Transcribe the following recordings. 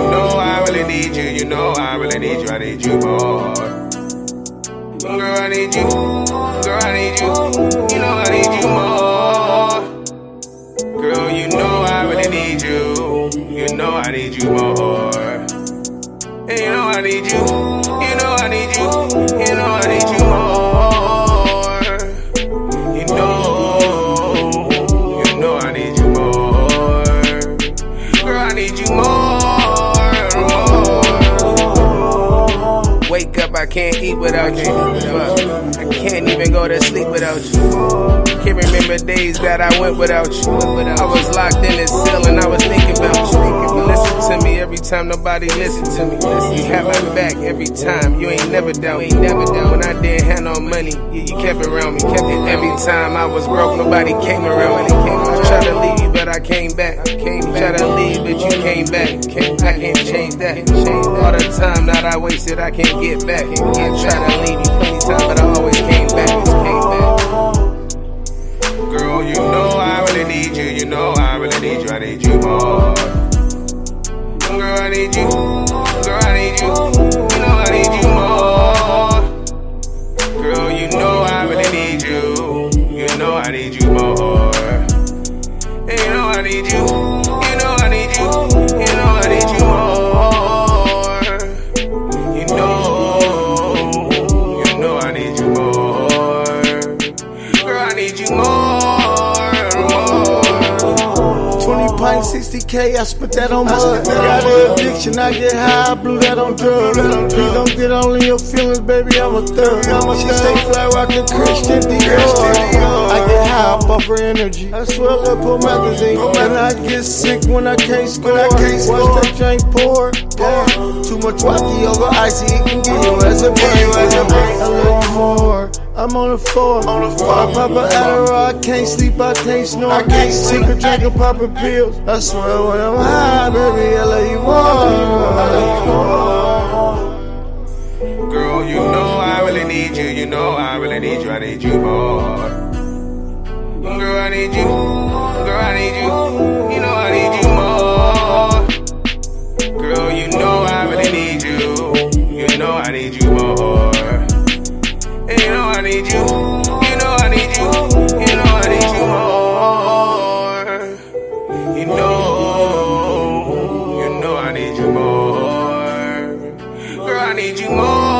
know I really need you. You know I really need you. I need you more. Girl, I need you. Girl, I need you. You know I need you more. Girl, you know I really need you. You know I need you more. And you know I need you. You know I need you. You know I need you more. You know I need you more. Girl, I need you more. Wake up, I can't eat without you. I can't even go to sleep without you. Can't remember days that I went without you. I was locked in this cell and I was thinking about you. You listen to me every time nobody listened to me. You had my back every time. You ain't never down. When I didn't have no money, you kept around me. Every time I was broke, nobody came around me. I tried to leave you, but I came back. You tried to leave, but you came back. I can't change that. All the time that I wasted, I can't get back. I tried to leave you plenty times, but I always came back. Girl, you know I really need you. You know I really need you. I need you more. Girl, I need you. Girl, I need you. You know I need you more. Girl, you know I really need you. You know I need you more. And you know I need you. You know I need you. You know I need you more. You know I need you more. Girl, I need you more. 20 pints, 60K, I spent that on mud. Got an addiction, I get high, I blew that on drugs. Please don't get all in your feelings, baby, I'm a thug. She stay fly rockin' Christian Dior. I get high up off her energy. I swell up her magazine. And I get sick when I can't score. Watch that drink pour. Too much walkie over icy, it can give you as a brain. I love you more. I'm on the floor. I pop a Adderall, I can't sleep, I can't snore. I can't sleep, drinking, popping pills. I swear when I'm high, baby, I love you more. Girl, you know I really need you. You know I really need you. I need you more. Girl, I need you. Girl, I need you. You know I need you more. Girl, you know I really need you. You know I need you more. And you know I need you. You know I need you. You know I need you more. You know I need you more. Girl, I need you more.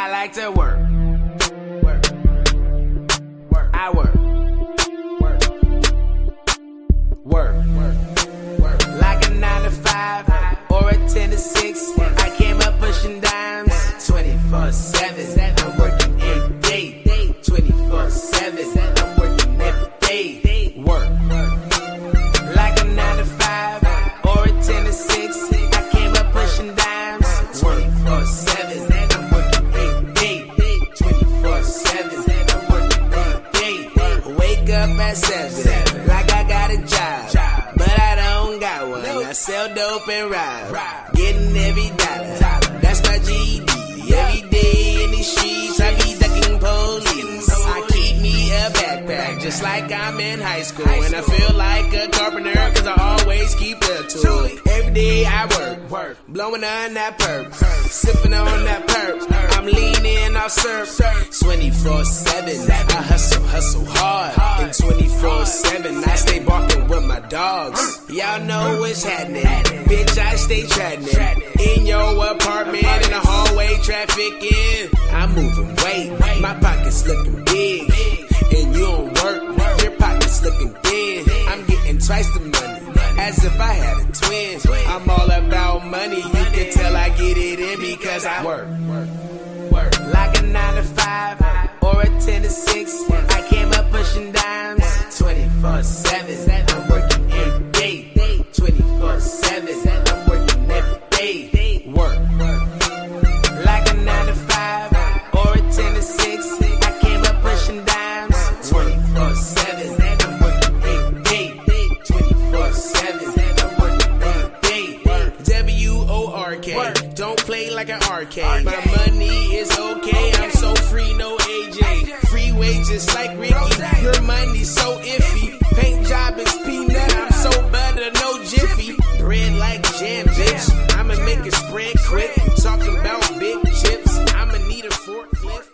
I like to work. I work. Like a 9 to 5 or a 10 to 6. I came up pushing dimes 24/7. I'm working every day. 24/7. I'm working every day. Work. Like a 9 to 5 or a 10 to 6. I came up pushing dimes 24/7. I'm working every day. 24/7. I'm working every day. Wake up at 7 like I got a job, but I don't got one. I sell dope and ride, getting every dollar. That's my GD. Every day in these streets, I be ducking police. I keep me a backpack, just like I'm in high school. And I feel like a carpenter, cause I always keep the tool. Every day I work, blowing on that perp, sipping on that perp. I'm leaning off surf, 24/7. I hustle hard, and 24/7 I stay barking with my dogs. Y'all know what's happening, bitch. I stay tracking in your apartment, in the hallway, trafficking. I'm moving weight, my pockets looking big, and you don't work, your pockets looking thin. I'm getting twice the money, as if I had a twin. I'm all about money, you can tell I get it in because I work. Like a 9 to 5 or a 10 to 6. I came up pushing dimes 24/7. I'm working every day. 24/7. I'm working every day. Work. Like a 9 to 5 or a 10 to 6. I came up pushing dimes 24/7. I'm working every day. 24/7. I'm working every day. WORK. Don't play like an arcade. My money is okay. I'm so free, no AJ. Free wages like Ricky. Your money's so iffy. Paint job is peanut. I'm so butter, no jiffy. Bread like jam, bitch. I'ma make it spread quick. Talking about big chips. I'ma need a forklift.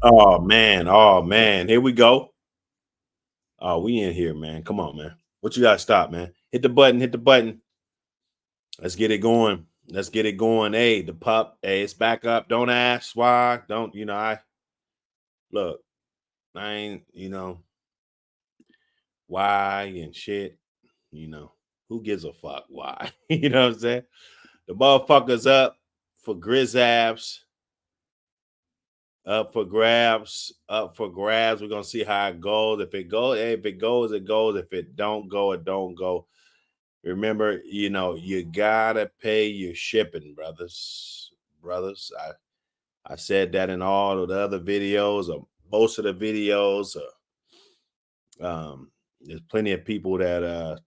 Oh man. Here we go. Oh, we in here, man. Come on, man. What you gotta stop, man? Hit the button, hit the button. Let's get it going. Let's get it going. Hey, the pup. Hey, it's back up. Don't ask why. Don't, I look, I ain't, why and shit. Who gives a fuck why? You know what I'm saying? The motherfuckers up for Grizzabs. Up for grabs. Up for grabs. We're gonna see how it goes. If it goes, hey, if it goes, it goes. If it don't go, it don't go. Remember, you gotta pay your shipping, brothers. Brothers. I said that in all of the other videos, or most of the videos. There's plenty of people that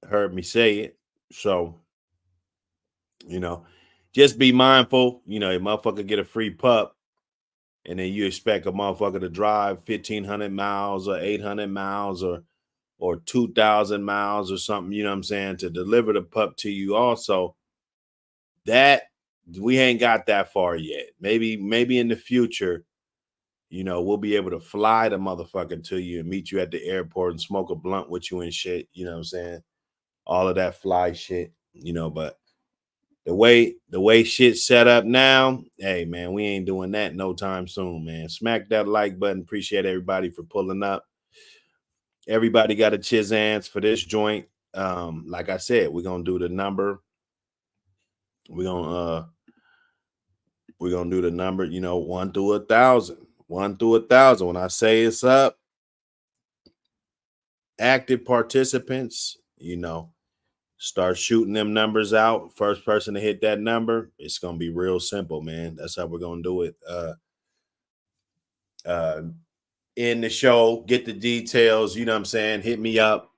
heard me say it. So, just be mindful. A motherfucker get a free pup, and then you expect a motherfucker to drive 1,500 miles or 800 miles or 2,000 miles or something, you know what I'm saying, to deliver the pup to you also. That we ain't got that far yet. Maybe in the future, we'll be able to fly the motherfucker to you and meet you at the airport and smoke a blunt with you and shit, you know what I'm saying? All of that fly shit, but the way shit's set up now, hey man, we ain't doing that no time soon, man. Smack that like button. Appreciate everybody for pulling up. Everybody got a chizans for this joint. Like I said, we're gonna do the number. We're gonna do the number, 1 through 1,000. 1 through 1,000. When I say it's up, active participants, start shooting them numbers out. First person to hit that number, it's gonna be real simple, man. That's how we're gonna do it. In the show, get the details, you know what I'm saying? Hit me up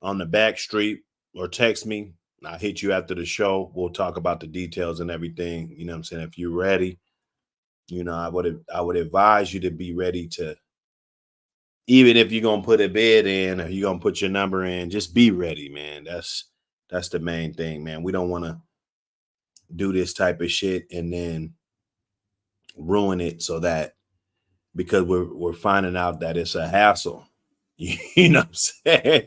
on the back street or text me. I'll hit you after the show. We'll talk about the details and everything. You know what I'm saying? If you're ready, I would advise you to be ready to, even if you're gonna put a bid in or you're gonna put your number in, just be ready, man. That's the main thing, man. We don't want to do this type of shit and then ruin it so that because we're finding out that it's a hassle. You know what I'm saying?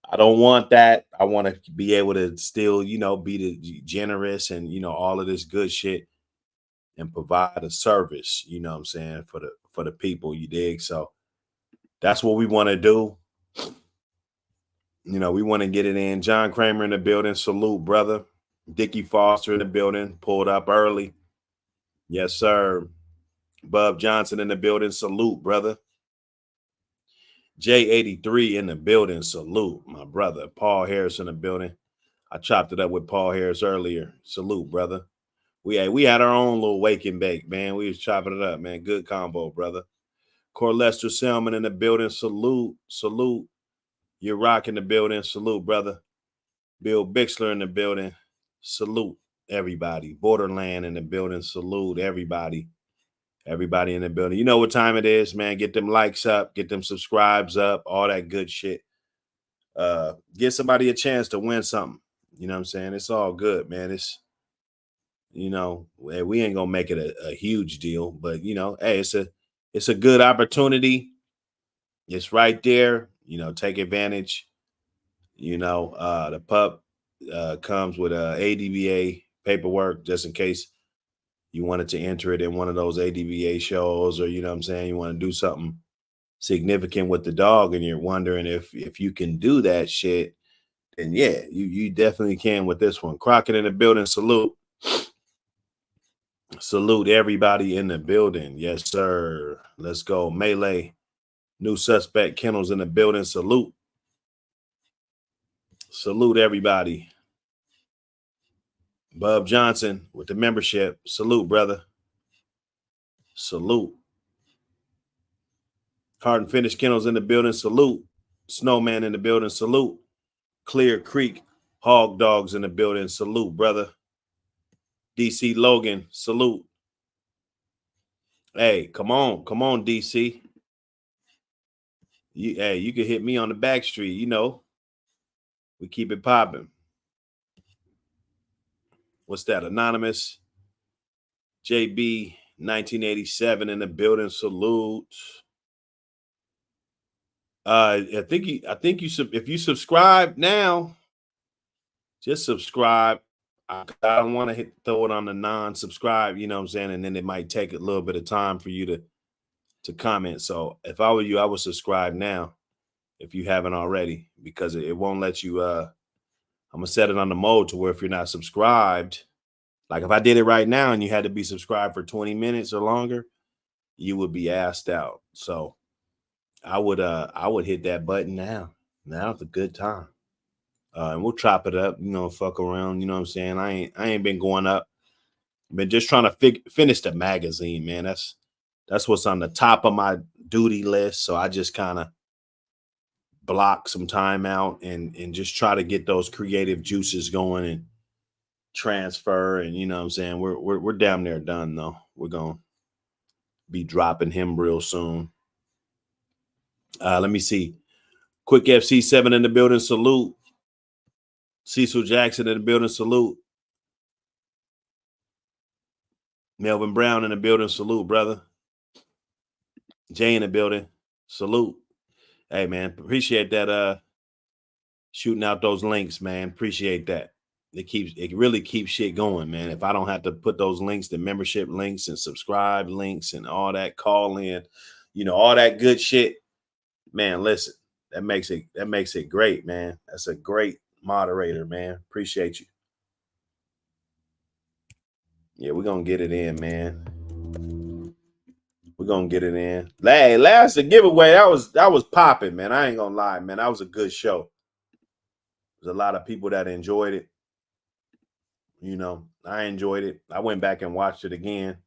I don't want that. I want to be able to still, be the generous and all of this good shit and provide a service, you know what I'm saying, for the people, you dig? So that's what we want to do. We want to get it in. John Kramer in the building. Salute, brother. Dickie Foster in the building. Pulled up early. Yes, sir. Bub Johnson in the building. Salute, brother. J83 in the building. Salute, my brother. Paul Harris in the building. I chopped it up with Paul Harris earlier. Salute, brother. We had our own little wake and bake, man. We was chopping it up, man. Good combo, brother. Corlester Selman in the building. Salute. You're rocking the building. Salute, brother. Bill Bixler in the building. Salute, everybody. Borderland in the building. Salute, everybody. Everybody in the building. You know what time it is, man. Get them likes up. Get them subscribes up. All that good shit. Give somebody a chance to win something. You know what I'm saying? It's all good, man. It's, we ain't gonna make it a huge deal, but hey, it's a good opportunity. It's right there. Take advantage. The pup comes with ADVA paperwork just in case you wanted to enter it in one of those ADVA shows, or you know what I'm saying, you want to do something significant with the dog and you're wondering if you can do that shit, then yeah, you definitely can with this one. Crockett in the building. Salute everybody in the building. Yes, sir. Let's go. Melee. New suspect kennels in the building. Salute everybody. Bub Johnson with the membership. Salute, brother. Salute. Hard and Finish Kennels in the building. Salute. Snowman in the building. Salute. Clear Creek Hog Dogs in the building. Salute, brother. DC Logan. Salute. Hey, come on, DC. You can hit me on the back street. We keep it popping. What's that? Anonymous. JB 1987 in the building. Salute. I think you if you subscribe now, just subscribe. I don't want to throw it on the non-subscribe, you know what I'm saying? And then it might take a little bit of time for you to comment. So if I were you, I would subscribe now if you haven't already, because it won't let you I'm gonna set it on the mode to where if you're not subscribed, like if I did it right now and you had to be subscribed for 20 minutes or longer, you would be asked out. So I would hit that button now. Now's a good time. And we'll chop it up, you know, fuck around, you know what I'm saying? I ain't been going up. Been just trying to finish the magazine, man. That's what's on the top of my duty list. So I just kind of block some time out and just try to get those creative juices going and transfer. And you know what I'm saying? We're damn near done though. We're gonna be dropping him real soon. Let me see. Quick FC7 in the building. Salute. Cecil Jackson in the building. Salute. Melvin Brown in the building. Salute, brother. Jay in the building. Salute. Hey, man, appreciate that. Shooting out those links, man. Appreciate that. It really keeps shit going, man. If I don't have to put those links, the membership links and subscribe links and all that, call in, you know, all that good shit, man. Listen, that makes it great, man. That's a great moderator, man. Appreciate you. Yeah, we're gonna get it in, man. We're gonna get it in. Hey, last the giveaway, that was popping, man. I ain't gonna lie, man. That was a good show. There's a lot of people that enjoyed it. You know, I enjoyed it. I went back and watched it again.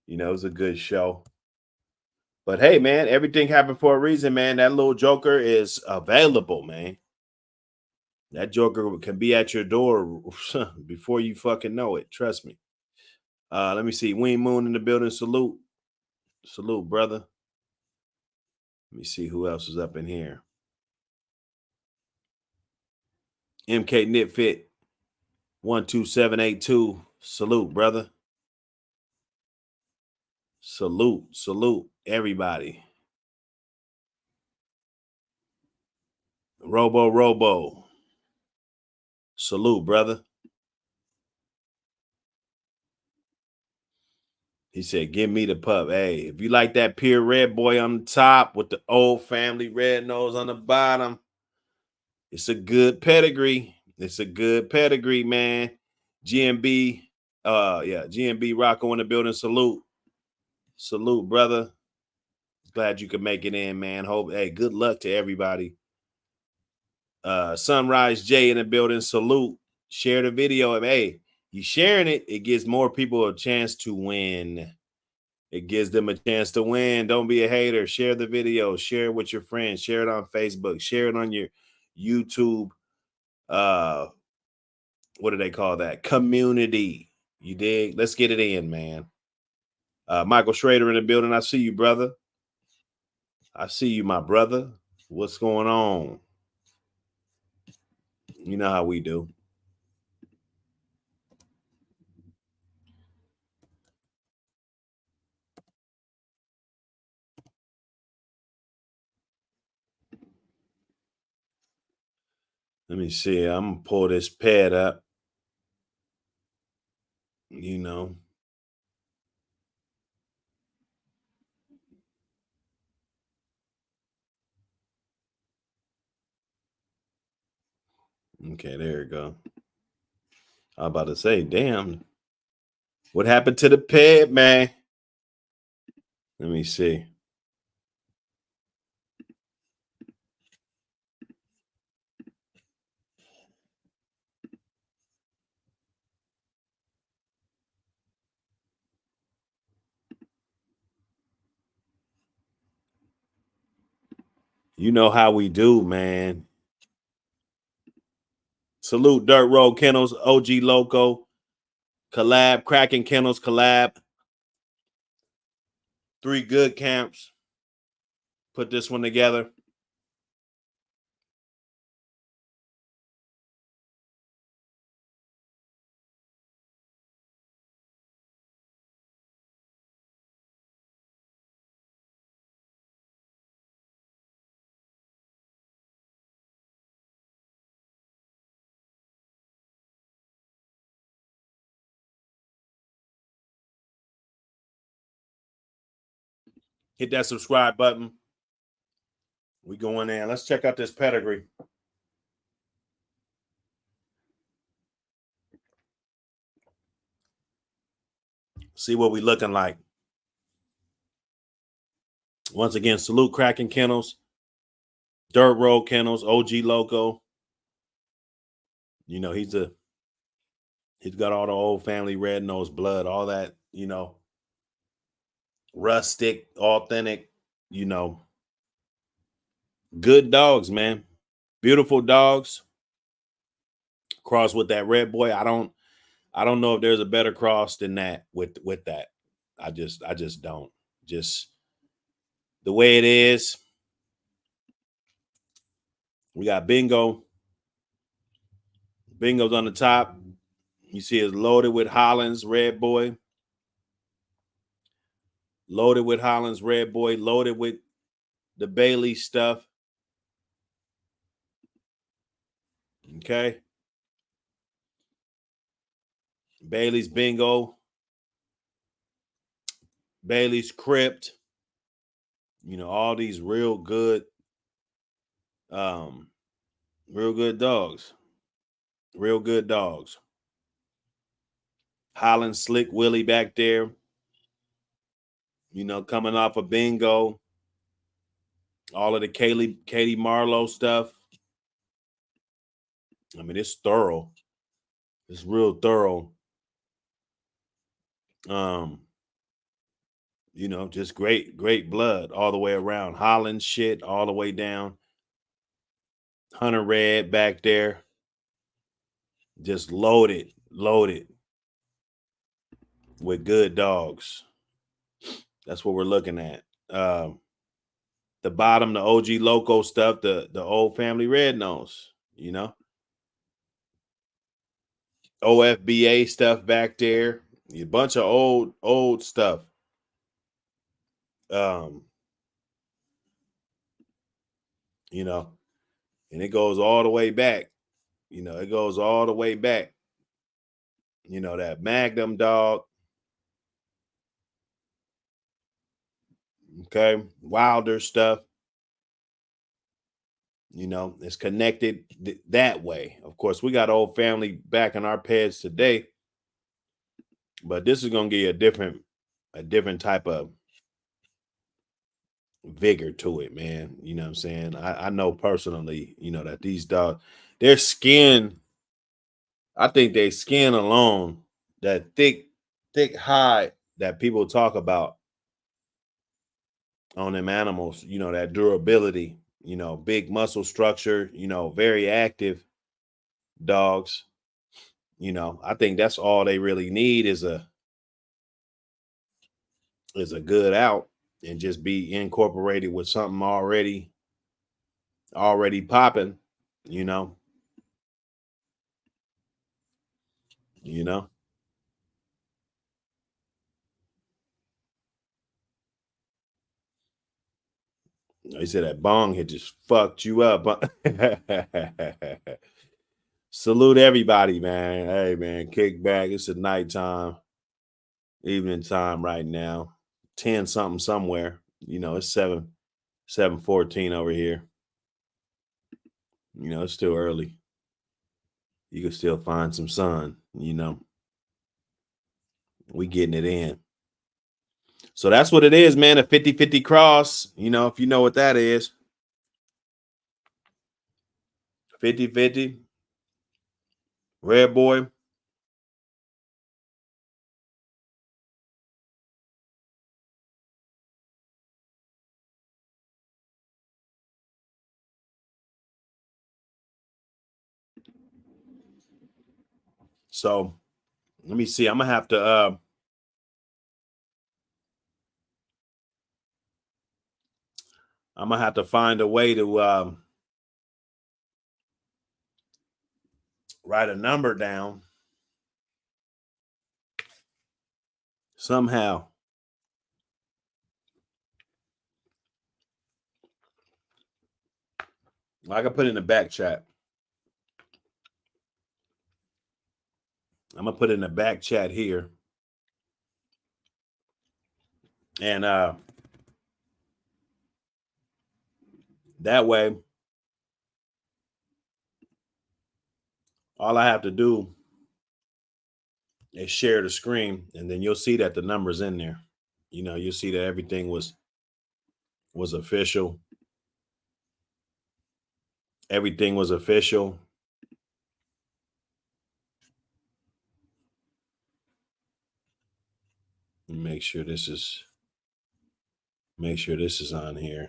You know, it was a good show. But hey, man, everything happened for a reason, man. That little joker is available, man. That joker can be at your door before you fucking know it. Trust me. Let me see. Ween Moon in the building. Salute. Salute, brother. Let me see who else is up in here. MK Knitfit 12782. Salute, brother. Salute, everybody. Robo. Salute, brother. He said, give me the pup. Hey, if you like that pure red boy on the top with the old family red nose on the bottom, it's a good pedigree. It's a good pedigree, man. GMB, GMB Rocco in the building. Salute, brother. Glad you could make it in, man. Hey, good luck to everybody. Sunrise J in the building. Salute. Share the video. And hey, you sharing it, it gives more people a chance to win. It gives them a chance to win. Don't be a hater. Share the video. Share it with your friends. Share it on Facebook. Share it on your YouTube. What do they call that? Community. You dig? Let's get it in, man. Michael Schrader in the building. I see you, brother. I see you, my brother. What's going on? You know how we do. Let me see. I'm going to pull this pad up. You know. Okay, there you go. I was about to say, damn. What happened to the pad, man? Let me see. You know how we do, man. Salute Dirt Road Kennels, OG Loco, collab, Cracking Kennels collab. 3 good camps. Put this one together. Hit that subscribe button. We going in. Let's check out this pedigree. See what we looking like. Once again, salute Cracking Kennels, Dirt Road Kennels, OG Loco. You know, he's got all the old family red nose blood, all that, you know, rustic, authentic, you know, good dogs, man. Beautiful dogs. Cross with that red boy. I don't know if there's a better cross than that with that. I just don't. Just the way it is. We got Bingo. Bingo's on the top. You see it's loaded with Hollands, red boy. Loaded with Hollands, red boy. Loaded with the Bailey stuff. Okay. Bailey's Bingo. Bailey's Crypt. You know, all these real good dogs. Real good dogs. Holland Slick Willie back there. You know, coming off of Bingo. All of the Katie Marlowe stuff. I mean, it's thorough. It's real thorough. You know, just great blood all the way around. Holland shit all the way down. Hunter Red back there. Just loaded with good dogs. That's what we're looking at. The bottom, the OG Loco stuff, the old family red nose, you know. OFBA stuff back there. A bunch of old stuff. You know, and it goes all the way back. You know, it goes all the way back. You know, that Magnum dog. Okay. Wilder stuff. You know, it's connected that way. Of course, we got old family back in our pads today. But this is going to give you a different type of vigor to it, man. You know what I'm saying? I know personally, you know, that these dogs, their skin, I think their skin alone, that thick hide that people talk about on them animals, you know, that durability, you know, big muscle structure, you know, very active dogs. You know, I think that's all they really need is a good out and just be incorporated with something already popping, you know. You know. They said that bong had just fucked you up. Salute everybody, man. Hey, man, kick back. It's a nighttime, evening time right now. 10 something somewhere. You know, it's 7:14 over here. You know, it's still early. You can still find some sun, you know. We getting it in. So that's what it is, man. A 50-50 cross. You know, if you know what that is. 50-50. Red boy. So let me see. I'm gonna have to find a way to write a number down somehow. I can put it in the back chat. I'm gonna put it in the back chat here. And That way, all I have to do is share the screen, and then you'll see that the number's in there. You know, you'll see that everything was official. Everything was official. Make sure this is on here.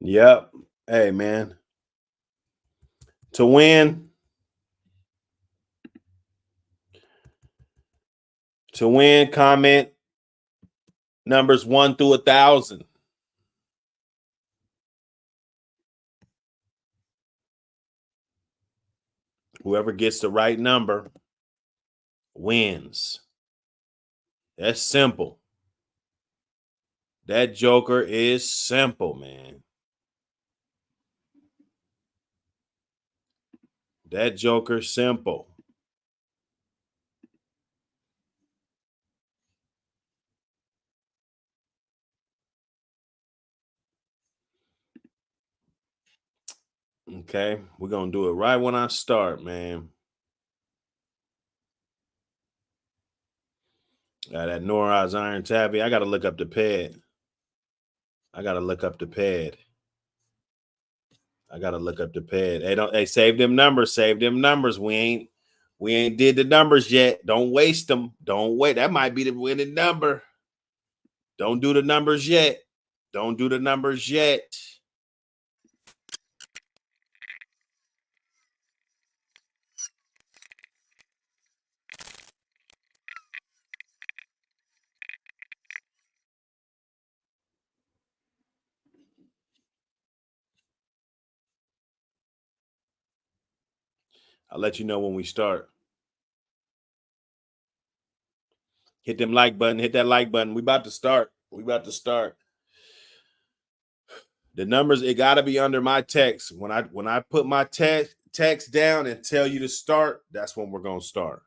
Yep. Hey, man. To win, comment numbers 1 through 1,000. Whoever gets the right number wins. That's simple. That joker is simple, man. That joker simple. Okay, we're going to do it right when I start, man. That Noraz Iron Tabby. I got to look up the pad. I got to look up the pad. Hey, save them numbers. Save them numbers. We ain't did the numbers yet. Don't waste them. Don't wait. That might be the winning number. Don't do the numbers yet. Don't do the numbers yet. I'll let you know when we start. Hit them like button. Hit that like button. We about to start. The numbers, it got to be under my text. When I put my text down and tell you to start, that's when we're going to start.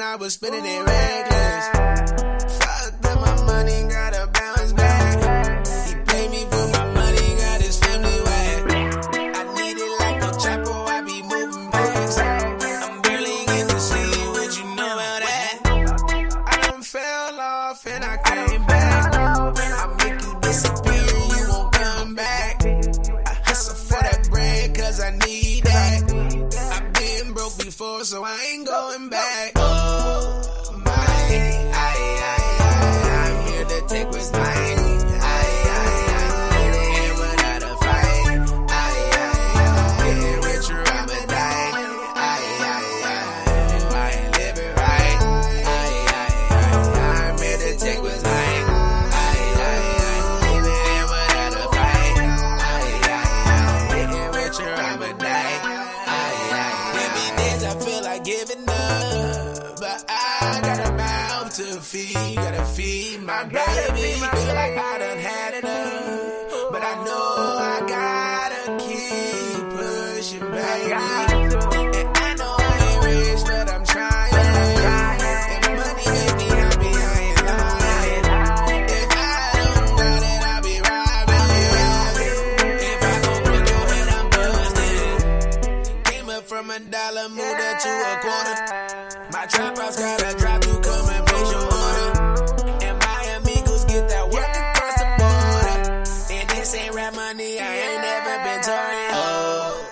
I was spending it reckless. Fuck that, my money gotta bounce back. He paid me for my money, got his family whack. I need it like a chopper, I be moving fast. I'm barely getting to see what you know about that. I done fell off and I came back. I make you disappear, you won't come back. I hustle for that bread cause I need that. I've been broke before, so I ain't going back. I'm here to take what's mine. And without a fight, getting richer, I'ma die. I ain't living right. I'm here to take what's mine. And without a fight, getting richer, I'ma die. There be days I feel like giving up. to feed, gotta feed my baby. Feel like I done had enough, but I know I gotta keep pushing, baby. And I know I ain't rich, but I'm trying. And money make me happy, I ain't lying. If I don't got it, I'll be robbing. If I go broke your head, I'm busted. Came up from $1, moved that to a quarter. My trap house got a drop, you come and place your order. And my amigos get that work across the border. And this ain't rap money, I ain't never been touring. Oh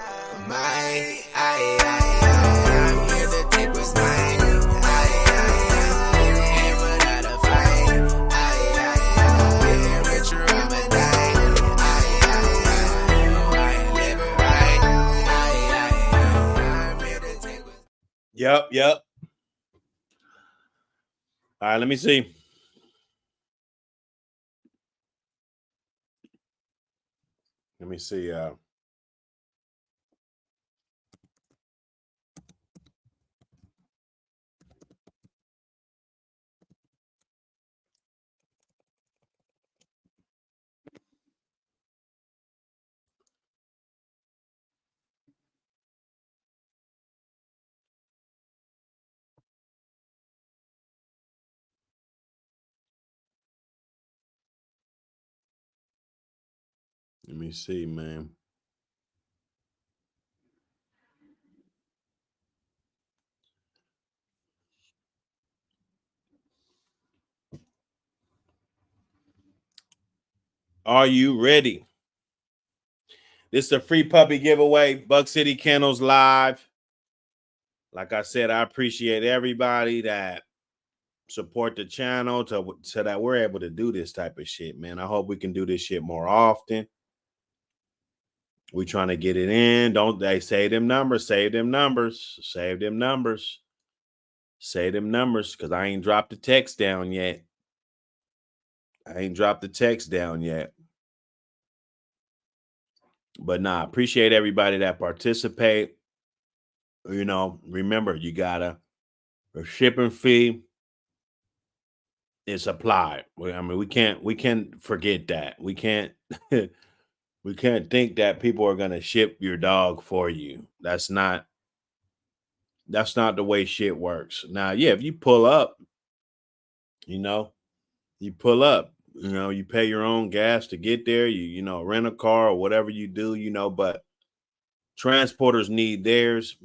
my, I'm here to take what's mine. And without a fight, getting richer, I'ma die. I ain't living right. I'm here to take what's Yep. All right, let me see. Let me see. Let me see, man. Are you ready? This is a free puppy giveaway. Buck City Kennels live. Like I said, I appreciate everybody that support the channel so that we're able to do this type of shit, man. I hope we can do this shit more often. We trying to get it in. Don't they save them numbers? Save them numbers. Save them numbers. Save them numbers, because I ain't dropped the text down yet. But nah, appreciate everybody that participate. You know, remember, you gotta, the shipping fee is applied. I mean, we can't forget that. We can't we can't think that people are gonna ship your dog for you. That's not the way shit works. Now, yeah, if you pull up, you pull up, you pay your own gas to get there, you rent a car or whatever you do, but transporters need theirs.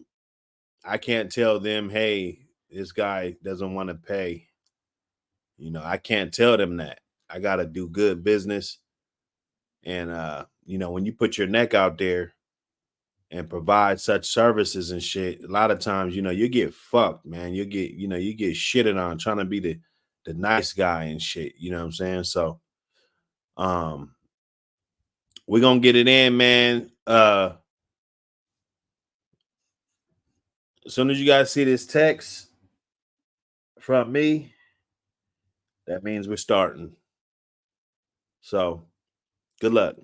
I can't tell them, hey, this guy doesn't want to pay. I can't tell them that. I got to do good business. And, when you put your neck out there and provide such services and shit, a lot of times, you get fucked, man. You get shitted on trying to be the nice guy and shit. You know what I'm saying? So, we're going to get it in, man. As soon as you guys see this text from me, that means we're starting. So, good luck.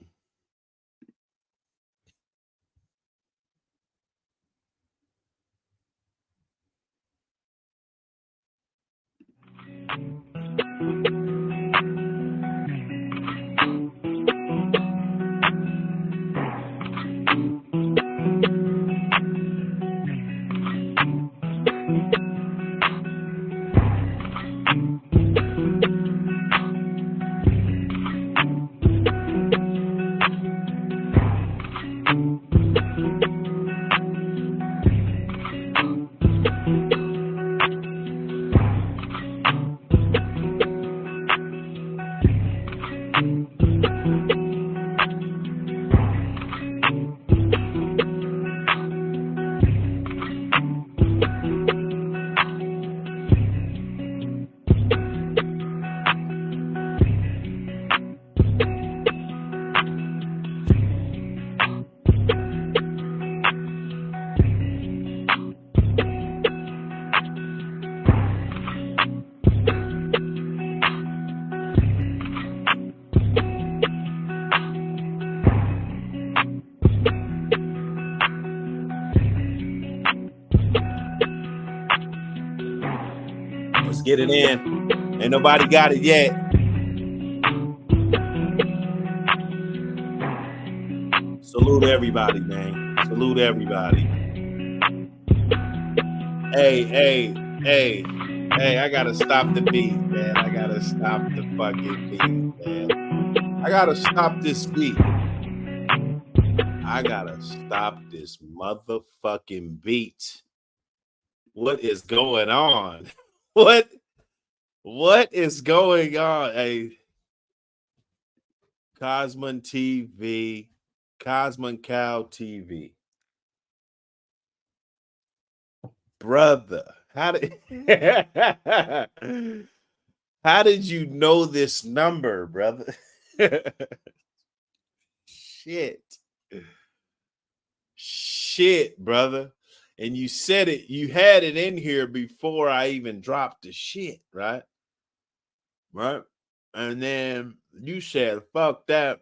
Get it in. Ain't nobody got it yet. Salute everybody, man. Salute everybody. Hey, I gotta stop the beat, man. I gotta stop the fucking beat, man. I gotta stop this beat. I gotta stop this motherfucking beat. What is going on? What is going on? Hey, Cosman TV, Cosman Cow TV. Brother, how did you know this number, brother? Shit, brother. And you said it, you had it in here before I even dropped the shit, right? Right? And then you said, fuck that.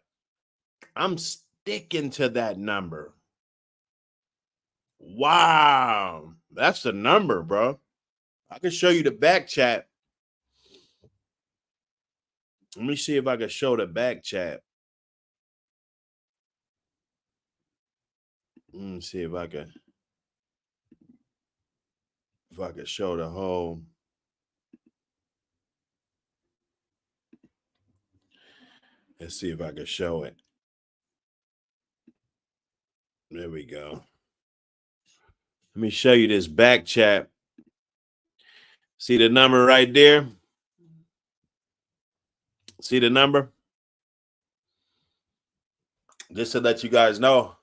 I'm sticking to that number. Wow. That's the number, bro. I can show you the back chat. Let me see if I can show the back chat. Let me see if I can show the whole. Let's see if I can show it. There we go. Let me show you this back chat. See the number right there? See the number? Just to let you guys know,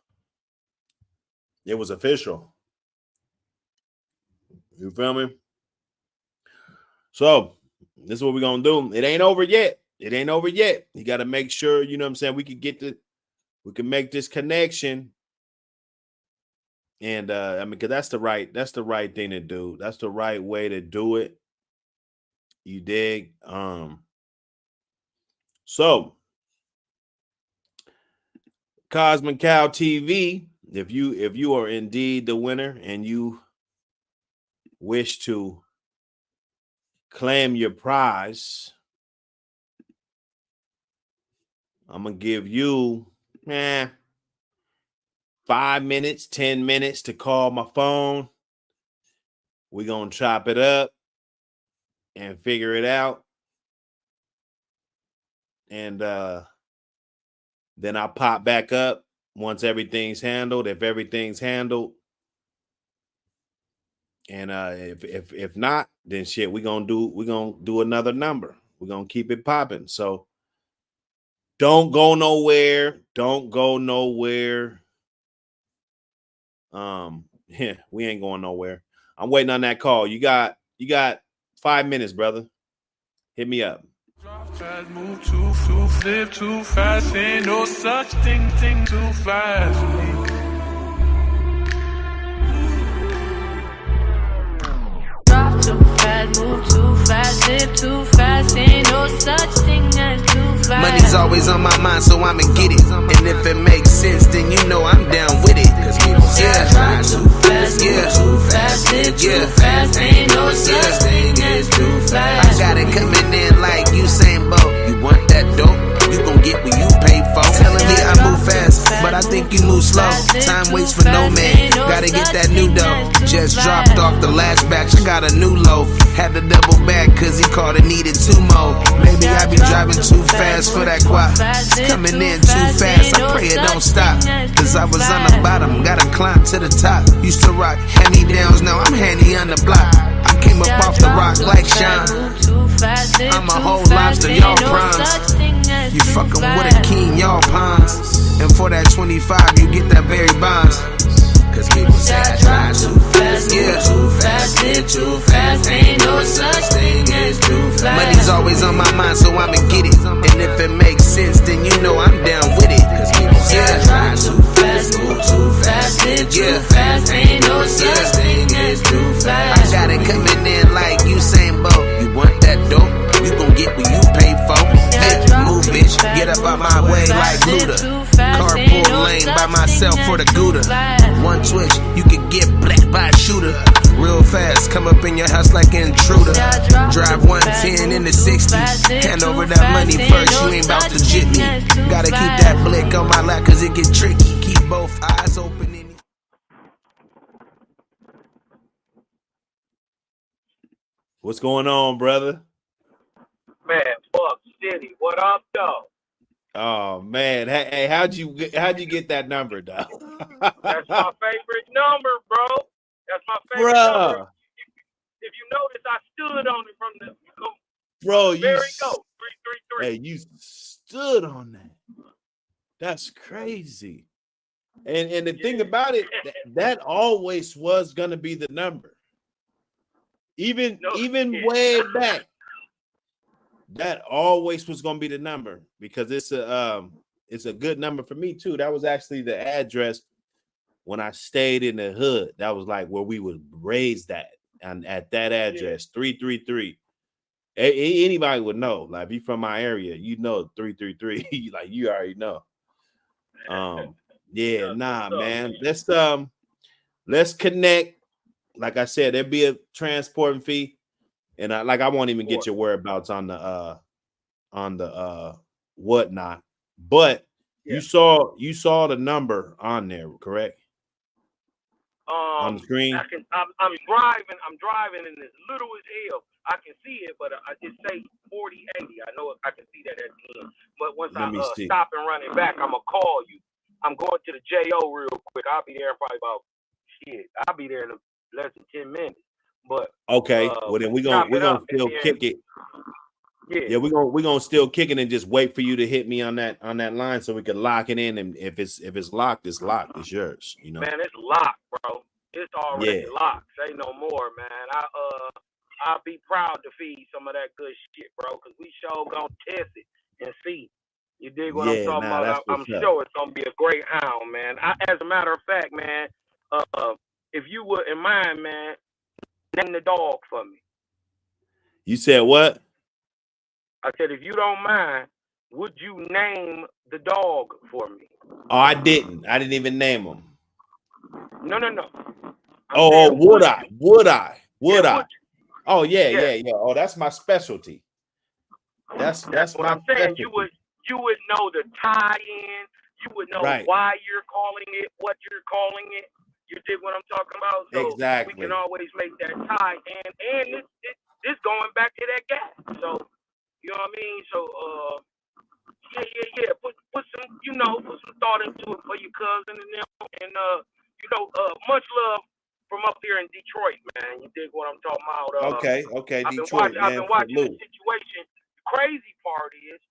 it was official. You feel me? So, this is what we're going to do. It ain't over yet. It ain't over yet. You got to make sure, you know what I'm saying, we can make this connection. And I mean, because that's the right thing to do. That's the right way to do it. You dig? So Cosman Cow TV, if you are indeed the winner and you wish to claim your prize, I'm gonna give you 5 minutes, 10 minutes to call my phone. We're going to chop it up and figure it out. And then I'll pop back up once everything's handled. If everything's handled. And if not, then shit, we're gonna do another number. We're gonna keep it popping. So don't go nowhere. Don't go nowhere. Yeah, we ain't going nowhere. I'm waiting on that call. You got 5 minutes, brother. Hit me up. Fast, move too flip too fast. Ain't no such thing too fast. Drop too fast, move too fast, live too fast. Ain't no such thing as too fast. Money's always on my mind, so I'ma get it. And if it makes sense, then you know I'm down with it. Cause people say I drive too fast, move too fast, live too fast. Ain't no such thing as too fast. I got it coming in like Usain Bolt. You want that dope? You gon' get what you pay for. Telling me I move fast, but I think you move slow. Time waits for no man. Gotta get that new dough. Just dropped off the last batch. I got a new loaf. Had to double back cause he called and needed 2 more. Maybe I be driving too fast for that guap. It's coming in too fast. I pray it don't stop. Cause I was on the bottom, gotta climb to the top. Used to rock hand-me-downs, now I'm handy on the block. I came up off the rock like Sean. I'm a whole lobster, y'all prawns. You fucking with a king, y'all pawns. And for that 25, you get that berry bonds. Cause people say I drive too fast, too fast, live too fast. Ain't no such thing as too fast. Money's always on my mind, so I'ma get it. And if it makes sense, then you know I'm down with it. Cause people say I drive too fast, move too fast, live too fast. Ain't no such thing as too fast. I got it coming in like Usain Bolt. You want that dope? You gon' get what you pay for. Hey, move, bitch, get up out my way like Luda. Carpool lane by myself for the Gouda. One twitch, you can get black by a shooter. Real fast, come up in your house like an intruder. Drive 110 in the 60. Hand over that money first, you ain't about to jit me. Gotta keep that blick on my lap cause it get tricky. Keep both eyes open in What's going on, brother? Man, fuck City. What up, though? Oh man, hey, how'd you get that number, dog? That's my favorite number, bro. That's my favorite number. If you notice, I stood on it from the bro. there you go, 333. Hey, you stood on that. That's crazy. And the thing about it, that always was gonna be the number. Even way back. That always was gonna be the number because it's a good number for me too. That was actually the address when I stayed in the hood. That was like where we would raise that, and at that address, 333. Anybody would know. Like if you from my area, you know 333. Like you already know. Yeah, nah, man. Let's connect. Like I said, there'll be a transporting fee. And I won't even get your whereabouts on the whatnot, but you saw the number on there, correct? On the screen. I'm driving, and it's little as hell. I can see it, but I just say 4080. I know I can see that at the end. But once I stop and run it back, I'm gonna call you. I'm going to the JO real quick. I'll be there in probably I'll be there in less than 10 minutes. But okay, well then we're gonna still kick it. Yeah, we're gonna still kick it and just wait for you to hit me on that line so we can lock it in. And if it's locked, it's locked. It's yours. You know. Man, it's locked, bro. It's already locked. Say no more, man. I'll be proud to feed some of that good shit, bro, because we sure gonna test it and see. You dig what I'm talking about? I'm sure it's gonna be a great hound, man. As a matter of fact, man, if you wouldn't mind, man. Name the dog for me. You said what? I said, if you don't mind, would you name the dog for me? Oh, I didn't even name him. No. Would I? Would I? You? Oh yeah. Oh, that's my specialty. That's what I'm saying. Specialty. You would know the tie-in. You would know why you're calling it, what you're calling it. You dig what I'm talking about? So exactly. We can always make that tie, and it's going back to that guy. So you know what I mean? So yeah. Put some put some thought into it for your cousin and them, and much love from up here in Detroit, man. You dig what I'm talking about? Okay, Detroit, I've been watching the situation. The crazy part is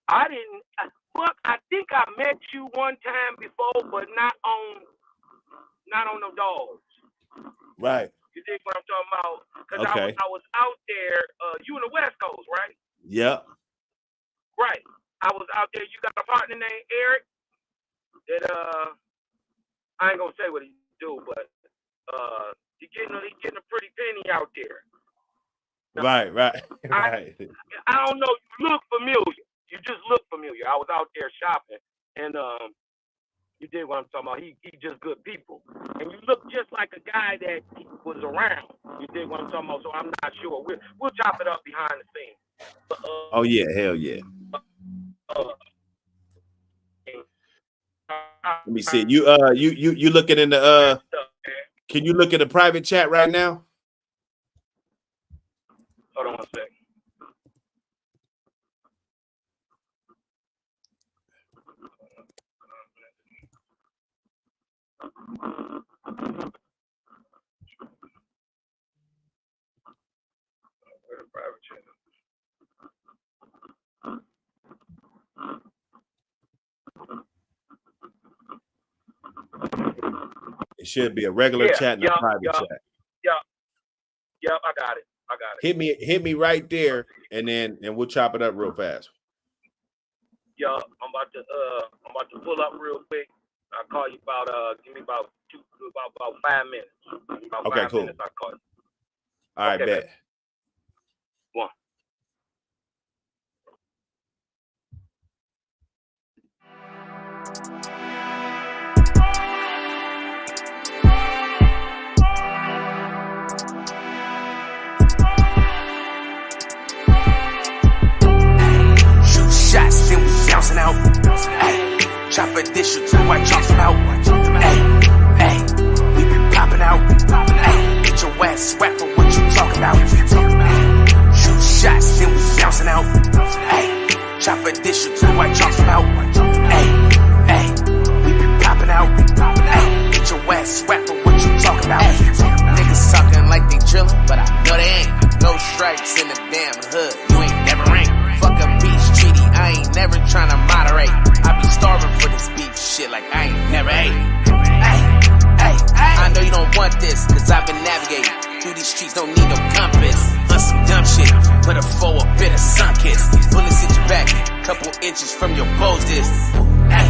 I think I met you one time before, but not on no dogs. Right. You dig what I'm talking about? Because I was out there. You in the West Coast, right? Yep. Right. I was out there. You got a partner named Eric that I ain't gonna say what he do, but he getting a pretty penny out there. Right. I don't know. You look familiar. You just look familiar. I was out there shopping, and you did what I'm talking about. He just good people. And you look just like a guy that was around. You did what I'm talking about. So I'm not sure. We'll chop it up behind the scenes. Oh yeah, hell yeah. Let me see. You looking in the can you look at the private chat right now? Hold on one second. It should be a regular chat and a private chat. Yep, I got it. Hit me right there, and we'll chop it up real fast. Yeah, I'm about to pull up real quick. I'll call you give me about 5 minutes. Okay, cool. Minutes, I'll call you. All right, bet. One. dish or two, I drop them out. Hey, we been popping out. Hey, get your ass whacked for what you talking about. Shoot shots, then we bouncing out. Hey, chop a dish or two, I drop them out. Hey, we been popping out. Hey, get your ass whacked for what you talking about. Niggas talking like they drillin', but I know they ain't. No strikes in the damn hood, you ain't never ranked. Fuck a peace treaty, I ain't never tryna moderate. I be starving for this beef shit like I ain't never ate. Hey, I know you don't want this, cause I've been navigating through these streets, don't need no compass. On some dumb shit, put a foe a bit of sun kiss. Bullets hit your back, couple inches from your bows this. Hey,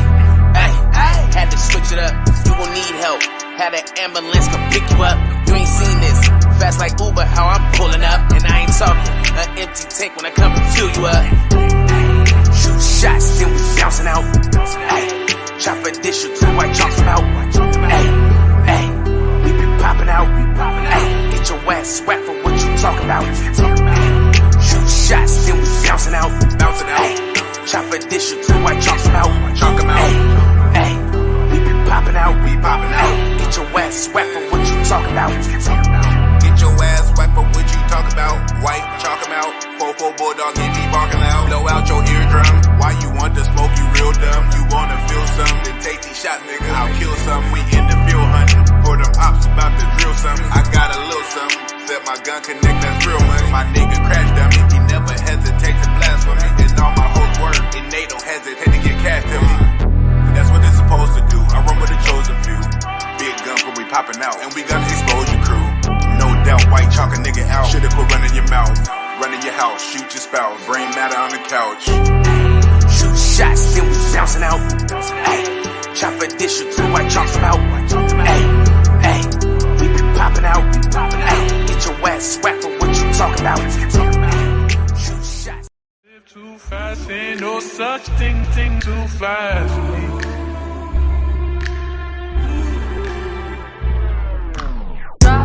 had to switch it up, you gon' need help. Had an ambulance come pick you up, you ain't seen this. Fast like Uber, how I'm pulling up. And I ain't talking an empty tank when I come and fill you up. Shoot shots, then we bouncing out. Ay, chop a dish or two, I drop them out. Ay, we been popping out. Ay, get your ass whacked for what you talking about. Shoot shots, then we bouncing out. Ay, chop a dish or two, I drop them out. Ay, we been popping out. Ay, get your ass whacked for what you talking about. Your ass whack for what you talk about. White, chalk 'em out. 4-4 bulldog, get me barking loud. Blow out your eardrum. Why you want to smoke? You real dumb. You wanna feel some? Then take these shots, nigga. I'll kill some. We in the field hunting for them ops about to drill some. I got a little something. Said my gun connect, that's real money. My nigga crash dummy. He never hesitate to blast for me. And all my hoes work, and they don't hesitate to get cash to me. That's what they're supposed to do. I run with the chosen few. Big guns when we popping out, and we got the exposure crew. No doubt, white chalk a nigga out. Shoulda quit running your mouth, running your house, shoot your spouse, brain matter on the couch. Shoot shots, then we bouncing out. Ay, chop a dish or two, I drop them out. Ay, we been popping out. Ay, get your ass whacked for what you talking about. Shoot shots. Live too fast, ain't no such thing too fast.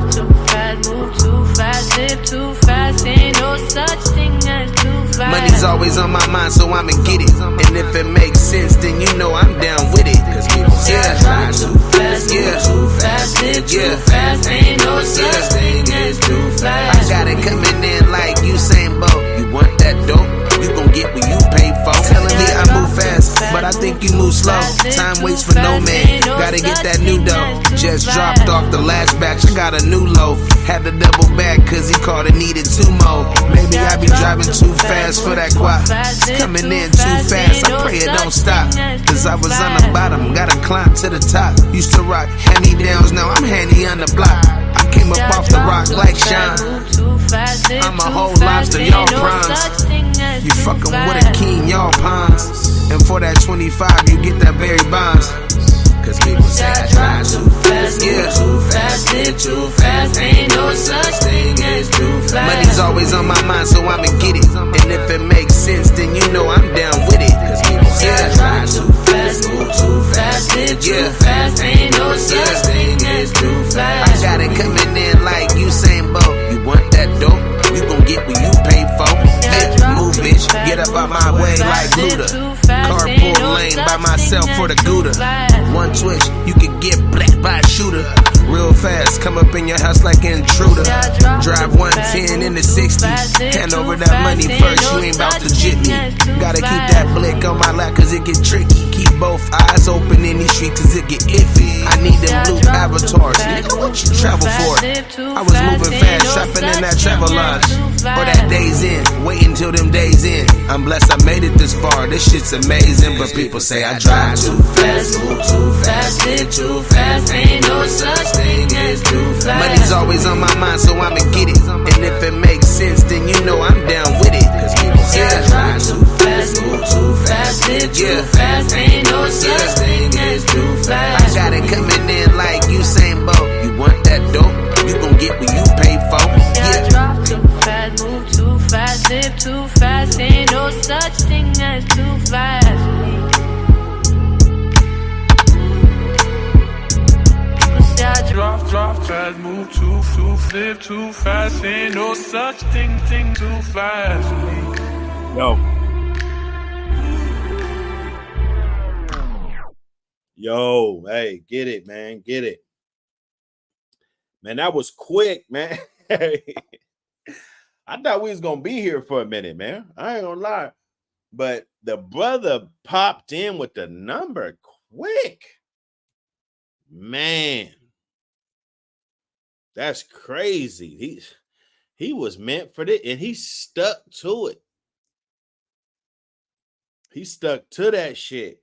Too fast, move too fast, live too fast, ain't no such thing as too fast. Money's always on my mind, so I'ma get it. And if it makes sense, then you know I'm down with it. Cause people say I drive too fast, move too fast, live too fast, ain't no such thing as too fast. I got it coming in like Usain Bolt. You want that dope? You gon' get what you pay for. Telling me I move fast, but I think you move slow. Time waits for no man. Gotta get that new dough. Just dropped off the last batch, I got a new loaf. Had to double back cause he called and needed 2 more. Maybe I be driving too fast for that guap. It's coming in too fast, I pray it don't stop. Cause I was on the bottom, gotta climb to the top. Used to rock hand-me-downs, now I'm handy on the block. I came up off the rock like Sean. I'm a whole lobster, y'all prawns. You fucking with a king, y'all pawns. And for that 25, you get that Barry Bonds. Cause people say I drive too fast, too fast, live too fast. Ain't no such thing as too fast. Money's always on my mind, so I'ma get it. And if it makes sense, then you know I'm down with it. Cause people say I drive too fast, move too fast, live too fast. Ain't no such thing as too fast. I got it coming in like Usain Bolt. You want that dope? You gon' get what you pay for. Hey, move bitch, get up out my way like Luda. Carpool lane by myself for the Gouda. One twitch, you could get black by a shooter. Real fast, come up in your house like an intruder. Drive 110 in the 60. Hand over that money first, you ain't about to jit me. Gotta keep that blick on my lap cause it get tricky. Keep both eyes open in these streets cause it get iffy. I need them blue avatars, nigga, what you travel for? I was moving fast, shopping in that travel lodge. Or that days in, waiting till them days in. I'm blessed I made it this far, this shit's amazing. But people say I drive too fast, move too fast, live too fast. Ain't no such thing as too fast. Money's always on my mind, so I'ma get it. And if it makes sense, then you know I'm down with it. Cause people say I drive too fast, move too fast, live too fast. Ain't no such thing as too fast. I got it coming in like Usain Bolt. You want that dope? You gon' get what you pay for. Yeah. Drop too fast, move too fast, live too fast. Ain't no such thing as too fast. Drop fast, move too live too fast. Ain't no such thing too fast. Yo. Yo, hey, get it, man. Get it. Man, that was quick, man. I thought we was going to be here for a minute, man. I ain't going to lie. But the brother popped in with the number quick. Man. That's crazy. He was meant for this, and he stuck to it. He stuck to that shit.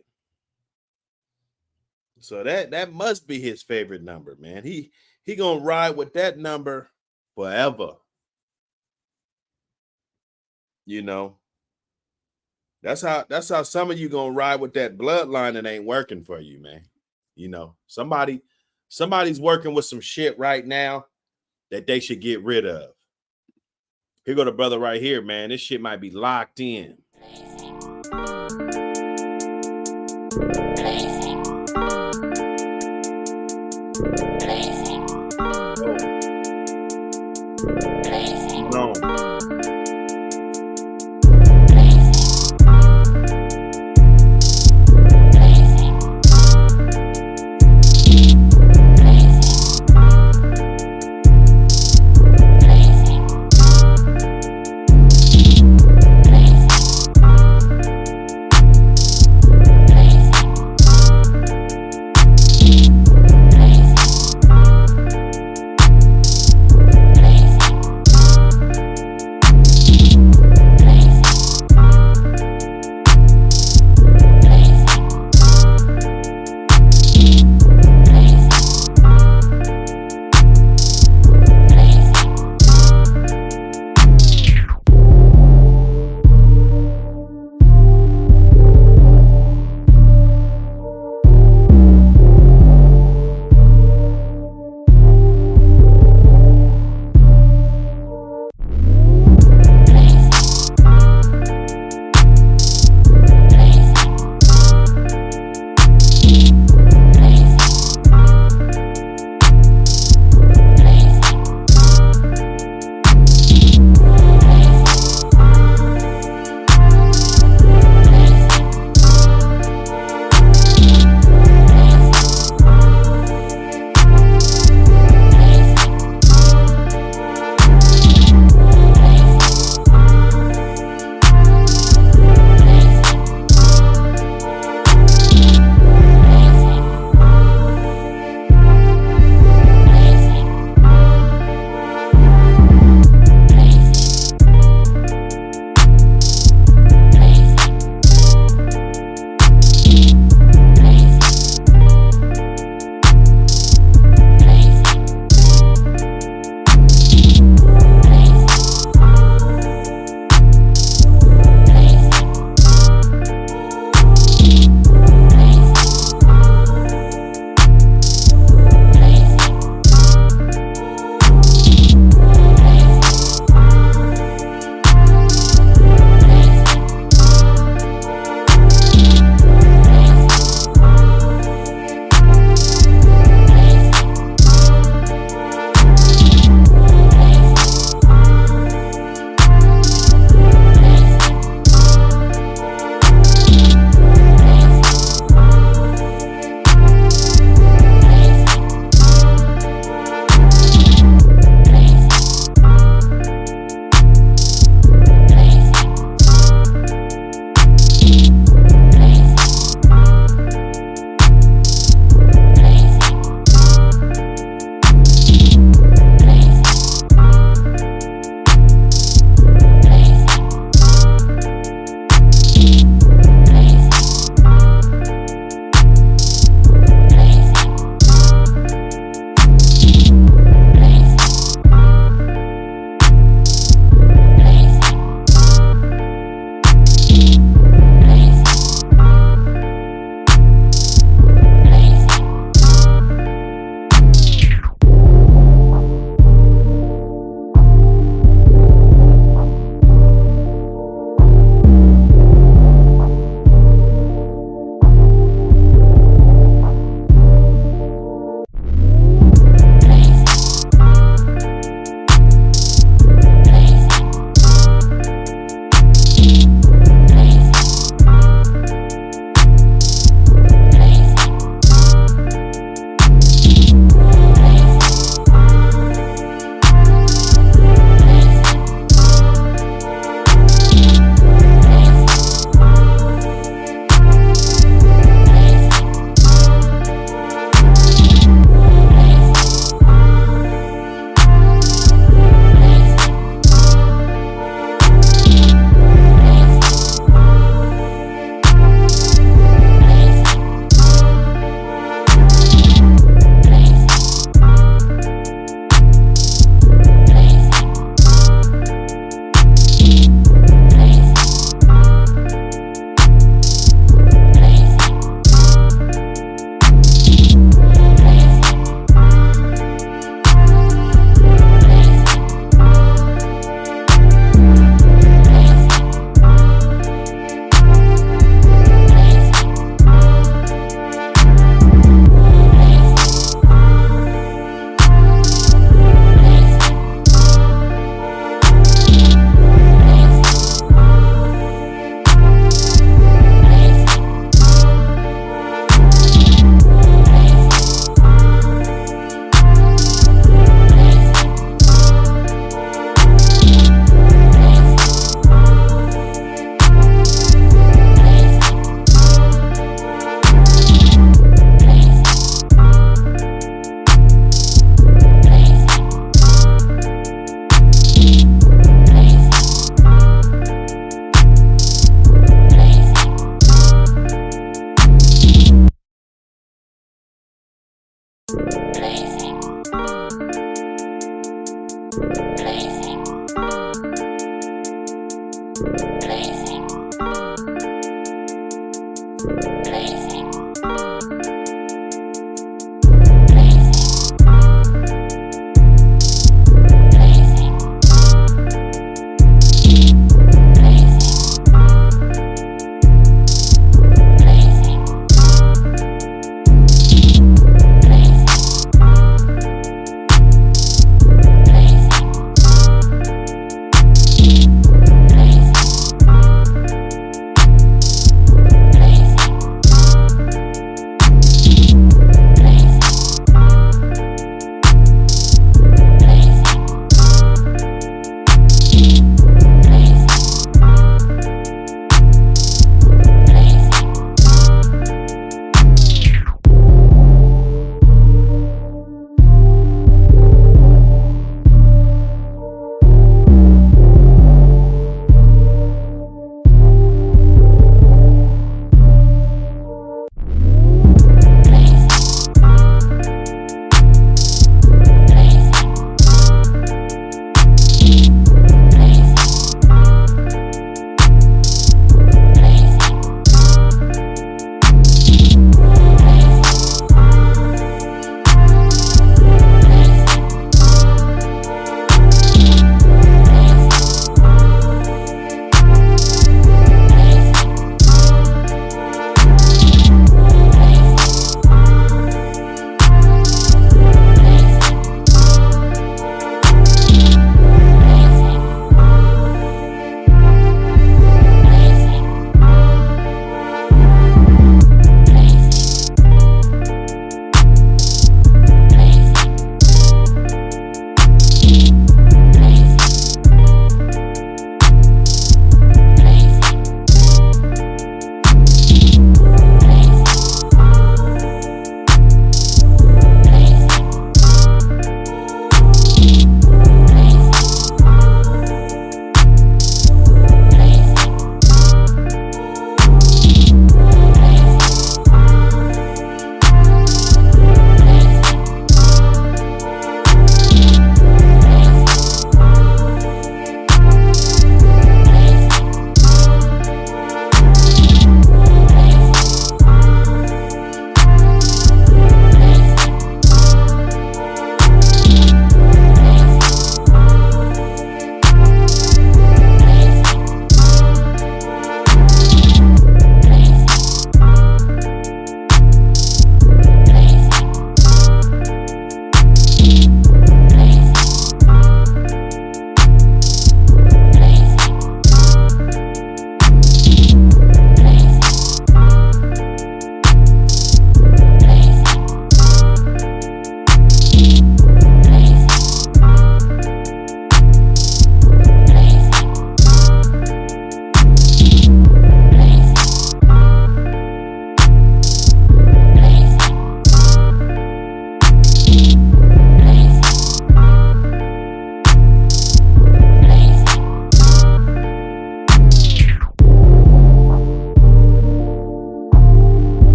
So that must be his favorite number, man. He gonna ride with that number forever. You know. That's how some of you gonna ride with that bloodline that ain't working for you, man. You know, somebody's working with some shit right now that they should get rid of. Here go the brother right here, man. This shit might be locked in. No.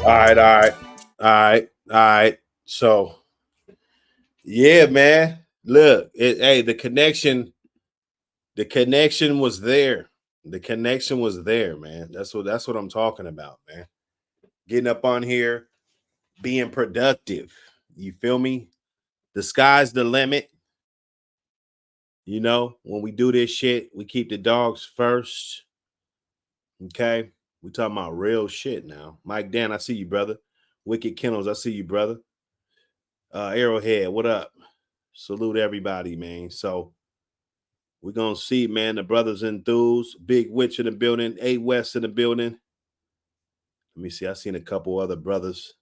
All right. So, yeah, man. Look, the connection was there. The connection was there, man. That's what I'm talking about, man. Getting up on here, being productive. You feel me? The sky's the limit. You know, when we do this shit, we keep the dogs first. Okay? We talking about real shit now. Mike Dan, I see you, brother. Wicked Kennels, I see you, brother. Arrowhead, what up? Salute everybody, man. So we're gonna see, man, the brothers enthused. Big Witch in the building, A West in the building. Let me see. I seen a couple other brothers.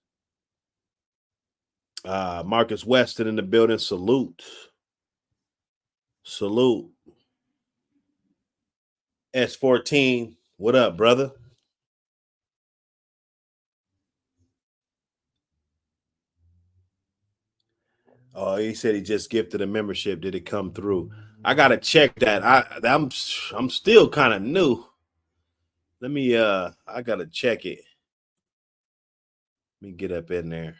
Marcus Weston in the building. Salute. S14, what up, brother? Oh, he said he just gifted a membership. Did it come through? I gotta check that. I'm still kind of new. Let me I gotta check it. Let me get up in there.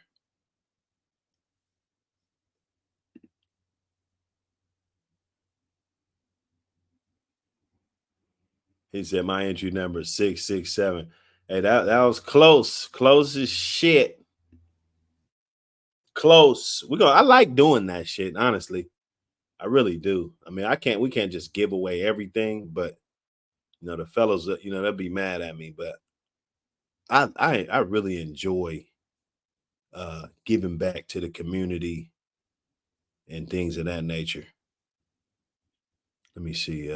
He said my entry number is 667. Hey, that was close. Close as shit. Close. I like doing that shit, honestly. I really do. I mean, we can't just give away everything, but you know, the fellas, you know, they'll be mad at me, but I really enjoy giving back to the community and things of that nature. Let me see.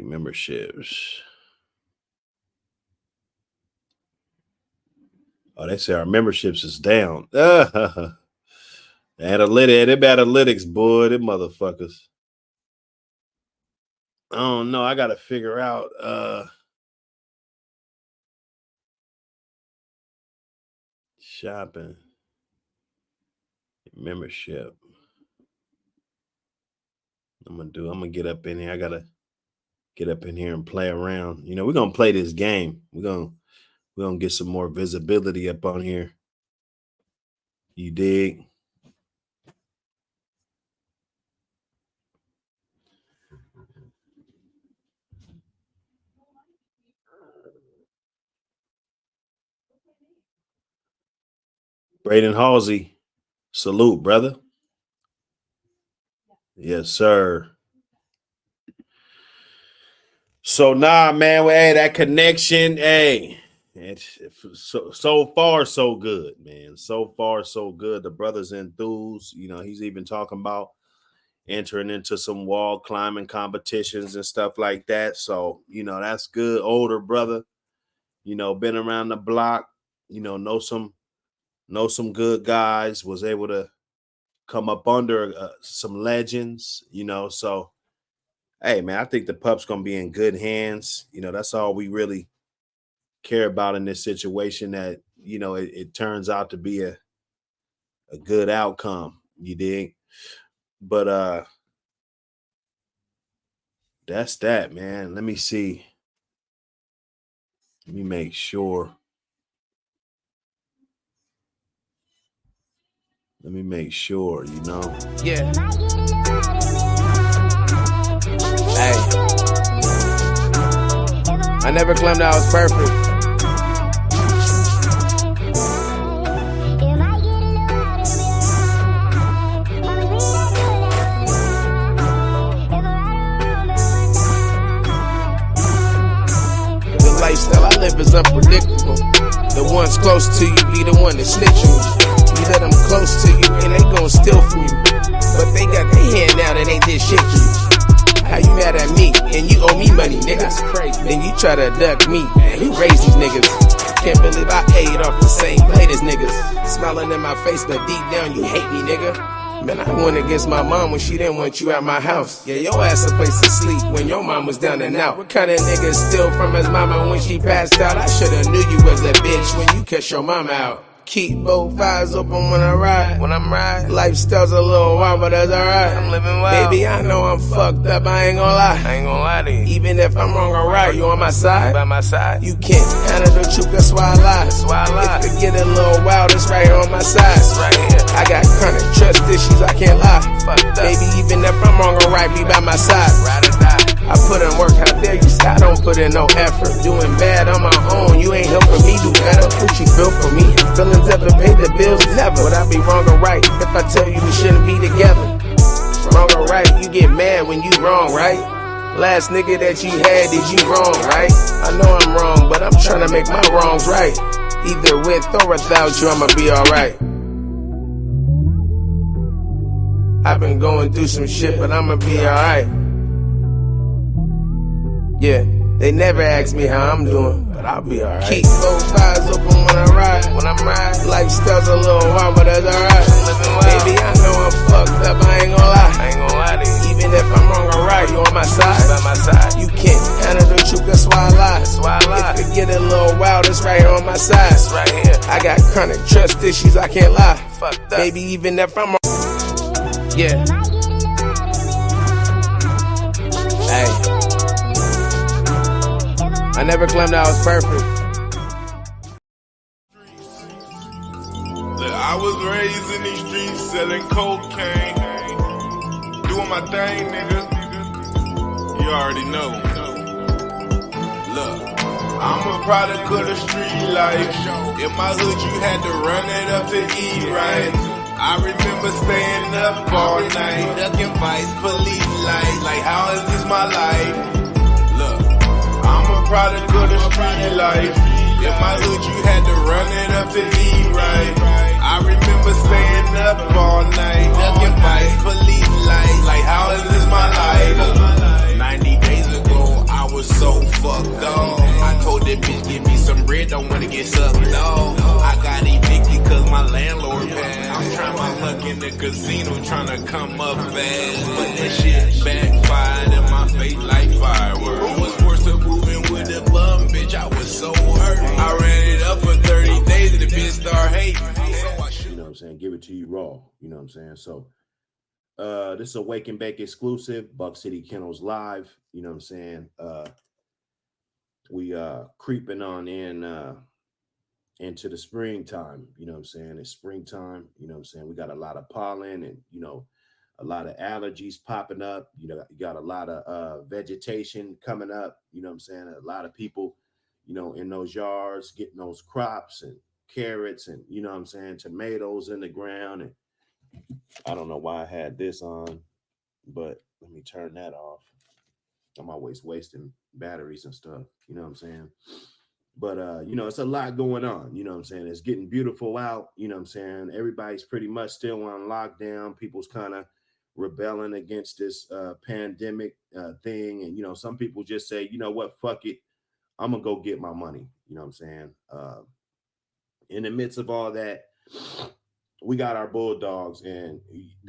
Memberships. Oh, they say our memberships is down. Analytics, boy, them motherfuckers. I don't know. I gotta figure out shopping membership. I'm gonna get up in here. I gotta get up in here and play around. You know, we're gonna play this game. We're gonna get some more visibility up on here. You dig? Braden Halsey, salute, brother. Yes, sir. So man, hey, that connection, hey, it's so far so good, man. So far so good. The brother's enthused. You know, he's even talking about entering into some wall climbing competitions and stuff like that. So, you know, that's good. Older brother, you know, been around the block, you know some good guys, was able to come up under some legends, you know. So, hey, man, I think the pup's going to be in good hands. You know, that's all we really care about in this situation, that, you know, it turns out to be a good outcome. You dig? But that's that, man. Let me see. Let me make sure. Let me make sure, you know. Yeah. Hey. I never claimed I was perfect. The lifestyle I live is unpredictable. The ones close to you be the one that snitch you. You let them close to you and they gon' steal from you. But they got their hand out and they did shit to you. How you mad at me and you owe me money, nigga? That's crazy. Then you try to duck me, man. Who raised these niggas? Can't believe I ate off the same plate as niggas. Smiling in my face, but deep down you hate me, nigga. Man, I went against my mom when she didn't want you at my house. Yeah, your ass a place to sleep when your mom was down and out. What kind of nigga steal from his mama when she passed out? I shoulda knew you was a bitch when you cussed your mama out. Keep both eyes open when I ride. When I'm riding, lifestyle's a little wild, but that's alright. I'm living wild. Baby, I know I'm fucked up, I ain't gon' lie. I ain't gon' lie to you. Even if I'm wrong or right, you on my side? By my side. You can't handle the truth, that's why I lie. That's why I lie. If it get a little wild, it's right here on my side. It's right here. I got chronic trust issues, I can't lie. Fucked up. Baby, even if I'm wrong or right, be by my side. Ride or die. I put in work, how dare you say I don't put in no effort. Doing bad on my own, you ain't helping me do better. What you feel for me? Feelings ever pay the bills? Never. Would I be wrong or right if I tell you we shouldn't be together? Wrong or right, you get mad when you wrong, right? Last nigga that you had, did you wrong, right? I know I'm wrong, but I'm trying to make my wrongs right. Either with or without you, I'ma be alright. I've been going through some shit, but I'ma be alright. Yeah, they never ask me how I'm doing, but I'll be alright. Keep both eyes open when I ride. When I'm riding, lifestyle's a little wild, but that's alright. Baby, I know I'm fucked up, I ain't gon' lie. I ain't gon' lie to you. Even if I'm wrong or right, you on my side. By my side. You can't handle the truth, that's why I lie. That's why I lie. If it get a little wild, it's right here on my side. It's right here. I got chronic trust issues, I can't lie. Fucked up. Baby, even if I'm wrong. Yeah. Hey. I never claimed I was perfect. Look, I was raised in these streets selling cocaine. Doing my thing, nigga. You already know. Look, I'm a product of the street life. In my hood, you had to run it up to eat right. I remember staying up all night, ducking fights, police lights. Like, how is this my life? I'm a product of the street life. In my hood, you had to run it up to eat right. I remember staying up all night, ducking fights, police lights. Like, how is this my life? 90 days ago, I was so fucked up. I told that bitch, give me some bread, don't wanna get sucked off. I got evicted cause my landlord passed. I'm trying my luck in the casino, trying to come up fast. But that shit backfired in my face like fireworks. Moving with a bum bitch, I was so hurt. I ran it up for 30 days and the bitch started hating. You know what I'm saying? Give it to you raw. You know what I'm saying? So this is a Wake and Bake exclusive, Buck City Kennels Live. You know what I'm saying? We creeping on in into the springtime. You know what I'm saying? It's springtime. You know what I'm saying? We got a lot of pollen and, you know, a lot of allergies popping up. You know, you got a lot of vegetation coming up. You know what I'm saying? A lot of people, you know, in those yards getting those crops and carrots and, you know what I'm saying, tomatoes in the ground. And I don't know why I had this on, but let me turn that off. I'm always wasting batteries and stuff. You know what I'm saying? But, you know, it's a lot going on. You know what I'm saying? It's getting beautiful out. You know what I'm saying? Everybody's pretty much still on lockdown. People's kind of rebelling against this pandemic thing. And, you know, some people just say, you know what, fuck it. I'm going to go get my money. You know what I'm saying? In the midst of all that, we got our bulldogs and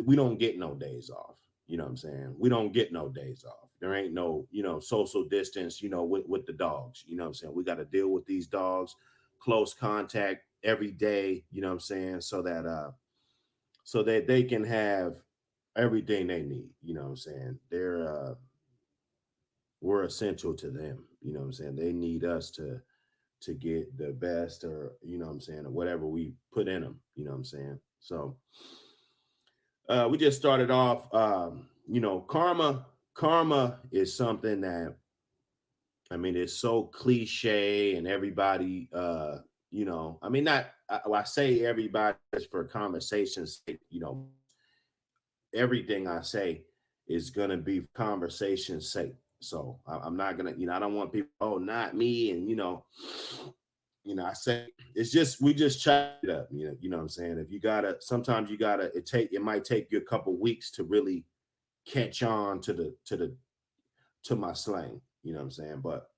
we don't get no days off. You know what I'm saying? We don't get no days off. There ain't no, you know, social distance, you know, with the dogs. You know what I'm saying? We got to deal with these dogs, close contact every day, you know what I'm saying? So that they can have everything they need. You know what I'm saying? We're essential to them. You know what I'm saying? They need us to get the best, or, you know what I'm saying, or whatever we put in them. You know what I'm saying? So we just started off, you know, karma is something that, I mean, it's so cliche and everybody, you know, I mean, I say everybody just for conversation's sake, you know, everything I say is going to be conversation's sake. So I'm not going to, you know, I don't want people, oh, not me. And, you know, I say it's just, we just chat it up, you know what I'm saying? If you gotta, sometimes you gotta, it might take you a couple weeks to really catch on to my slang, you know what I'm saying? But,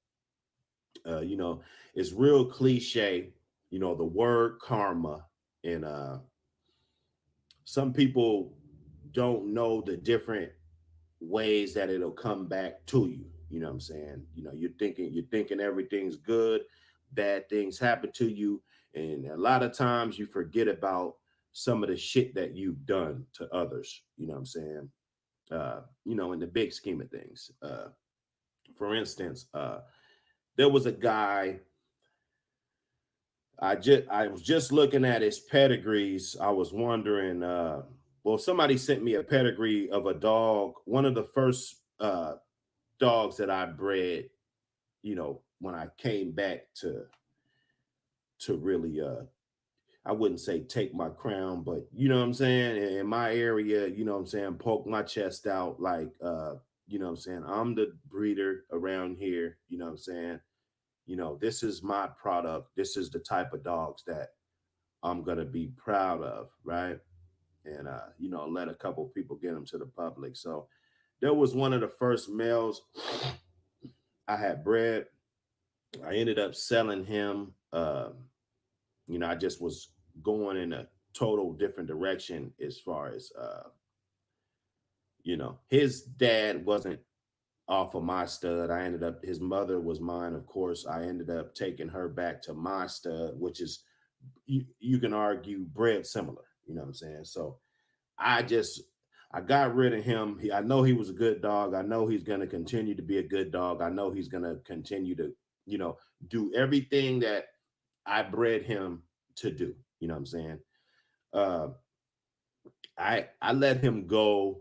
you know, it's real cliche, you know, the word karma, and some people don't know the different ways that it'll come back to you. You know what I'm saying? You know, you're thinking everything's good, bad things happen to you, and a lot of times you forget about some of the shit that you've done to others. You know what I'm saying? In the big scheme of things. For instance, there was a guy. I was just looking at his pedigrees. I was wondering. Well, somebody sent me a pedigree of a dog. One of the first dogs that I bred. When I came back to really I wouldn't say take my crown, but you know what I'm saying, in my area, you know what I'm saying, poke my chest out like you know what I'm saying, I'm the breeder around here, you know what I'm saying, this is my product, this is the type of dogs that I'm gonna be proud of, right? And let a couple people get them to the public. So there was one of the first males I had bred. I ended up selling him. I just was going in a total different direction as far as his dad wasn't off of my stud. I ended up, his mother was mine, of course. I ended up taking her back to my stud, which is, you can argue, bred similar. You know what I'm saying? So I got rid of him. I know he was a good dog. I know he's going to continue to be a good dog. I know he's going to continue to, do everything that I bred him to do. You know what I'm saying? Uh, I let him go,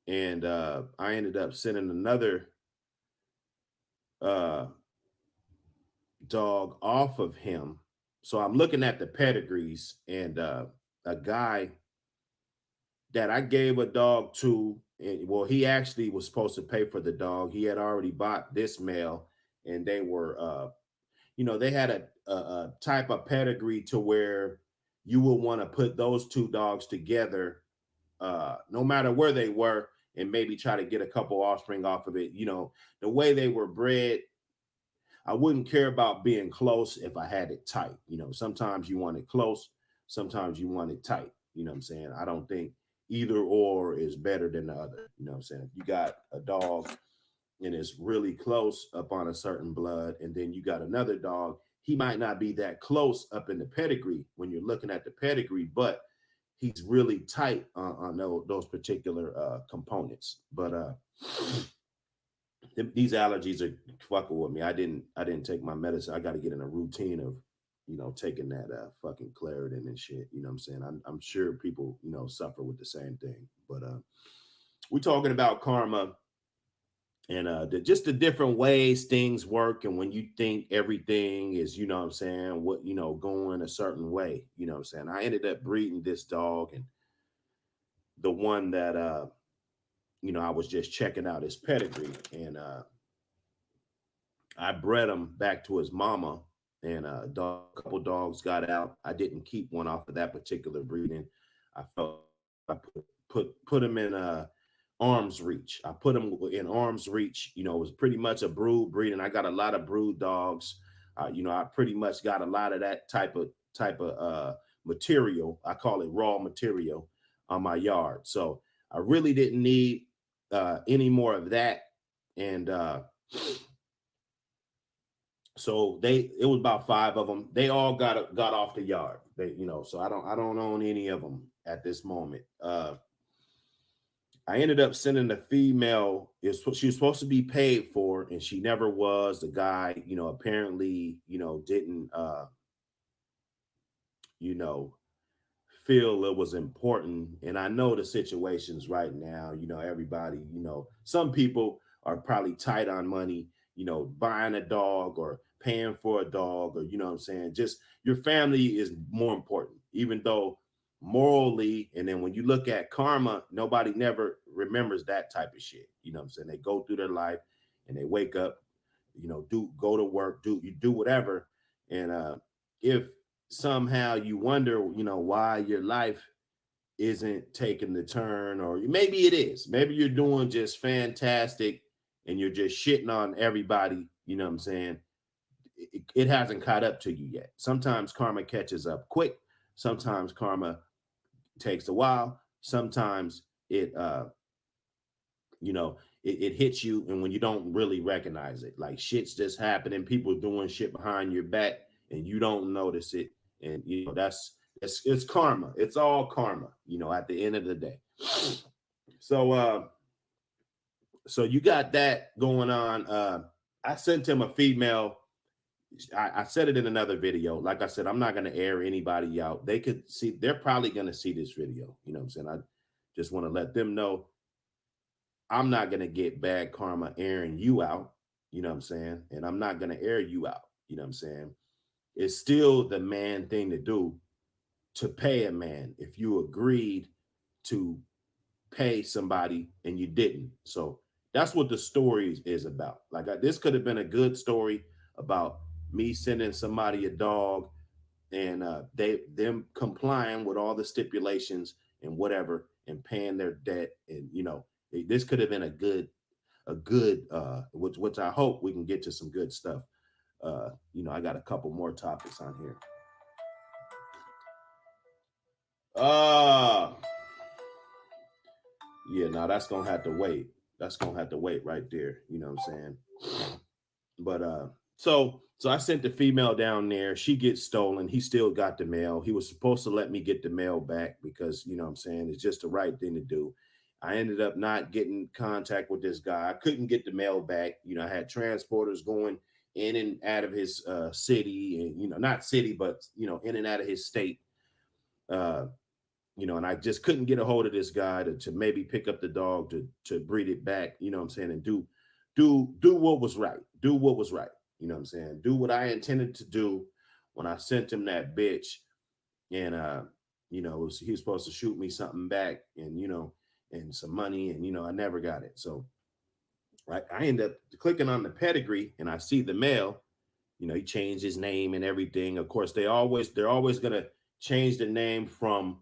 and I ended up sending another uh, dog off of him. So I'm looking at the pedigrees, and a guy that I gave a dog to, and well, he actually was supposed to pay for the dog. He had already bought this male, and they were, they had a type of pedigree to where you will want to put those two dogs together, no matter where they were, and maybe try to get a couple offspring off of it. The way they were bred, I wouldn't care about being close if I had it tight. Sometimes you want it close, sometimes you want it tight. You know what I'm saying? I don't think either or is better than the other. You know what I'm saying? If you got a dog and it's really close up on a certain blood, and then you got another dog, he might not be that close up in the pedigree when you're looking at the pedigree, but he's really tight on those particular components. But these allergies are fucking with me. I didn't take my medicine. I got to get in a routine of, taking that fucking Claritin and shit. You know what I'm saying? I'm sure people, suffer with the same thing. But we're talking about karma and just the different ways things work. And when you think everything is, you know what I'm saying, going a certain way, you know what I'm saying? I ended up breeding this dog, and the one that, I was just checking out his pedigree, and I bred him back to his mama, and a couple dogs got out. I didn't keep one off of that particular breeding. I felt I put him in arm's reach. I put him in arm's reach. It was pretty much a brood breeding. I got a lot of brood dogs. I pretty much got a lot of that type of material. I call it raw material on my yard. So I really didn't need any more of that. And so it was about 5 of them. They all got off the yard. So I don't own any of them at this moment. I ended up sending the female. She was supposed to be paid for, and she never was. The guy, apparently, didn't, feel it was important. And I know the situations right now, everybody, some people are probably tight on money, buying a dog or paying for a dog, or, you know what I'm saying? Just your family is more important, even though morally. And then when you look at karma, nobody never remembers that type of shit. You know what I'm saying? They go through their life and they wake up, go to work, do whatever. And if somehow you wonder, why your life isn't taking the turn, or maybe it is, maybe you're doing just fantastic and you're just shitting on everybody, you know what I'm saying? It hasn't caught up to you yet. Sometimes karma catches up quick. Sometimes karma takes a while. Sometimes it hits you, and when you don't really recognize it, like shit's just happening, people doing shit behind your back, and you don't notice it. And that's it's karma. It's all karma, at the end of the day. So so you got that going on. I sent him a female. I said it in another video. Like I said, I'm not going to air anybody out. They could see, they're probably going to see this video. You know what I'm saying? I just want to let them know I'm not going to get bad karma airing you out. You know what I'm saying? And I'm not going to air you out. You know what I'm saying? It's still the man thing to do, to pay a man if you agreed to pay somebody and you didn't. So that's what the story is about. Like this could have been a good story about me sending somebody a dog and them complying with all the stipulations and whatever and paying their debt. And this could have been a good which I hope we can get to some good stuff. I got a couple more topics on here. Yeah, no, that's gonna have to wait. That's gonna have to wait right there. You know what I'm saying? But so I sent the female down there. She gets stolen. He still got the mail. He was supposed to let me get the mail back because, you know what I'm saying, it's just the right thing to do. I ended up not getting contact with this guy. I couldn't get the mail back. I had transporters going in and out of his city, and not city, but in and out of his state. And I just couldn't get a hold of this guy to maybe pick up the dog to breed it back, you know what I'm saying, and do what was right. Do what was right. You know what I'm saying? Do what I intended to do when I sent him that bitch. And he was supposed to shoot me something back and and some money, and I never got it. So I end up clicking on the pedigree and I see the mail. He changed his name and everything. Of course, they're always gonna change the name from.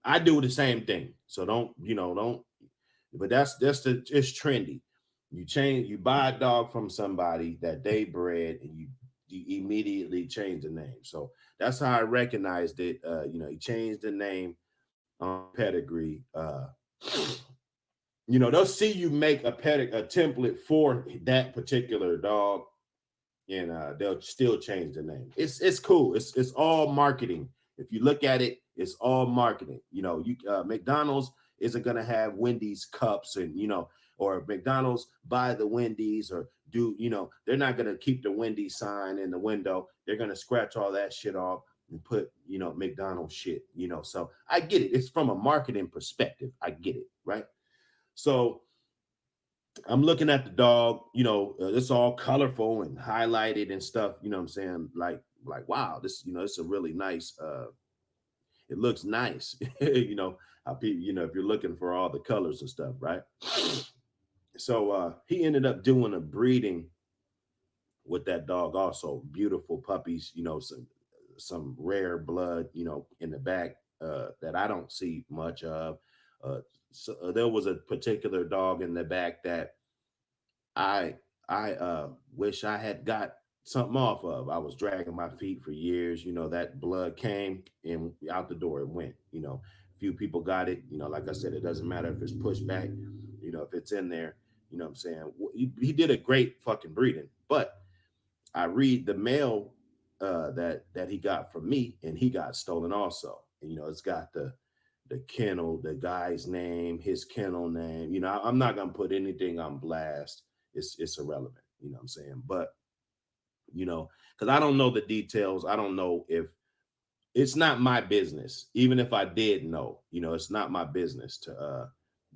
I do the same thing. So don't, but it's trendy. You buy a dog from somebody that they bred and you immediately change the name. So that's how I recognized it. He changed the name on pedigree. They'll see you make a template for that particular dog, and they'll still change the name. It's cool. It's all marketing. If you look at it, it's all marketing. McDonald's isn't gonna have Wendy's cups and or McDonald's buy the Wendy's or do they're not gonna keep the Wendy's sign in the window. They're gonna scratch all that shit off and put McDonald's shit. So I get it. It's from a marketing perspective. I get it, right? So I'm looking at the dog. It's all colorful and highlighted and stuff. You know what I'm saying? Like wow, this it's a really nice. It looks nice. How people if you're looking for all the colors and stuff, right? So he ended up doing a breeding with that dog. Also, beautiful puppies. Some rare blood. In the back that I don't see much of. So there was a particular dog in the back that I wish I had got something off of. I was dragging my feet for years. That blood came and out the door it went. Few people got it. Like I said, it doesn't matter if it's pushed back. If it's in there. You know what I'm saying? He did a great fucking breeding. But I read the mail that he got from me, and he got stolen also. And it's got the kennel, the guy's name, his kennel name. I'm not gonna put anything on blast. It's irrelevant. You know what I'm saying? But because I don't know the details. I don't know if it's not my business. Even if I did know, it's not my business to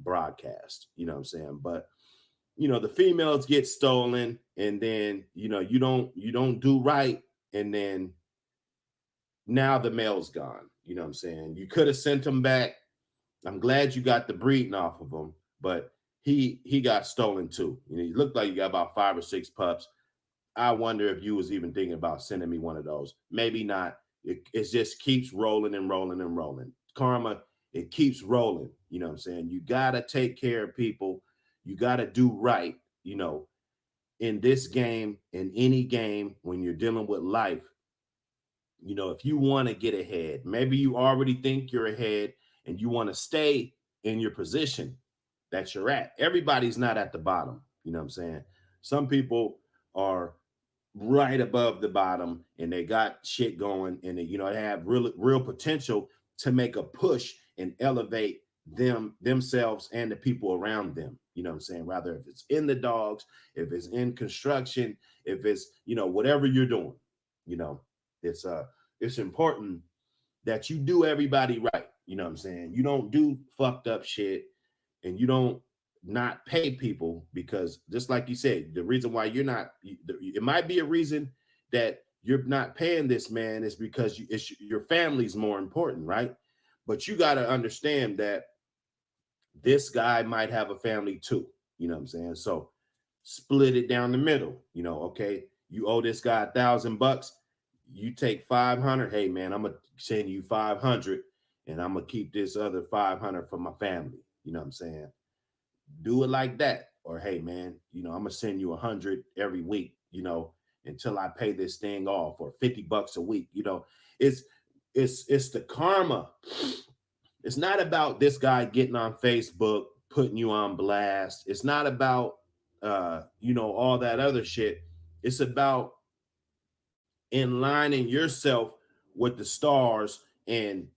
broadcast. You know what I'm saying? But the females get stolen, and then you don't do right, and then now the male's gone. You know what I'm saying? You could have sent him back. I'm glad you got the breeding off of him, but he got stolen too. He looked like you got about 5 or 6 pups. I wonder if you was even thinking about sending me one of those. Maybe not. It just keeps rolling and rolling and rolling. Karma, it keeps rolling. You know what I'm saying? You got to take care of people. You got to do right, in this game, in any game, when you're dealing with life. If you want to get ahead, maybe you already think you're ahead and you want to stay in your position that you're at. Everybody's not at the bottom. You know what I'm saying? Some people are right above the bottom, and they got shit going, and they, they have real potential to make a push and elevate themselves and the people around them. You know what I'm saying? Rather if it's in the dogs, if it's in construction, if it's, whatever you're doing, it's important that you do everybody right. You know what I'm saying? You don't do fucked up shit, and you don't not pay people, because just like you said, the reason why you're not, it might be a reason that you're not paying this man is because your family's more important, right? But you got to understand that this guy might have a family too. You know what I'm saying? So split it down the middle. Okay, you owe this guy $1,000. You take 500. Hey man, I'm gonna send you 500, and I'm gonna keep this other 500 for my family. You know what I'm saying? Do it like that. Or hey man, I'm gonna send you 100 every week, until I pay this thing off, or $50 a week. It's the karma. It's not about this guy getting on Facebook, putting you on blast. It's not about all that other shit. It's about aligning yourself with the stars and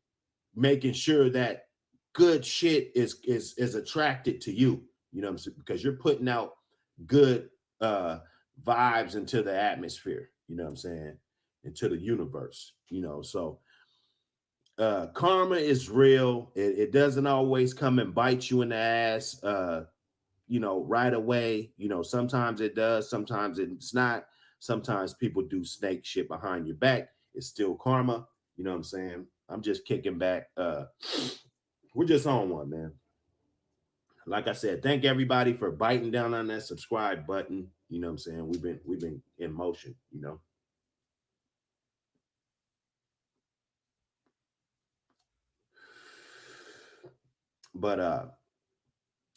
making sure that good shit is attracted to you. You know what I'm saying? Because you're putting out good vibes into the atmosphere, you know what I'm saying? Into the universe, so karma is real. It doesn't always come and bite you in the ass, right away. Sometimes it does, sometimes it's not. Sometimes people do snake shit behind your back. It's still karma. You know what I'm saying? I'm just kicking back. We're just on one, man. Like I said, thank everybody for biting down on that subscribe button. You know what I'm saying? We've been in motion, But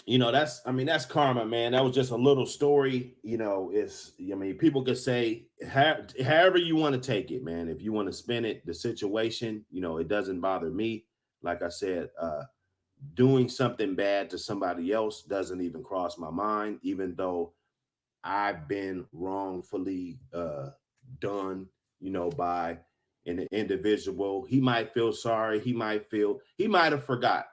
that's karma, man. That was just a little story. People could say however you want to take it, man. If you want to spin it, the situation, it doesn't bother me. Like I said, doing something bad to somebody else doesn't even cross my mind, even though I've been wrongfully done, by an individual. He might feel sorry. He might have forgot.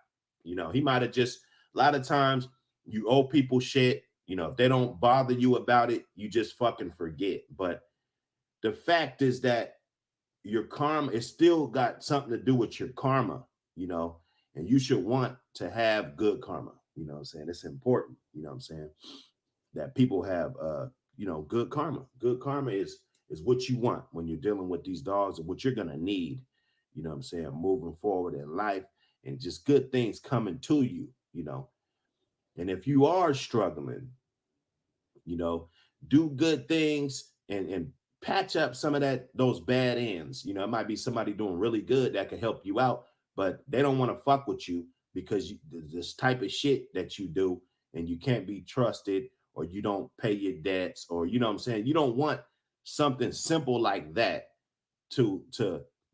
He might have just, a lot of times you owe people shit. If they don't bother you about it, you just fucking forget. But the fact is that your karma, is still got something to do with your karma, and you should want to have good karma. You know what I'm saying? It's important, what I'm saying, that people have good karma. Good karma is what you want when you're dealing with these dogs, and what you're gonna need, what I'm saying, moving forward in life, and just good things coming to you, And if you are struggling, do good things and patch up some of those bad ends. It might be somebody doing really good that can help you out, but they don't want to fuck with you because this type of shit that you do, and you can't be trusted, or you don't pay your debts, or what I'm saying, you don't want something simple like that to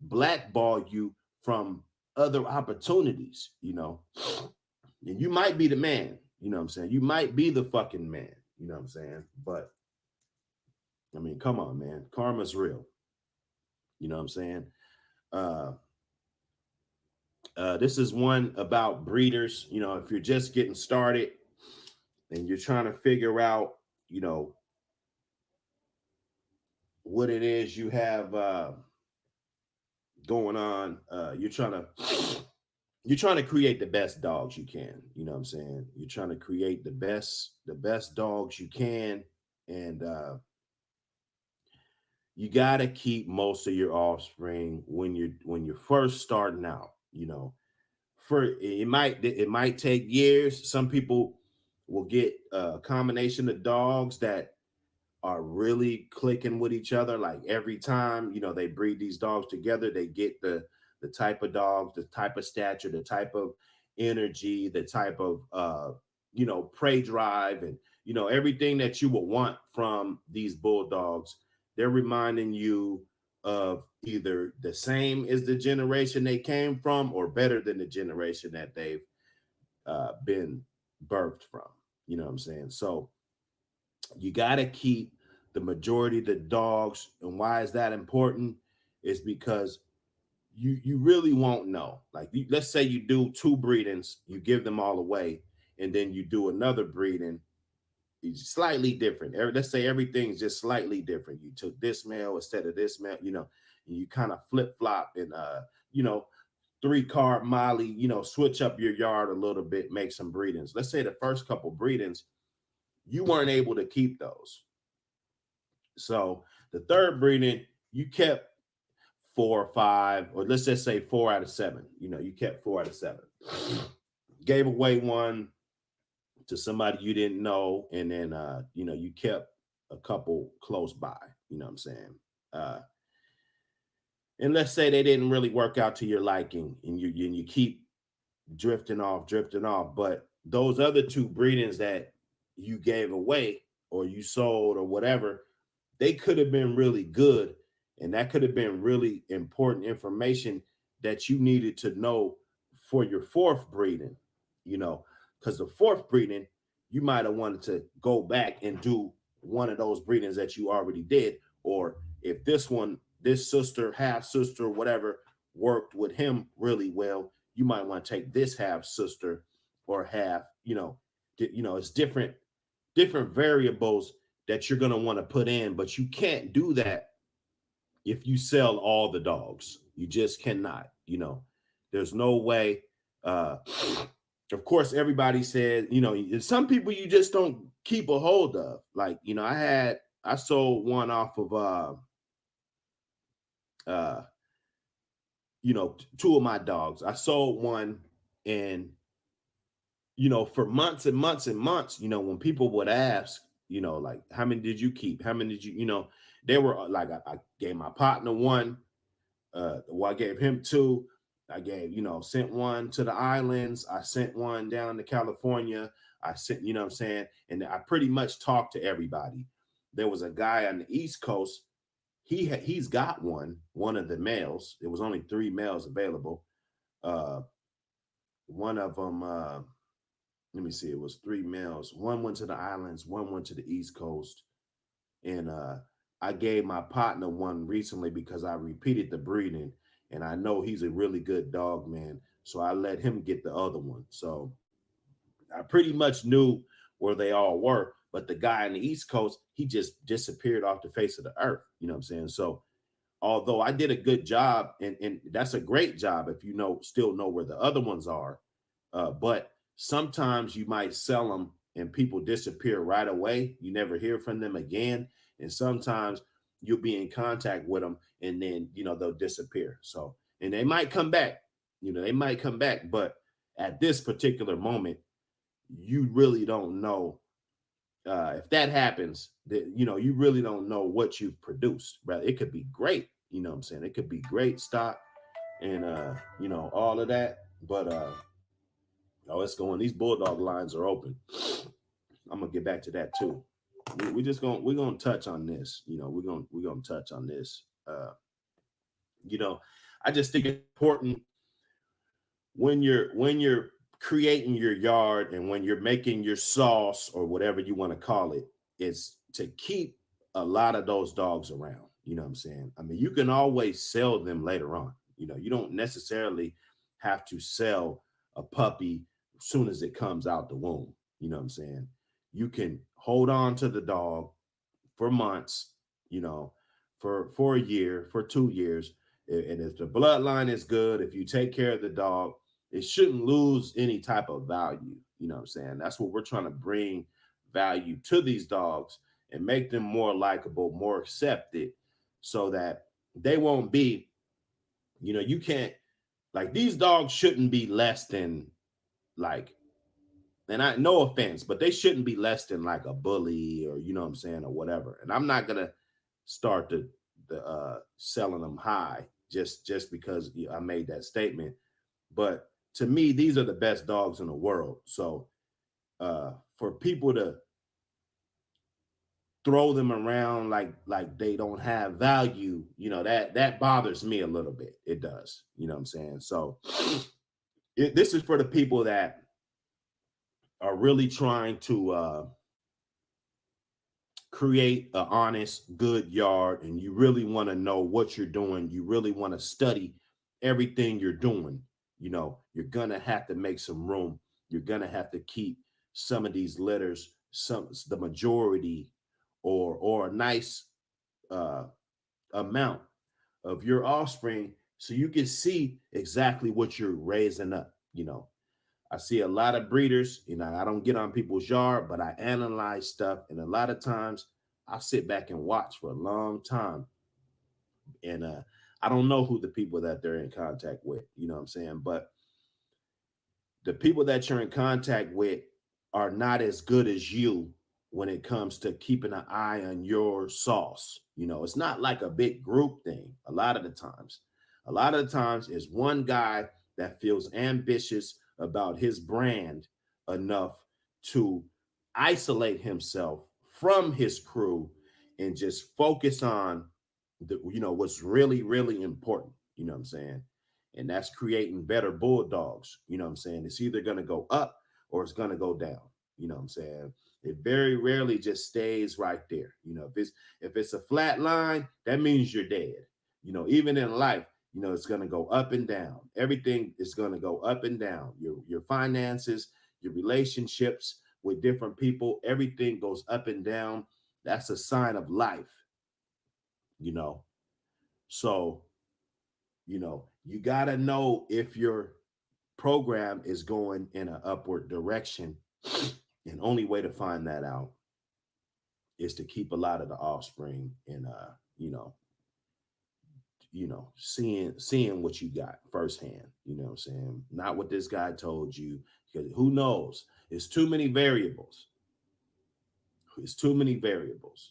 blackball you from other opportunities, and you might be the man, what I'm saying, you might be the fucking man, what I'm saying, but come on, man, karma's real, what I'm saying. This is one about breeders. If you're just getting started and you're trying to figure out, what it is you have going on, you're trying to create the best dogs you can. What I'm saying? You're trying to create the best dogs you can, and you got to keep most of your offspring when you're first starting out. For it might take years. Some people will get a combination of dogs that are really clicking with each other. Like every time, they breed these dogs together, they get the type of dogs, the type of stature, the type of energy, the type of prey drive, and everything that you would want from these bulldogs. They're reminding you of either the same as the generation they came from, or better than the generation that they've been birthed from. What I'm saying? So you got to keep the majority of the dogs. And why is that important? Is because you really won't know. Like, let's say you do 2 breedings, you give them all away, and then you do another breeding, it's slightly different. Let's say everything's just slightly different. You took this male instead of this male, and you kind of flip flop and 3-card molly, switch up your yard a little bit, make some breedings. Let's say the first couple breedings, you weren't able to keep those. So the third breeding, you kept 4 or 5, or let's just say 4 out of 7. You kept 4 out of 7. Gave away one to somebody you didn't know, and then you kept a couple close by. You know what I'm saying? And let's say they didn't really work out to your liking, and you keep drifting off. But those other 2 breedings that you gave away or you sold or whatever, they could have been really good, and that could have been really important information that you needed to know for your 4th breeding, because the 4th breeding, you might have wanted to go back and do one of those breedings that you already did. Or if this sister, half sister, whatever, worked with him really well, you might want to take this half sister or half, it's different variables that you're going to want to put in, but you can't do that if you sell all the dogs. You just cannot. There's no way. Of course, everybody said, some people you just don't keep a hold of. Like, I sold one off of 2 of my dogs. I sold one, and for months and months and months, when people would ask, like, how many did you keep? How many did you, they were like, I gave my partner one. I gave him 2. I gave, sent one to the islands. I sent one down to California. I sent, what I'm saying? And I pretty much talked to everybody. There was a guy on the East Coast. He's got one of the males. There was only 3 males available. One of them, let me see, it was 3 males. One went to the islands, one went to the East Coast. And I gave my partner one recently because I repeated the breeding, and I know he's a really good dog, man. So I let him get the other one. So I pretty much knew where they all were. But the guy on the East Coast, he just disappeared off the face of the earth. You know what I'm saying? So although I did a good job, and that's a great job if you still know where the other ones are, but sometimes you might sell them and people disappear right away. You never hear from them again. And sometimes you'll be in contact with them, and then, they'll disappear. So, and they might come back, but at this particular moment, you really don't know. If that happens, that, you really don't know what you've produced, right? It could be great. You know what I'm saying? It could be great stock and, all of that. But, it's going, these Bulldog lines are open. I'm going to get back to that too. We're going to touch on this. We're going to touch on this. I just think it's important when you're creating your yard and when you're making your sauce or whatever you want to call it, is to keep a lot of those dogs around. You know what I'm saying? I mean, you can always sell them later on. You don't necessarily have to sell a puppy as soon as it comes out the womb. You know what I'm saying? You can hold on to the dog for months, for a year, for 2 years. And if the bloodline is good, if you take care of the dog, it shouldn't lose any type of value. You know what I'm saying? That's what we're trying to bring value to these dogs and make them more likable, more accepted, so that they won't be, you can't, like, these dogs shouldn't be less than, like, and I, no offense, but they shouldn't be less than like a bully, or, what I'm saying, or whatever. And I'm not going to start the selling them high just because I made that statement. But to me, these are the best dogs in the world. So for people to throw them around like they don't have value, that bothers me a little bit. It does. You know what I'm saying? So this is for the people that are really trying to create an honest, good yard, and you really want to know what you're doing, you really want to study everything you're doing, you're gonna have to make some room. You're gonna have to keep some of these litters, the majority, or a nice uh, amount of your offspring, so you can see exactly what you're raising up. I see a lot of breeders, I don't get on people's yard, but I analyze stuff. And a lot of times I sit back and watch for a long time. And I don't know who the people that they're in contact with, you know what I'm saying? But the people that you're in contact with are not as good as you when it comes to keeping an eye on your sauce. It's not like a big group thing. A lot of the times it's one guy that feels ambitious about his brand enough to isolate himself from his crew and just focus on what's really, really important. You know what I'm saying? And that's creating better bulldogs. You know what I'm saying? It's either going to go up or it's going to go down. You know what I'm saying? It very rarely just stays right there. If it's a flat line, that means you're dead. Even in life, it's going to go up and down. Everything is going to go up and down. Your finances, your relationships with different people, everything goes up and down. That's a sign of life. So you got to know if your program is going in an upward direction. And only way to find that out is to keep a lot of the offspring and seeing what you got firsthand. You know what I'm saying? Not what this guy told you, because who knows? It's too many variables.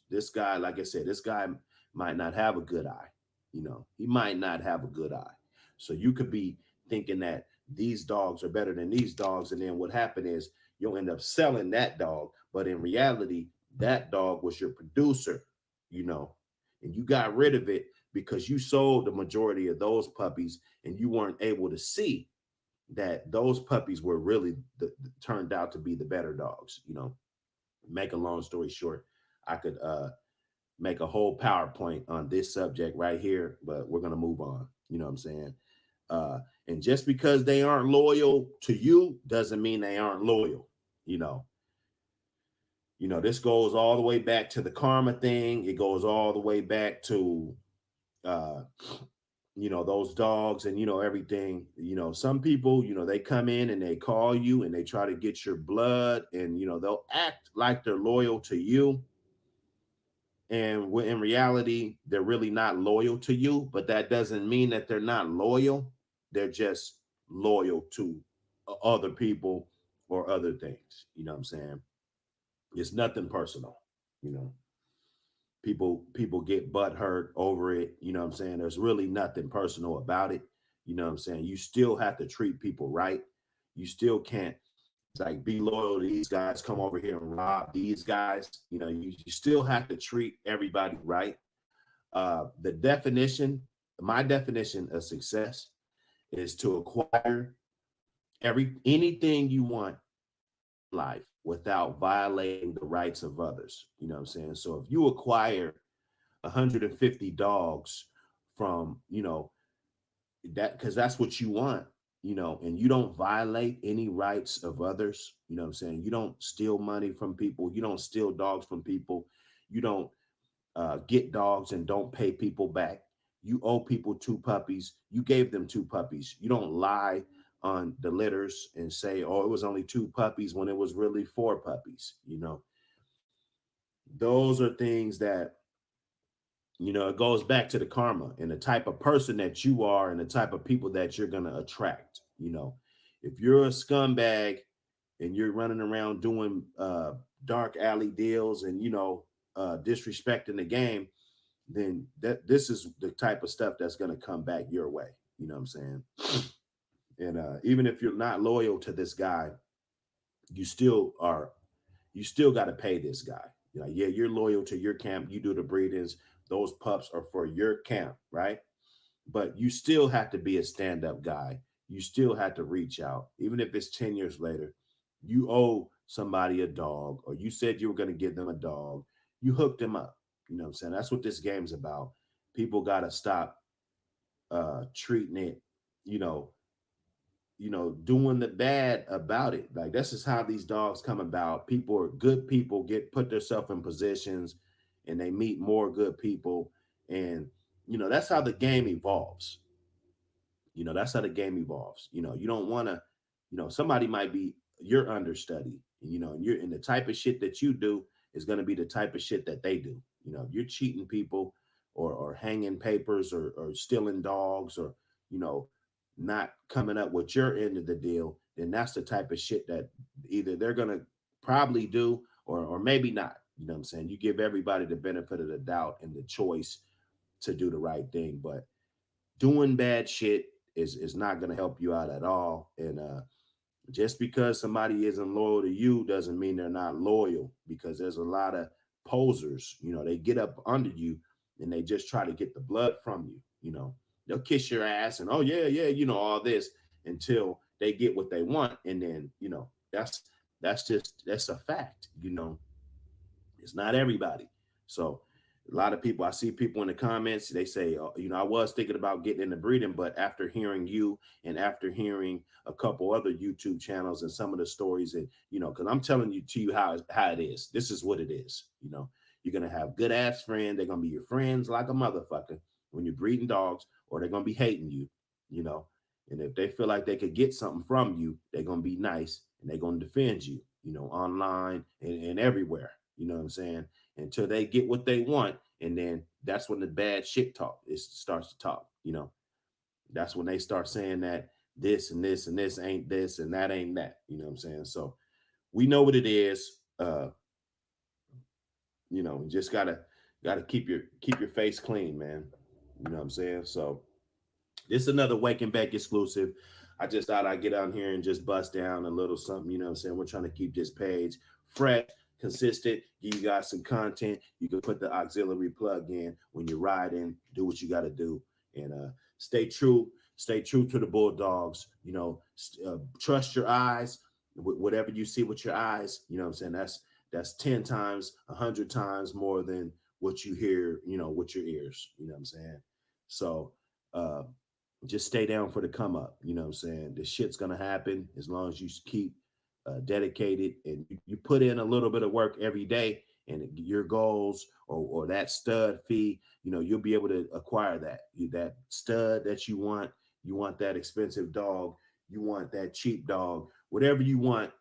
This guy, like I said, this guy might not have a good eye. He might not have a good eye. So you could be thinking that these dogs are better than these dogs. And then what happened is you'll end up selling that dog. But in reality, that dog was your producer, and you got rid of it because you sold the majority of those puppies and you weren't able to see that those puppies were really turned out to be the better dogs. Make a long story short, I could make a whole PowerPoint on this subject right here, but we're going to move on. You know what I'm saying? And just because they aren't loyal to you doesn't mean they aren't loyal. This goes all the way back to the karma thing. It goes all the way back to, those dogs and, everything. Some people, they come in and they call you and they try to get your blood and, they'll act like they're loyal to you. And in reality, they're really not loyal to you, but that doesn't mean that they're not loyal. They're just loyal to other people or other things. You know what I'm saying? It's nothing personal. People get butthurt over it. You know what I'm saying? There's really nothing personal about it. You know what I'm saying? You still have to treat people right. You still can't be loyal to these guys, come over here and rob these guys. You still have to treat everybody right. My definition of success is to acquire anything you want in life without violating the rights of others. You know what I'm saying? So if you acquire 150 dogs from, that, because that's what you want, and you don't violate any rights of others. You know what I'm saying? You don't steal money from people. You don't steal dogs from people. You don't get dogs and don't pay people back. You owe people 2 puppies. You gave them 2 puppies. You don't lie on the litters and say, oh, it was only 2 puppies when it was really 4 puppies. Those are things that, it goes back to the karma and the type of person that you are and the type of people that you're going to attract. If you're a scumbag and you're running around doing dark alley deals and, disrespecting the game, then this is the type of stuff that's going to come back your way. You know what I'm saying? And even if you're not loyal to this guy, you still got to pay this guy. Yeah, you're loyal to your camp. You do the breedings. Those pups are for your camp, right? But you still have to be a stand-up guy. You still have to reach out. Even if it's 10 years later, you owe somebody a dog, or you said you were going to give them a dog. you hooked them up. You know what I'm saying? That's what this game's about. People got to stop treating it, you know, doing the bad about it. Like this is how these dogs come about. People are good people get put themselves in positions and they meet more good people. And, that's how the game evolves. That's how the game evolves. You don't want to, somebody might be your understudy, and you're in the type of shit that you do is going to be the type of shit that they do. You're cheating people or hanging papers or stealing dogs or, not coming up with your end of the deal, then that's the type of shit that either they're going to probably do or maybe not. You know what I'm saying? You give everybody the benefit of the doubt and the choice to do the right thing. But doing bad shit is not going to help you out at all. And just because somebody isn't loyal to you doesn't mean they're not loyal, because there's a lot of posers. They get up under you and they just try to get the blood from you. They'll kiss your ass and, oh yeah, yeah, all this until they get what they want. And then, that's a fact. It's not everybody. So a lot of people, I see people in the comments, they say, oh, I was thinking about getting into breeding, but after hearing you and after hearing a couple other YouTube channels and some of the stories, and because I'm telling you how it is. This is what it is. You're gonna have good ass friends. They're gonna be your friends like a motherfucker when you're breeding dogs, or they're gonna be hating you. And if they feel like they could get something from you, they're gonna be nice and they're gonna defend you. Online and everywhere. You know what I'm saying? Until they get what they want. And then that's when the bad shit talk starts to talk. That's when they start saying that this and this and this ain't this and that ain't that. You know what I'm saying? So we know what it is. Just gotta keep your face clean, man. You know what I'm saying? So this is another Wake and Bake exclusive. I just thought I'd get on here and just bust down a little something. You know what I'm saying? We're trying to keep this page fresh, consistent, give you guys some content. You can put the auxiliary plug in when you're riding, do what you got to do, and stay true to the Bulldogs. Trust your eyes. Whatever you see with your eyes, you know what I'm saying? That's 10 times, 100 times more than what you hear, with your ears. You know what I'm saying? So just stay down for the come up. You know what I'm saying? This shit's going to happen as long as you keep dedicated and you put in a little bit of work every day, and your goals or that stud fee, you'll be able to acquire that stud that you want that expensive dog, you want that cheap dog, whatever you want,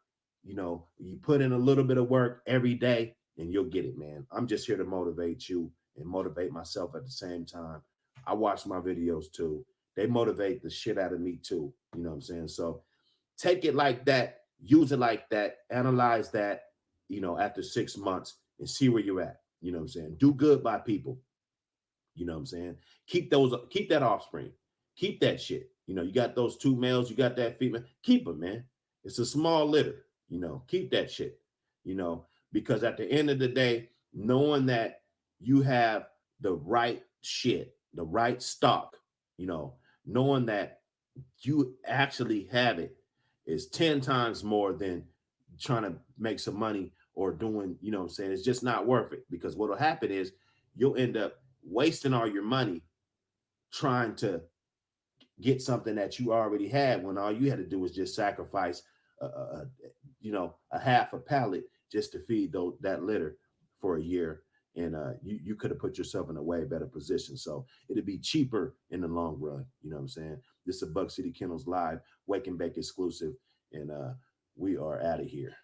you put in a little bit of work every day and you'll get it, man. I'm just here to motivate you and motivate myself at the same time. I watch my videos too. They motivate the shit out of me too. You know what I'm saying? So take it like that, use it like that, analyze that, after 6 months and see where you're at. You know what I'm saying? Do good by people. You know what I'm saying? Keep that offspring. Keep that shit. You got those 2 males, you got that female. Keep them, man. It's a small litter. Keep that shit. Because at the end of the day, knowing that you have the right shit, the right stock, knowing that you actually have it is 10 times more than trying to make some money or doing, what I'm saying? It's just not worth it, because what'll happen is you'll end up wasting all your money trying to get something that you already had, when all you had to do was just sacrifice a half a pallet just to feed that litter for a year. And you could have put yourself in a way better position. So it'd be cheaper in the long run. You know what I'm saying? This is a Buck City Kennels Live, Wake and Bake exclusive. And we are out of here.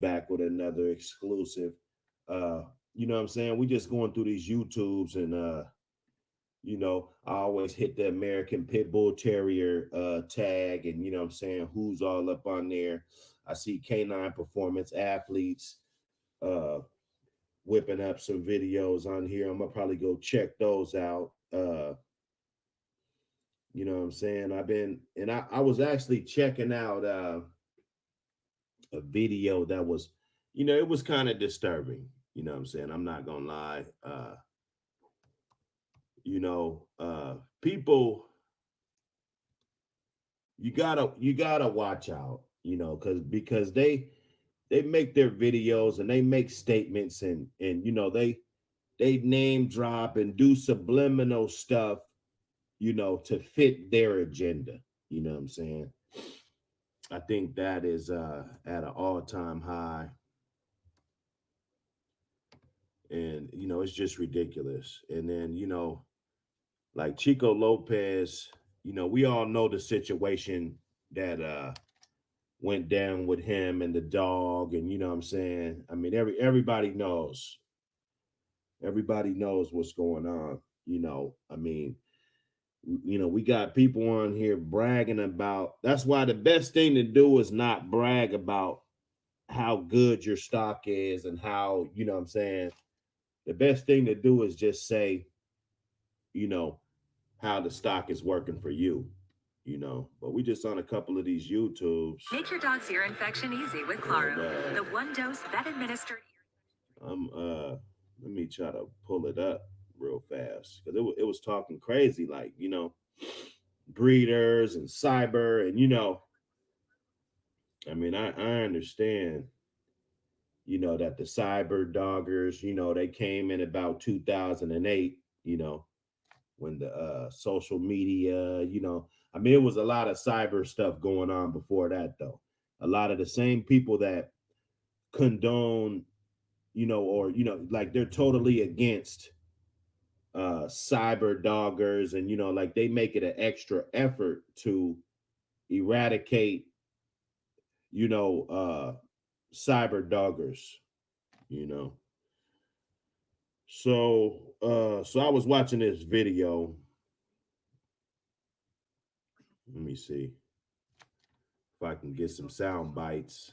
back with another exclusive. You know what I'm saying? We just going through these YouTubes and you know, I always hit the American Pit Bull Terrier tag, and you know what I'm saying, who's all up on there. I see Canine Performance Athletes uh whipping up some videos on here. I'm gonna probably go check those out. You know what I'm saying? I was actually checking out a video that was, you know, it was kind of disturbing. You know what I'm saying? I'm not gonna lie. You know, people, you gotta watch out, you know, because they make their videos and they make statements, and you know, they name drop and do subliminal stuff, you know, to fit their agenda. You know what I'm saying? I think that is at an all-time high. And you know, it's just ridiculous. And then, you know, like Chico Lopez, you know, we all know the situation that went down with him and the dog, and you know what I'm saying? I mean, everybody knows. Everybody knows what's going on, you know. I mean, you know, we got people on here bragging about. That's why the best thing to do is not brag about how good your stock is and how, you know what I'm saying? The best thing to do is just say, you know, how the stock is working for you, you know. But we just on a couple of these YouTubes. Make your dog's ear infection easy with Claro, the one dose vet administered. I'm let me try to pull it up real fast because it was talking crazy, like, you know, breeders and cyber, and you know, I mean, I understand, you know, that the cyber doggers, you know, they came in about 2008, you know, when the social media, you know, I mean, it was a lot of cyber stuff going on before that, though. A lot of the same people that condone, you know, or, you know, like they're totally against cyber doggers, and, you know, like they make it an extra effort to eradicate, you know, cyber doggers, you know. So I was watching this video. Let me see if I can get some sound bites.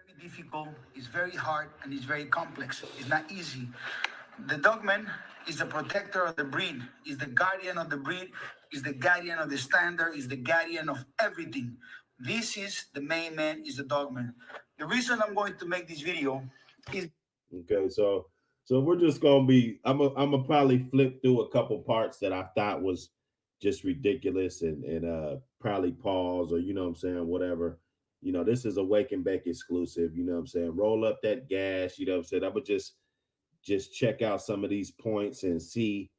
Very difficult, it's very hard, and it's very complex. It's not easy. The dogman is the protector of the breed, is the guardian of the breed, is the guardian of the standard, is the guardian of everything. This is the main man, is the dogman. The reason I'm going to make this video is okay. So we're just gonna be. I'm gonna probably flip through a couple parts that I thought was just ridiculous, and probably pause, or you know what I'm saying, whatever. You know, this is a Wake and Bake exclusive. You know what I'm saying. Roll up that gas. You know what I'm saying. I would just check out some of these points and see,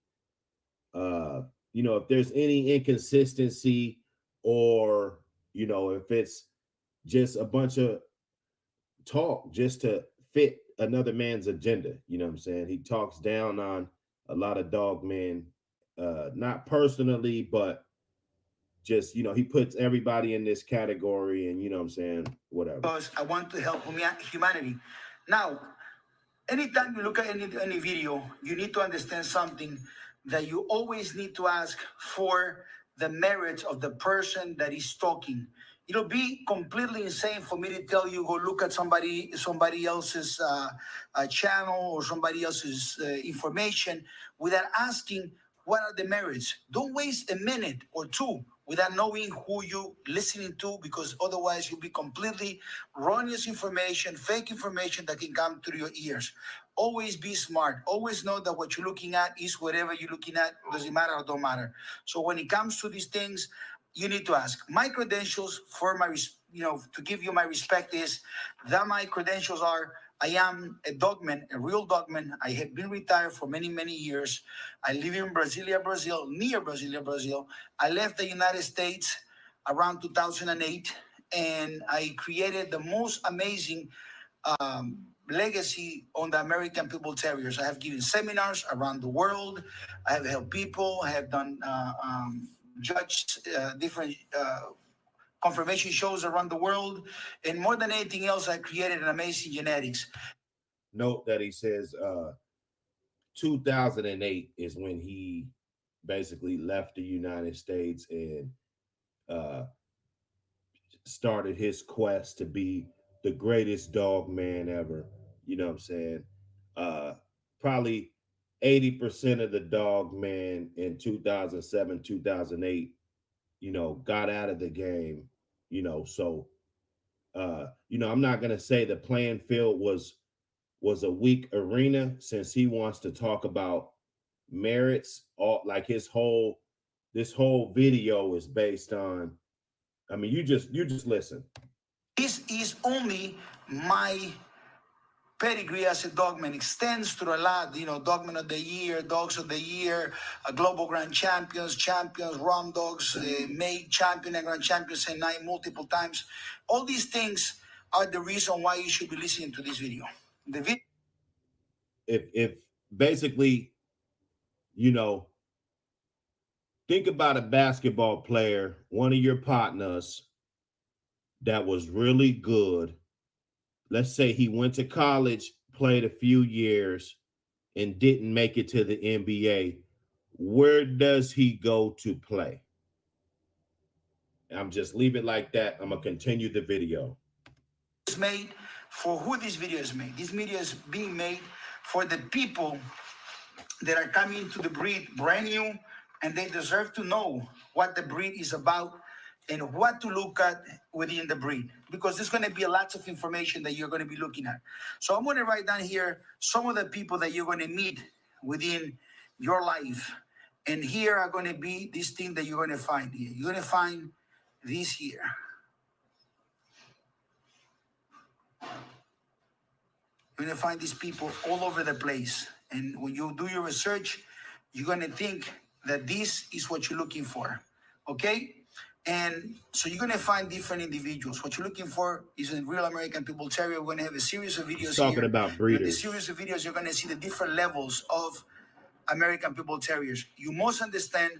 you know, if there's any inconsistency, or you know, if it's just a bunch of talk just to fit another man's agenda. You know what I'm saying? He talks down on a lot of dog men, not personally, but just, you know, he puts everybody in this category, and you know what I'm saying, whatever. because I want to help humanity. Now, anytime you look at any video, you need to understand something, that you always need to ask for the merits of the person that is talking. It'll be completely insane for me to tell you go look at somebody else's channel or somebody else's information without asking what are the merits. Don't waste a minute or two without knowing who you listening to, because otherwise you'll be completely erroneous information, fake information that can come through your ears. Always be smart. Always know that what you're looking at is whatever you're looking at. Doesn't matter or don't matter. So when it comes to these things, you need to ask. My credentials for my, to give you my respect is that my credentials are, I am a dogman, a real dogman. I have been retired for many, many years. I live in Brasilia, Brazil, near Brasilia, Brazil. I left the United States around 2008, and I created the most amazing legacy on the American Pit Bull Terriers. I have given seminars around the world. I have helped people. I have done judged different confirmation shows around the world, and more than anything else, I created an amazing genetics. Note that he says 2008 is when he basically left the United States and uh, started his quest to be the greatest dog man ever. You know what I'm saying? Uh, Probably 80% of the dog man in 2007, 2008, got out of the game, so I'm not gonna say the playing field was a weak arena, since he wants to talk about merits. All like this whole video is based on. I mean, you just listen. This is only my pedigree as a dogman, extends through a lot, Dogman of the Year, Dogs of the Year, Global Grand Champions, Rum Dogs, made champion and Grand Champions and night multiple times. All these things are the reason why you should be listening to this video. The video. If basically, think about a basketball player, one of your partners that was really good. Let's say he went to college, played a few years, and didn't make it to the NBA. Where does he go to play? I'm just leave it like that. I'm gonna continue the video. It's made for who this video is made. This video is being made for the people that are coming to the breed brand new, and they deserve to know what the breed is about and what to look at within the breed, because there's going to be lots of information that you're going to be looking at. So I'm going to write down here some of the people that you're going to meet within your life, and here are going to be these things that you're going to find here. You're going to find these here. You're going to find these people all over the place, and when you do your research, you're going to think that this is what you're looking for, okay? And so you're going to find different individuals. What you're looking for is a real American Pit Bull Terrier. We're going to have a series of videos talking here. About breeders. In this series of videos, you're going to see the different levels of American Pit Bull Terriers. You must understand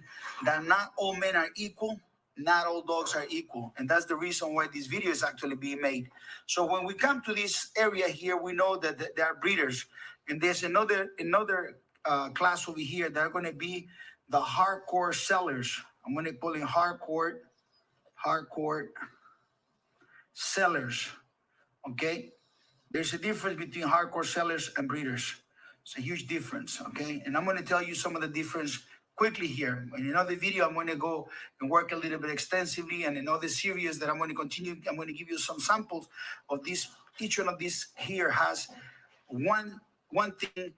that not all men are equal. Not all dogs are equal. And that's the reason why this video is actually being made. So when we come to this area here, we know that there are breeders. And there's another class over here that are going to be the hardcore sellers. I'm going to call it hardcore sellers. Okay? There's a difference between hardcore sellers and breeders. It's a huge difference, okay? And I'm going to tell you some of the difference quickly here. In another video, I'm going to go and work a little bit extensively. And in other series that I'm going to continue, I'm going to give you some samples of this. Each one of these here has one thing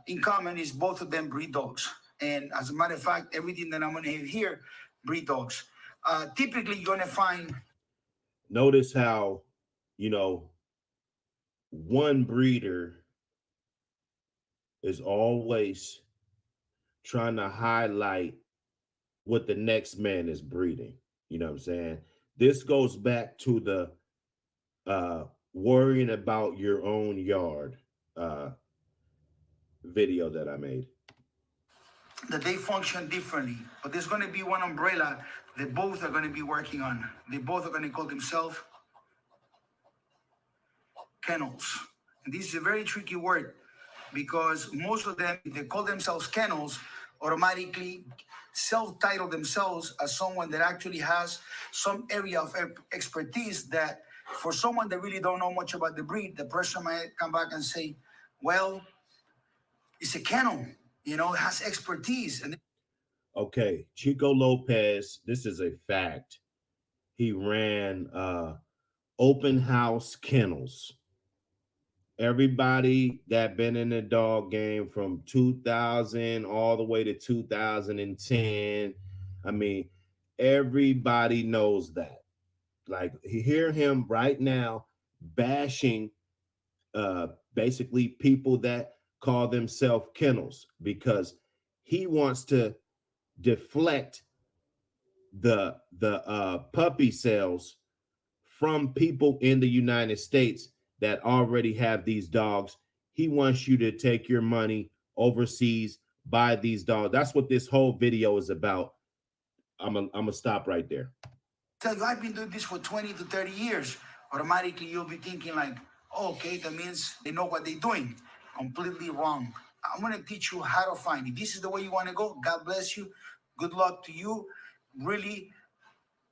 in common, is both of them breed dogs. And as a matter of fact, everything that I'm going to have here, breed dogs. Typically, you're going to find. Notice how, one breeder is always trying to highlight what the next man is breeding. You know what I'm saying? This goes back to the worrying about your own yard video that I made. That they function differently, but there's going to be one umbrella that both are going to be working on. They both are going to call themselves kennels. And this is a very tricky word, because most of them, if they call themselves kennels, automatically self-title themselves as someone that actually has some area of expertise that for someone that really don't know much about the breed, the person might come back and say, well, it's a kennel, it has expertise. And okay, Chico Lopez, this is a fact. He ran open house kennels. Everybody that been in the dog game from 2000 all the way to 2010, I mean, everybody knows that. Like, hear him right now bashing basically people that call themselves kennels, because he wants to deflect the puppy sales from people in the United States that already have these dogs. He wants you to take your money overseas, buy these dogs. That's what this whole video is about. I'm gonna stop right there. tell you, I've been doing this for 20 to 30 years. Automatically, you'll be thinking like, oh, okay, that means they know what they're doing. Completely wrong. I'm going to teach you how to find it. This is the way you want to go. God bless you. Good luck to you. Really,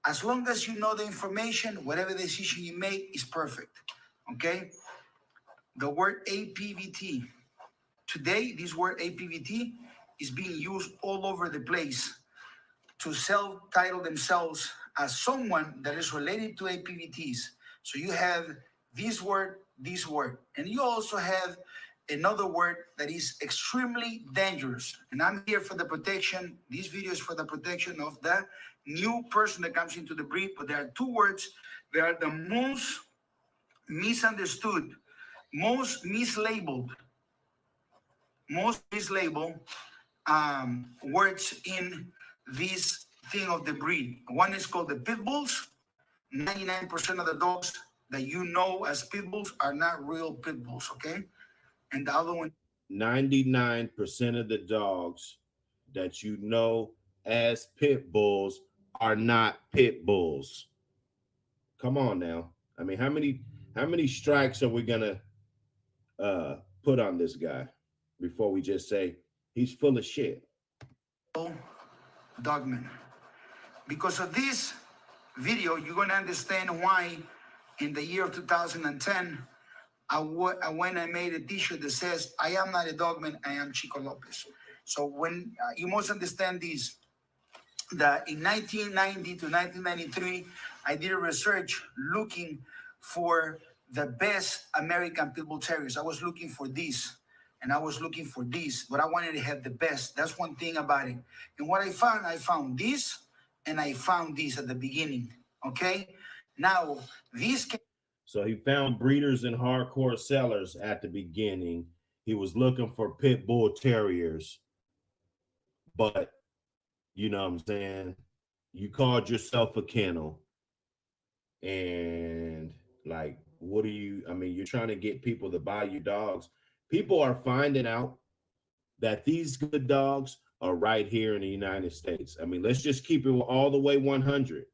as long as you know the information, whatever decision you make is perfect. Okay? The word APVT. Today, this word APVT is being used all over the place to self-title themselves as someone that is related to APVTs. So you have this word, and you also have another word that is extremely dangerous. And I'm here for the protection. This video is for the protection of the new person that comes into the breed. But there are two words that are the most misunderstood, most mislabeled words in this thing of the breed. One is called the pit bulls. 99% of the dogs that you know as pit bulls are not real pit bulls, okay? And the other one, 99% of the dogs that you know as pit bulls are not pit bulls. Come on now. I mean, how many strikes are we gonna put on this guy before we just say he's full of shit? dogman. Because of this video, you're gonna understand why in the year of 2010, when I made a t-shirt that says, I am not a dogman, I am Chico Lopez. So when you must understand this, that in 1990 to 1993, I did a research looking for the best American Pit Bull Terriers. I was looking for this, and I was looking for this, but I wanted to have the best. That's one thing about it. And what I found this, and I found this at the beginning, okay? Now, these... So he found breeders and hardcore sellers at the beginning. He was looking for pit bull terriers, but you know what I'm saying? You called yourself a kennel, and like, what are you? I mean, you're trying to get people to buy your dogs. People are finding out that these good dogs are right here in the United States. I mean, let's just keep it all the way 100.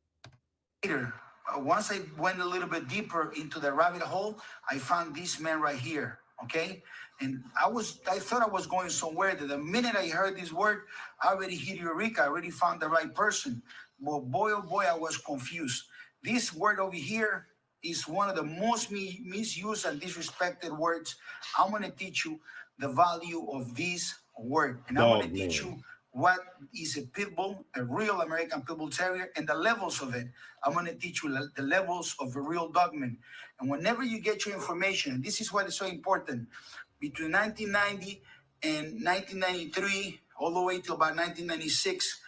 Once I went a little bit deeper into the rabbit hole, I found this man right here, okay? And I thought I was going somewhere. That the minute I heard this word, I already hit Eureka. I already found the right person. But boy, oh boy, I was confused. This word over here is one of the most misused and disrespected words. I'm going to teach you the value of this word. And I'm going to teach you what is a pit bull, a real American Pit Bull Terrier, and the levels of it. I'm going to teach you the levels of a real dogman. And whenever you get your information, this is what is so important. Between 1990 and 1993, all the way to about 1996,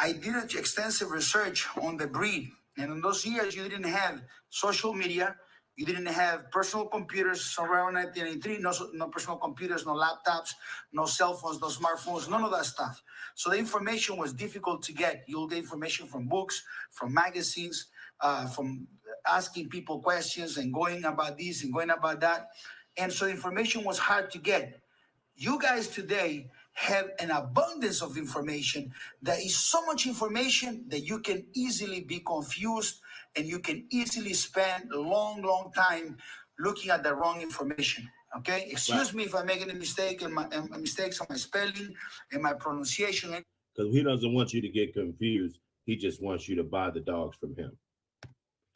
I did extensive research on the breed. And in those years, you didn't have social media. You didn't have personal computers. Around 1993, no personal computers, no laptops, no cell phones, no smartphones, none of that stuff. So the information was difficult to get. You'll get information from books, from magazines, from asking people questions and going about this and going about that. And so information was hard to get. You guys today have an abundance of information. There is so much information that you can easily be confused, and you can easily spend a long time looking at the wrong information. Okay? Excuse me if I'm making a mistake and mistakes on my spelling and my pronunciation. Because he doesn't want you to get confused. He just wants you to buy the dogs from him.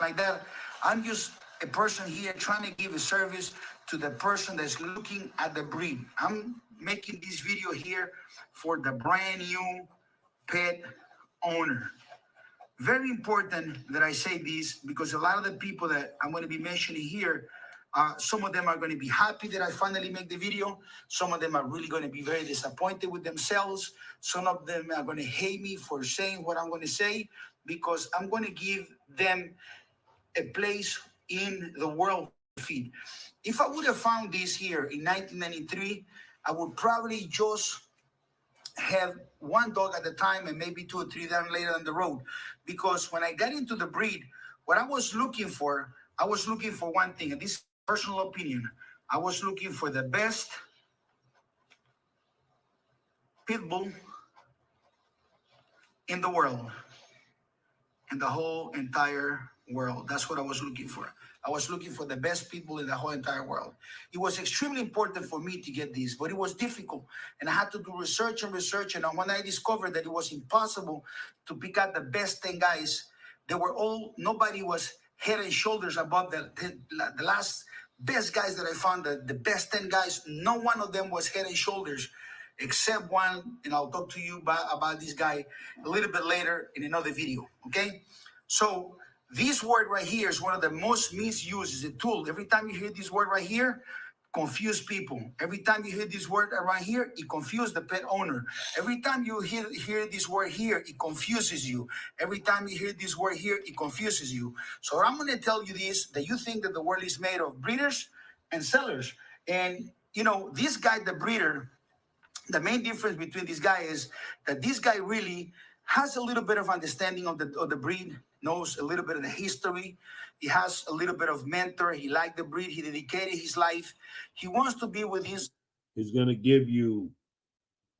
Like that. I'm just a person here trying to give a service to the person that's looking at the breed. I'm making this video here for the brand new pet owner. Very important that I say this, because a lot of the people that I'm going to be mentioning here, some of them are going to be happy that I finally make the video. Some of them are really going to be very disappointed with themselves. Some of them are going to hate me for saying what I'm going to say, because I'm going to give them a place in the world to feed. If I would have found this here in 1993, I would probably just have one dog at the time and maybe 2 or 3 down later on the road. Because when I got into the breed, what I was looking for one thing, and this is personal opinion. I was looking for the best pit bull in the world. in the whole entire world. That's what I was looking for. I was looking for the best people in the whole entire world. It was extremely important for me to get this, but it was difficult. And I had to do research and research. And when I discovered that it was impossible to pick out the best 10 guys, they were all, nobody was head and shoulders above the last best guys that I found, the best 10 guys. No one of them was head and shoulders except one, and I'll talk to you about this guy a little bit later in another video, okay? So this word right here is one of the most misused. It's a tool. Every time you hear this word right here, confuse people. Every time you hear this word around here, it confuses the pet owner. Every time you hear this word here, it confuses you. Every time you hear this word here, it confuses you. So I'm going to tell you this, that you think that the world is made of breeders and sellers. And, you know, this guy, the breeder, the main difference between this guy is that this guy really has a little bit of understanding of the breed, knows a little bit of the history. He has a little bit of mentor. He liked the breed. He dedicated his life. He wants to be with his. He's going to give you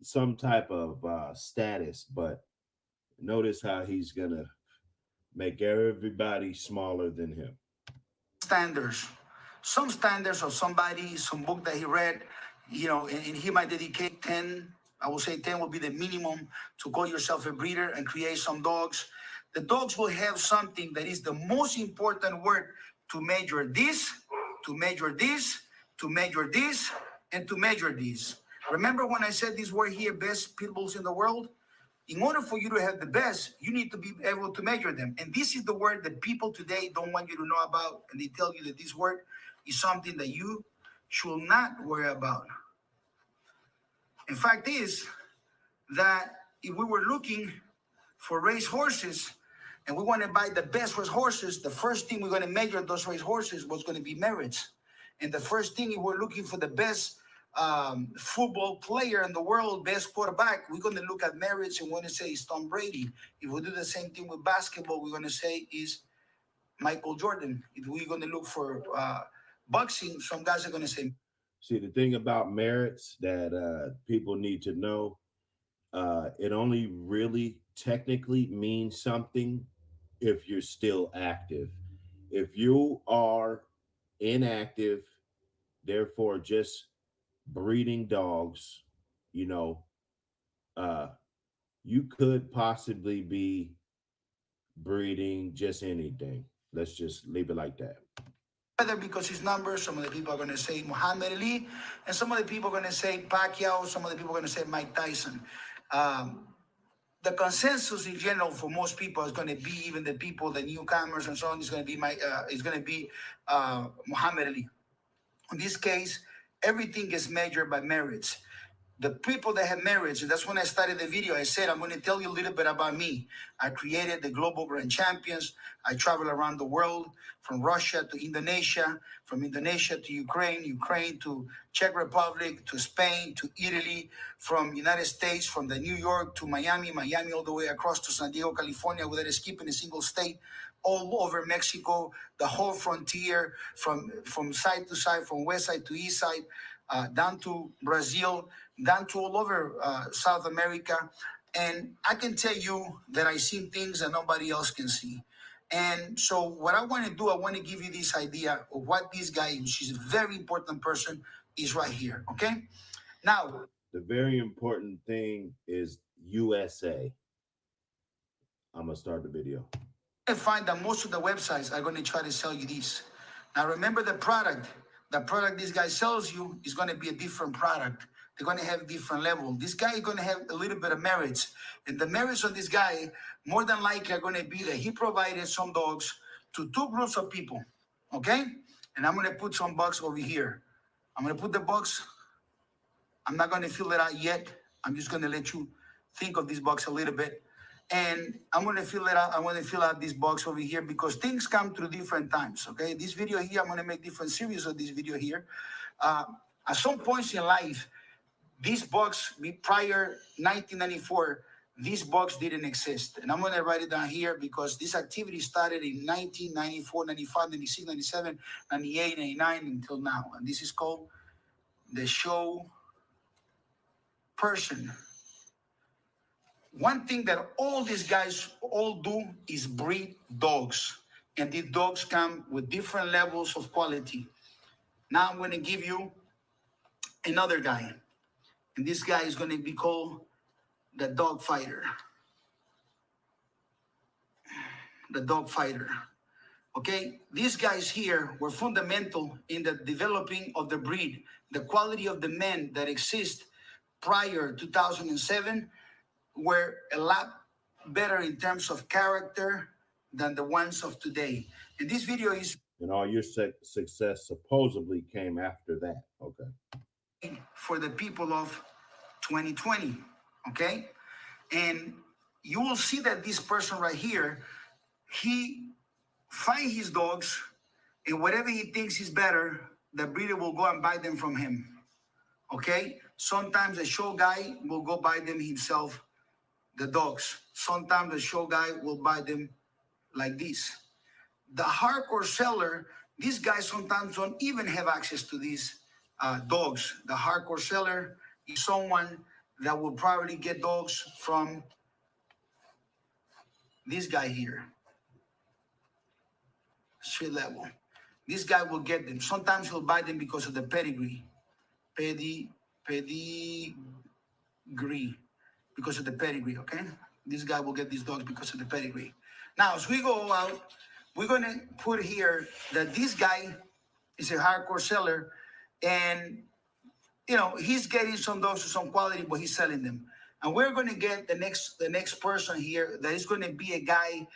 some type of status, but notice how he's going to make everybody smaller than him. Standards. Some standards of somebody, some book that he read, you know, and he might dedicate 10, I will say 10 will be the minimum to call yourself a breeder and create some dogs. The dogs will have something that is the most important word to measure this, to measure this, to measure this, and to measure this. Remember when I said this word here, best pit bulls in the world? In order for you to have the best, you need to be able to measure them. And this is the word that people today don't want you to know about. And they tell you that this word is something that you should not worry about. In fact, is that if we were looking for race horses and we want to buy the best race horses, the first thing we're going to measure those race horses was going to be merits. And the first thing, if we're looking for the best football player in the world, best quarterback, we're going to look at merits and want to say it's Tom Brady. If we do the same thing with basketball, we're going to say is Michael Jordan. If we're going to look for boxing, some guys are going to say. See, the thing about merits that people need to know, it only really technically means something if you're still active. If you are inactive, therefore just breeding dogs, you know, you could possibly be breeding just anything. Let's just leave it like that. Whether because his numbers, some of the people are going to say Muhammad Ali, and some of the people are going to say Pacquiao, some of the people are going to say Mike Tyson. The consensus in general for most people is going to be, even the people, the newcomers and so on, is going to be Muhammad Ali. In this case, everything is measured by merits. The people that have merits, and that's when I started the video. I said, I'm going to tell you a little bit about me. I created the Global Grand Champions. I travel around the world, from Russia to Indonesia, from Indonesia to Ukraine, Ukraine to Czech Republic, to Spain, to Italy, from United States, from the New York to Miami, Miami all the way across to San Diego, California, without skipping a single state, all over Mexico, the whole frontier, from side to side, from west side to east side, down to Brazil, down to all over South America. And I can tell you that I've seen things that nobody else can see. And so what I want to do, I want to give you this idea of what this guy, she's a very important person, is right here, okay? Now, the very important thing is USA. I'm going to start the video. I find that most of the websites are going to try to sell you this. Now, remember the product this guy sells you is going to be a different product. They're going to have a different level. This guy is going to have a little bit of merits. And the merits of this guy, more than likely, are going to be that he provided some dogs to two groups of people, okay? And I'm going to put some bucks over here. I'm going to put the bucks. I'm not going to fill it out yet. I'm just going to let you think of these bucks a little bit. And I'm going to fill it out. I'm going to fill out this box over here because things come through different times, okay? This video here, I'm going to make different series of this video here. At some points in life, these box, prior 1994, these box didn't exist. And I'm going to write it down here because this activity started in 1994, 95, 96, 97, 98, 99 until now. And this is called the show person. one thing that all these guys all do is breed dogs. And these dogs come with different levels of quality. Now I'm going to give you another guy. And this guy is going to be called the dog fighter. The dog fighter. Okay, these guys here were fundamental in the developing of the breed. The quality of the men that exist prior to 2007 were a lot better in terms of character than the ones of today. And this video is... And all your success supposedly came after that. Okay. For the people of 2020. Okay. And you will see that this person right here, he find his dogs, and whatever he thinks is better, the breeder will go and buy them from him. Okay? Sometimes the show guy will go buy them himself, the dogs. Sometimes the show guy will buy them like this. The hardcore seller, these guys sometimes don't even have access to these dogs. The hardcore seller is someone that will probably get dogs from this guy here. Street level. This guy will get them. Sometimes he'll buy them because of the pedigree. Pedigree. Because of the pedigree, okay? This guy will get these dogs because of the pedigree. Now, as we go out, we're going to put here that this guy is a hardcore seller, and, you know, he's getting some dogs with some quality, but he's selling them. And we're going to get the next person here that is going to be a guy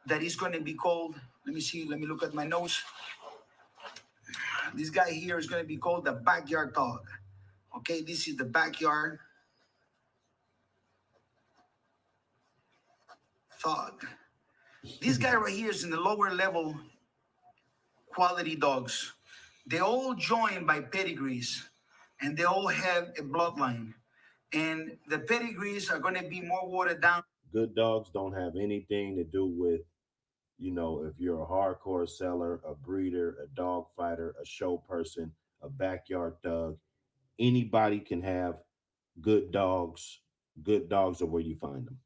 that is going to be called... Let me see. Let me look at my notes. This guy here is going to be called the backyard dog. Okay, this is the backyard dog. This guy right here is in the lower level quality dogs. They all joined by pedigrees, and they all have a bloodline. And the pedigrees are going to be more watered down. Good dogs don't have anything to do with, you know, if you're a hardcore seller, a breeder, a dog fighter, a show person, a backyard thug. Anybody can have good dogs. Good dogs are where you find them.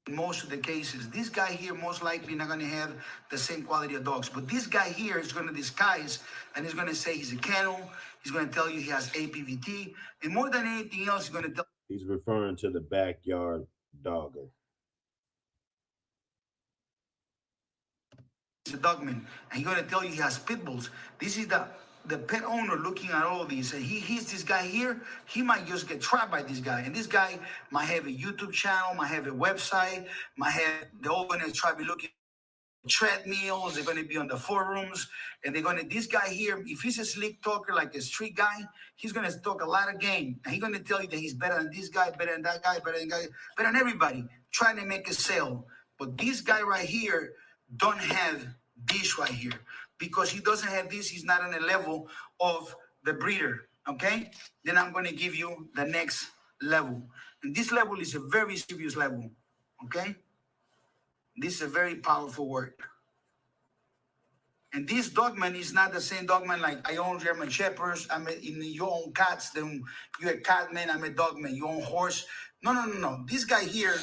In most of the cases, this guy here most likely not going to have the same quality of dogs. But this guy here is going to disguise, and he's going to say he's a kennel. He's going to tell you he has APVT. And more than anything else, he's going to tell... He's referring to the backyard dogger. He's a dogman, and he's going to tell you he has pit bulls. This is the pet owner looking at all of these, and he's this guy here. He might just get trapped by this guy, and this guy might have a YouTube channel, might have a website, might have... They're all going to try to be looking at treadmills. They're going to be on the forums, and they're going to... This guy here, if he's a slick talker, like a street guy, he's going to talk a lot of game, and he's going to tell you that he's better than this guy, better than that guy, better than everybody, trying to make a sale. But this guy right here don't have this right here, because he doesn't have this. He's not on the level of the breeder. Okay, then I'm going to give you the next level, and this level is a very serious level. Okay, this is a very powerful word. And this dogman is not the same dogman like I own German Shepherds. You own cats, then you're a cat man. I'm a dogman. You own horse. No. This guy here,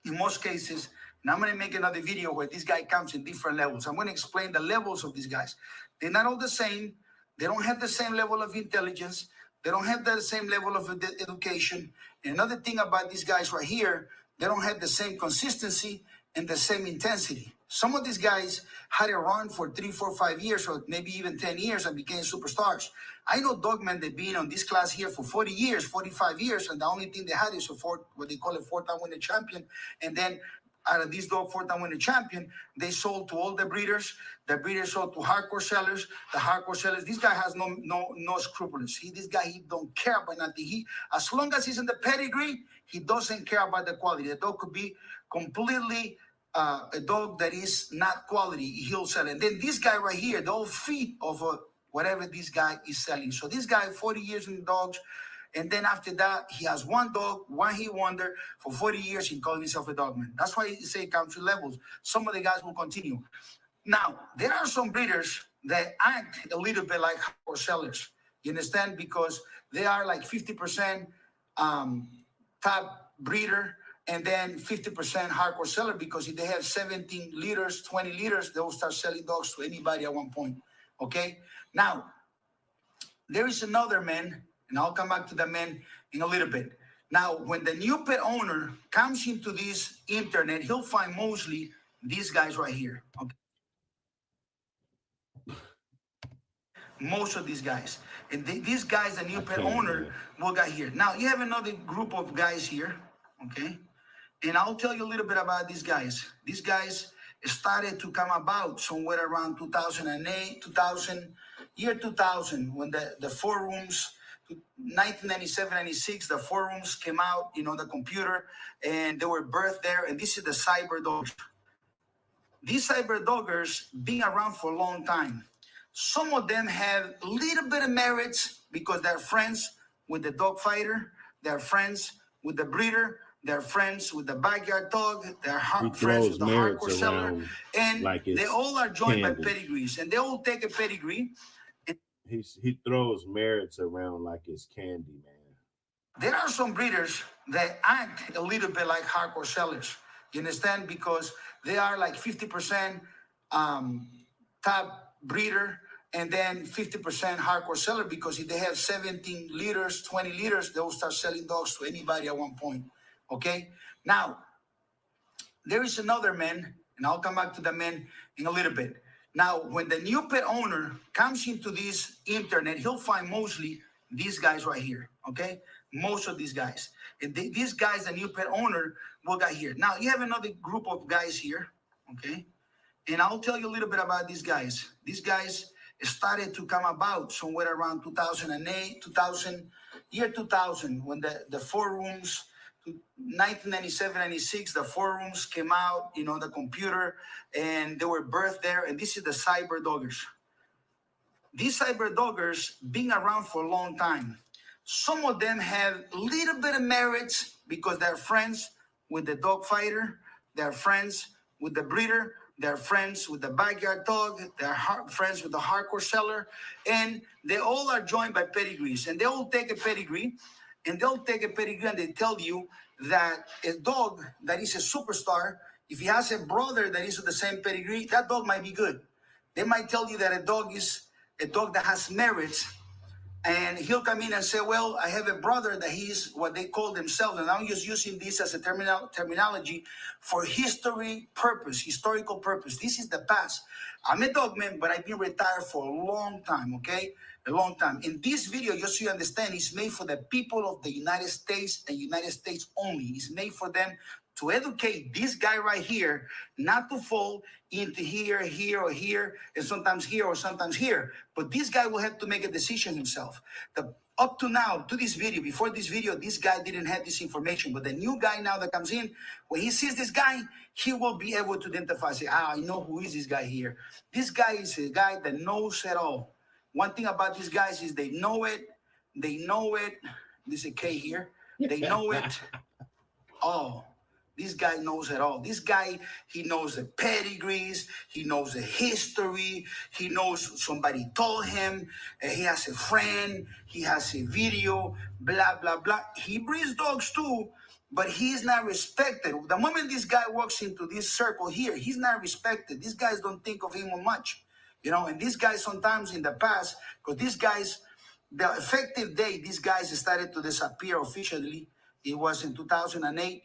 in most cases, and I'm going to make another video where this guy comes in different levels. I'm going to explain the levels of these guys. They're not all the same. They don't have the same level of intelligence. They don't have the same level of education. And another thing about these guys right here, they don't have the same consistency and the same intensity. Some of these guys had a run for 3, 4, 5 years, or maybe even 10 years, and became superstars. I know dogmen that been on this class here for 40 years, 45 years, and the only thing they had is what they call a 4-time winning champion. And then out of this dog 4-time winning champion, they sold to all the breeders. The breeders sold to hardcore sellers. The hardcore sellers, this guy has no scruples. This guy, he don't care about nothing. As long as he's in the pedigree, he doesn't care about the quality. The dog could be completely a dog that is not quality. He'll sell it. And then this guy right here, they'll feed of whatever this guy is selling. So this guy, 40 years in dogs. And then after that, he has one dog, one he wonder. For 40 years, he called himself a dogman. That's why he say it comes to levels. Some of the guys will continue. Now, there are some breeders that act a little bit like hardcore sellers. You understand? Because they are like 50% top breeder, and then 50% hardcore seller, because if they have 17 liters, 20 liters, they will start selling dogs to anybody at one point. Okay? Now, there is another man, and I'll come back to the man in a little bit. Now, when the new pet owner comes into this internet, he'll find mostly these guys right here. Okay? Most of these guys. And these guys, the new pet owner, will get here. Now, you have another group of guys here, okay? And I'll tell you a little bit about these guys. These guys started to come about somewhere around 2008, 2000, when the four rooms, 1997, 96, the four rooms came out, the computer, and they were birthed there. And this is the cyber dogs. These cyber doggers been around for a long time. Some of them have a little bit of merits because they're friends with the dog fighter, they're friends with the breeder, they're friends with the backyard dog, they're friends with the hardcore seller, and like they all are joined by pedigrees, and they all take a pedigree. He throws merits around like it's candy, man. There are some breeders that act a little bit like hardcore sellers. You understand? Because they are like 50% top breeder, and then 50% hardcore seller, because if they have 17 liters, 20 liters, they will start selling dogs to anybody at one point. Okay? Now, there is another man, and I'll come back to the man in a little bit. Now, when the new pet owner comes into this internet, he'll find mostly these guys right here. Okay? Most of these guys. And these guys, the new pet owner, will get here. Now, you have another group of guys here. Okay? And I'll tell you a little bit about these guys. These guys started to come about somewhere around 2008, 2000, when the four rooms, 1997, 96, the four rooms came out, the computer, and they were birthed there. And this is the cyber doggers. These cyber doggers been around for a long time. Some of them have a little bit of merits because they're friends with the dog fighter, they're friends with the breeder, they're friends with the backyard dog, they're friends with the hardcore seller, and they all are joined by pedigrees. And they all take a pedigree, and they tell you that a dog that is a superstar, if he has a brother that is with the same pedigree, that dog might be good. They might tell you that a dog is a dog that has merits, and he'll come in and say, well, I have a brother that he's what they call themselves, and I'm just using this as a terminology for historical purpose. This is the past. I'm a dog man, but I've been retired for a long time, okay? A long time. In this video, just so you understand, it's made for the people of the United States and United States only. It's made for them to educate this guy right here, not to fall into here, or here, and sometimes here or sometimes here. But this guy will have to make a decision himself. Up to now, to this video, before this video, this guy didn't have this information. But the new guy now that comes in, when he sees this guy, he will be able to identify, say, I know who is this guy here. This guy is a guy that knows it all. One thing about these guys is they know it. This is a K here. They know it all. This guy knows it all. This guy, he knows the pedigrees. He knows the history. He knows somebody told him. He has a friend. He has a video, blah, blah, blah. He breeds dogs too, but he's not respected. The moment this guy walks into this circle here, he's not respected. These guys don't think of him much. And these guys sometimes in the past, because these guys, the effective date, these guys started to disappear officially. It was in 2008.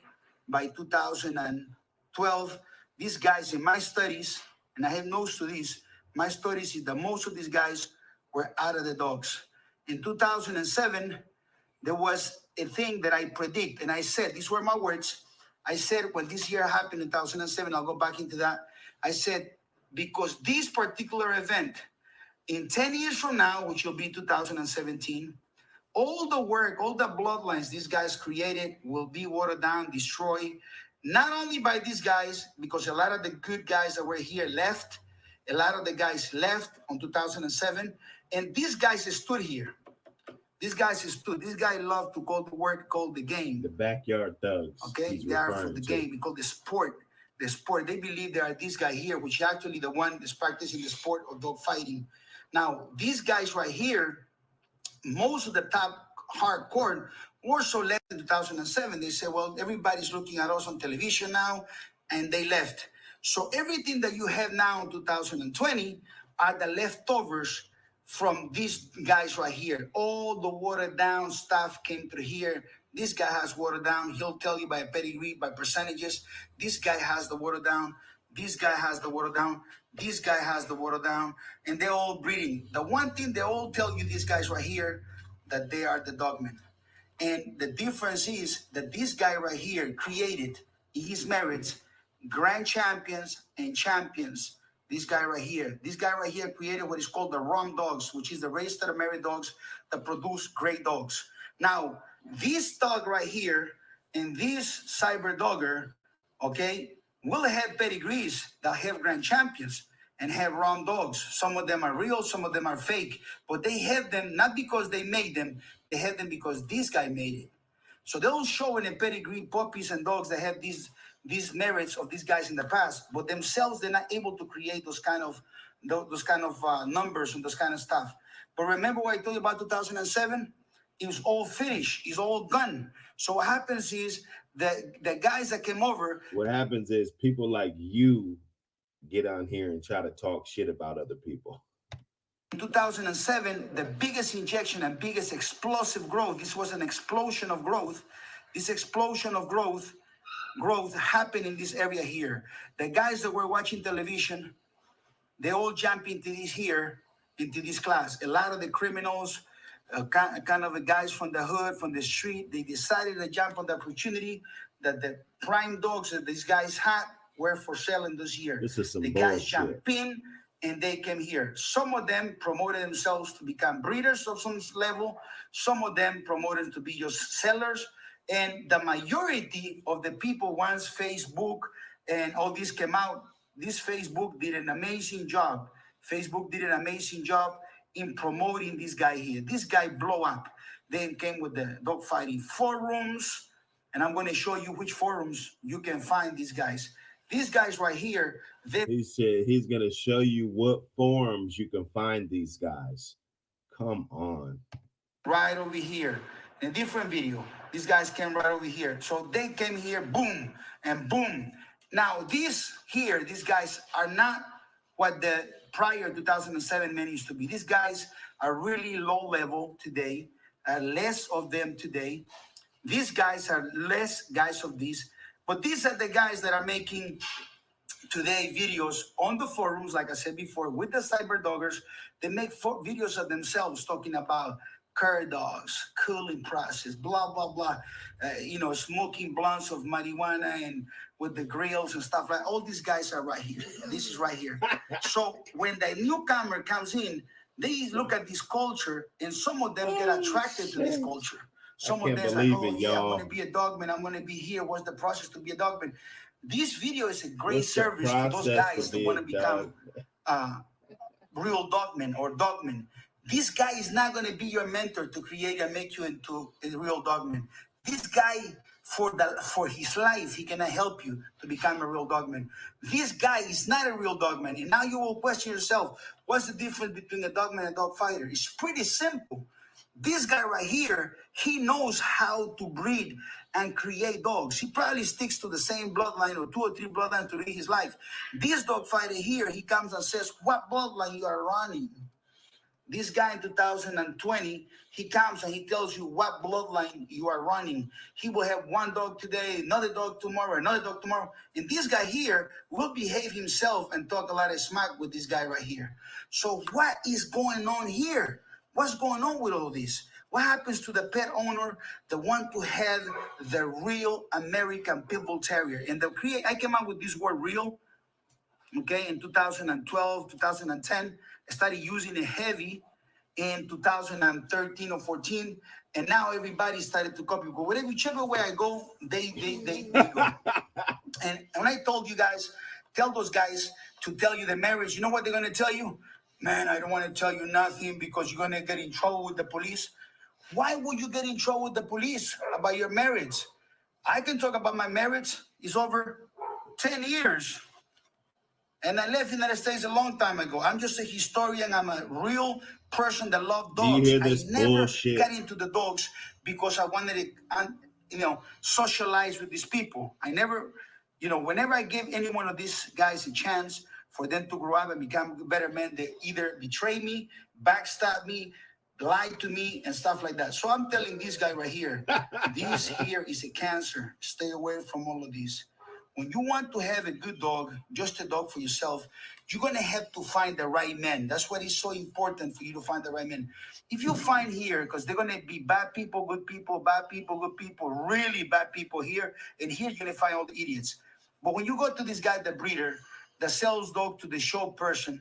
By 2012, these guys in my studies, and I have notes to this, my studies is that most of these guys were out of the dogs. In 2007, there was a thing that I predict, and I said, these were my words. I said, when this year happened in 2007, I'll go back into that. I said, because this particular event, in 10 years from now, which will be 2017, all the work, all the bloodlines these guys created will be watered down, destroyed, not only by these guys, because a lot of the good guys that were here left, a lot of the guys left on 2007, and these guys stood here. These guys stood. This guy loved to call the word called the game. The backyard thugs. Okay, they are for the game. We call the sport. The sport. They believe there are this guy here, which is actually the one that's practicing the sport of dog fighting. Now, these guys right here, most of the top hardcore or so left in 2007. They said, well, everybody's looking at us on television now, and they left. So everything that you have now in 2020 are the leftovers from these guys right here. All the watered down stuff came through here. This guy has watered down. He'll tell you by pedigree, by percentages. This guy has the water down. This guy has the water down. This guy has the water down. And they're all breeding. The one thing they all tell you, these guys right here, that they are the dogmen. And the difference is that this guy right here created in his merits grand champions and champions. This guy right here created what is called the Rum Dogs, which is the registered American dogs that produce great dogs. Now, this dog right here and this cyber dogger, okay, will have pedigrees that have grand champions and have Rum Dogs. Some of them are real, some of them are fake, but they have them not because they made them, they have them because this guy made it. So they'll show in a pedigree puppies and dogs that have these merits of these guys in the past, but themselves they're not able to create those kind of numbers and those kind of stuff. But remember what I told you about 2007? It was all finished. It's all done. So what happens is that the guys that came over. What happens is people like you get on here and try to talk shit about other people. In 2007, the biggest injection and biggest explosive growth, this was an explosion of growth. This explosion of growth happened in this area here. The guys that were watching television, they all jump into this class. A lot of the criminals, kind of the guys from the hood, from the street, they decided to jump on the opportunity that the prime dogs that these guys had were for sale in this year. This is some the bullshit. Guys jumped in and they came here. Some of them promoted themselves to become breeders of some level. Some of them promoted to be just sellers. And the majority of the people, once Facebook and all this came out, this Facebook did an amazing job. Facebook did an amazing job in promoting this guy here. This guy blew up. Then came with the dogfighting forums. And I'm going to show you which forums you can find these guys. These guys right here. He said he's going to show you what forums you can find these guys. Come on. Right over here. In a different video. These guys came right over here. So they came here, boom, and boom. Now, these guys are not what the prior 2007 men used to be. These guys are really low level today. Less of them today. These guys are less guys of these. But these are the guys that are making today videos on the forums, like I said before, with the cyber doggers. They make videos of themselves talking about cur dogs, cooling process, blah, blah, blah. Smoking blunts of marijuana and with the grills and stuff like. All these guys are right here. This is right here. So when the newcomer comes in, they look at this culture, and some of them get attracted to this culture. Some of them say, I want to be a dogman. I'm going to be here. What's the process to be a dogman? This video is a great service to those guys that want to become real dogmen or dogmen. This guy is not going to be your mentor to create and make you into a real dogman. This guy, for his life, he cannot help you to become a real dogman. This guy is not a real dogman. And now you will question yourself, what's the difference between a dogman and a dog fighter? It's pretty simple. This guy right here, he knows how to breed and create dogs. He probably sticks to the same bloodline or 2 or 3 bloodlines to his life. This dog fighter here, he comes and says, what bloodline you are running? This guy in 2020, he comes and he tells you what bloodline you are running. He will have one dog today, another dog tomorrow, another dog tomorrow. And this guy here will behave himself and talk a lot of smack with this guy right here. So what is going on here? What's going on with all this? What happens to the pet owner that want to have the real American Pit Bull Terrier? And I came up with this word real, okay, in 2012, 2010. I started using it heavy in 2013 or 14. And now everybody started to copy. But whichever way I go, they go. And when I told you guys, tell those guys to tell you the marriage, you know what they're going to tell you? Man, I don't want to tell you nothing because you're going to get in trouble with the police. Why would you get in trouble with the police about your marriage? I can talk about my marriage. It's over 10 years. And I left the United States a long time ago. I'm just a historian. I'm a real person that loved Do you dogs. hear I this never bullshit? got into the dogs because I wanted to, socialize with these people. I never, whenever I give any one of these guys a chance for them to grow up and become better men, they either betray me, backstab me, lie to me, and stuff like that. So I'm telling this guy right here, this here is a cancer. Stay away from all of these. When you want to have a good dog, just a dog for yourself, you're going to have to find the right man. That's what is so important for you to find the right man. If you find here, because they're going to be bad people, good people, bad people, good people, really bad people here, and here you're going to find all the idiots. But when you go to this guy, the breeder, that sells dog to the show person,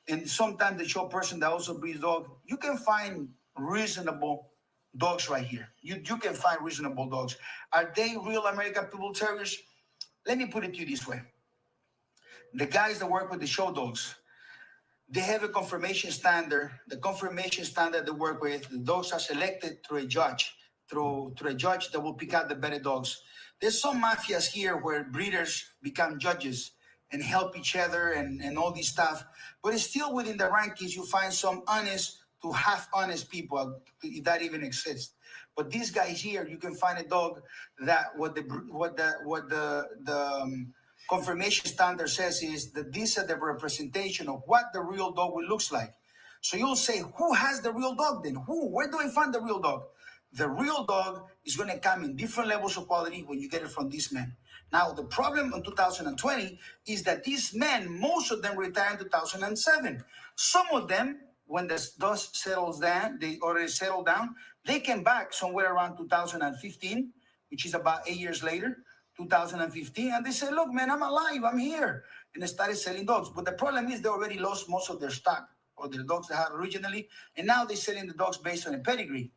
and sometimes the show person that also breeds dog, you can find reasonable dogs right here. You can find reasonable dogs. Are they real American Pit Bull Terriers? Let me put it to you this way. The guys that work with the show dogs, they have a confirmation standard. The confirmation standard they work with, the dogs are selected through a judge, through a judge that will pick out the better dogs. There's some mafias here where breeders become judges and help each other and all this stuff. But it's still within the rankings, you find some honest to half honest people, if that even exists. But these guys here, you can find a dog that what the confirmation standard says is that these are the representation of what the real dog will looks like. So you'll say, who has the real dog then? Where do I find the real dog? The real dog is going to come in different levels of quality when you get it from these men. Now, the problem in 2020 is that these men, most of them retired in 2007. Some of them, when the dust settles down, they already settled down, they came back somewhere around 2015, which is about 8 years later, 2015, and they said, look, man, I'm alive, I'm here. And they started selling dogs. But the problem is they already lost most of their stock or their dogs they had originally, and now they're selling the dogs based on a pedigree.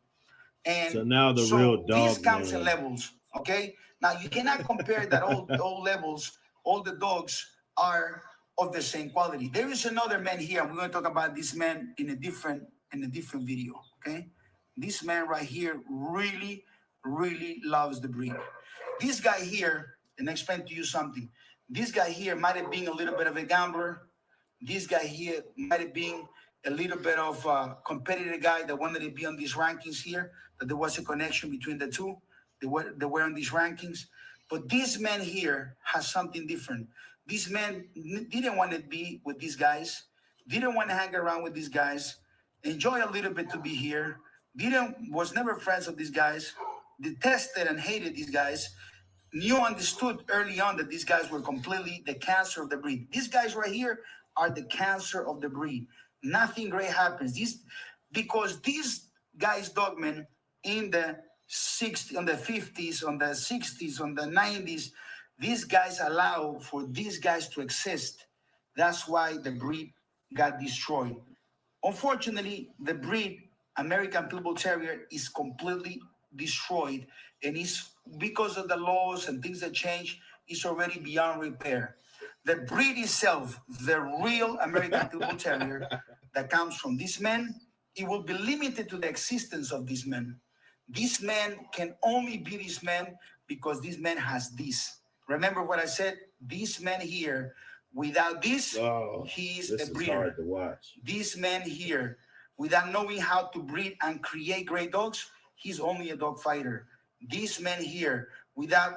And so now the real dog this comes in levels, okay? Now you cannot compare that all levels, all the dogs are of the same quality. There is another man here, and we're going to talk about this man in a different video, okay? This man right here really, really loves the breed. This guy here, and I explain to you something. This guy here might have been a little bit of a gambler. This guy here might have been a little bit of a competitive guy that wanted to be on these rankings here, that there was a connection between the two. They were on these rankings. But this man here has something different. This man didn't want to be with these guys, didn't want to hang around with these guys, enjoy a little bit to be here, was never friends with these guys, detested and hated these guys, understood early on that these guys were completely the cancer of the breed. These guys right here are the cancer of the breed. Nothing great happens. Because these guys, dogmen, in the 60s, on the 50s, on the 60s, on the 90s, these guys allow for these guys to exist. That's why the breed got destroyed. Unfortunately, the breed, American Pit Bull Terrier, is completely destroyed, and it's because of the laws and things that change, it's already beyond repair. The breed itself, the real American Pit Bull Terrier that comes from these men, it will be limited to the existence of these men. This man can only be this man because this man has this. Remember what I said? This man here, without this, he's a breeder. Hard to watch. This man here, without knowing how to breed and create great dogs, he's only a dog fighter. This man here, without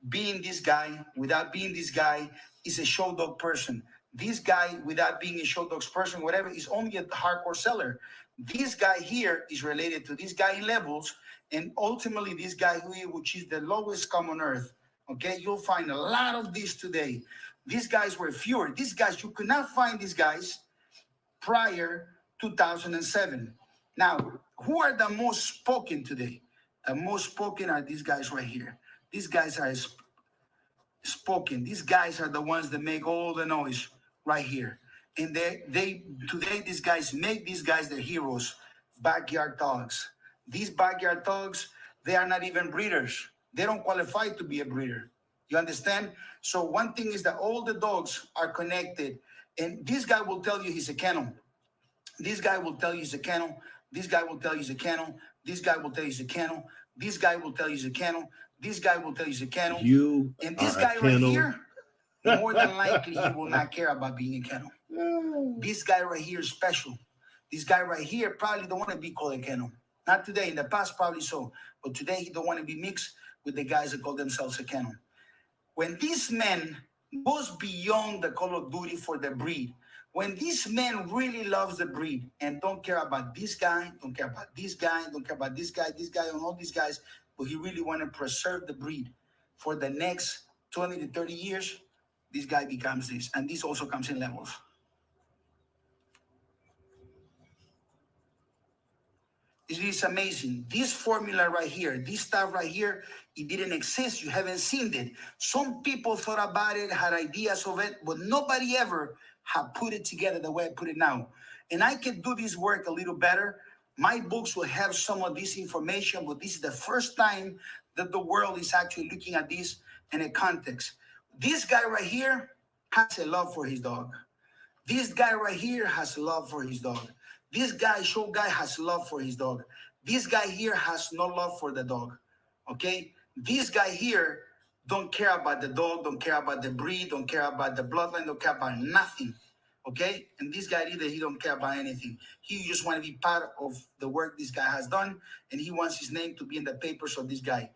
being this guy, is a show dog person. This guy, without being a show dogs person, whatever, is only a hardcore seller. This guy here is related to this guy in levels, and ultimately this guy here, which is the lowest common earth. Okay, you'll find a lot of these today. These guys were fewer. These guys, you could not find these guys prior 2007. Now, who are the most spoken today? The most spoken are these guys right here. These guys are spoken. These guys are the ones that make all the noise right here. And they today, these guys make these guys their heroes, backyard dogs. These backyard dogs, they are not even breeders. They don't qualify to be a breeder. You understand? So one thing is that all the dogs are connected. And this guy will tell you he's a kennel. This guy will tell you he's a kennel. This guy will tell you he's a kennel. This guy will tell you he's a kennel. This guy will tell you he's a kennel. This guy will tell you he's a kennel. And this guy right here, more than likely, he will not care about being a kennel. This guy right here is special. This guy right here probably don't want to be called a kennel. Not today. In the past, probably so. But today, he don't want to be mixed with the guys that call themselves a kennel. When this man goes beyond the Call of Duty for the breed, when this man really loves the breed and don't care about this guy, don't care about this guy, don't care about this guy, and all these guys, but he really want to preserve the breed for the next 20 to 30 years, this guy becomes this. And this also comes in levels. It is amazing. This formula right here, this stuff right here, it didn't exist. You haven't seen it. Some people thought about it, had ideas of it, but nobody ever had put it together the way I put it now. And I can do this work a little better. My books will have some of this information, but this is the first time that the world is actually looking at this in a context. This guy right here has a love for his dog. This guy right here has love for his dog. This guy, show guy, has love for his dog. This guy here has no love for the dog. Okay? This guy here don't care about the dog, don't care about the breed, don't care about the bloodline, don't care about nothing. Okay? And this guy either, he don't care about anything. He just want to be part of the work this guy has done, and he wants his name to be in the papers of this guy.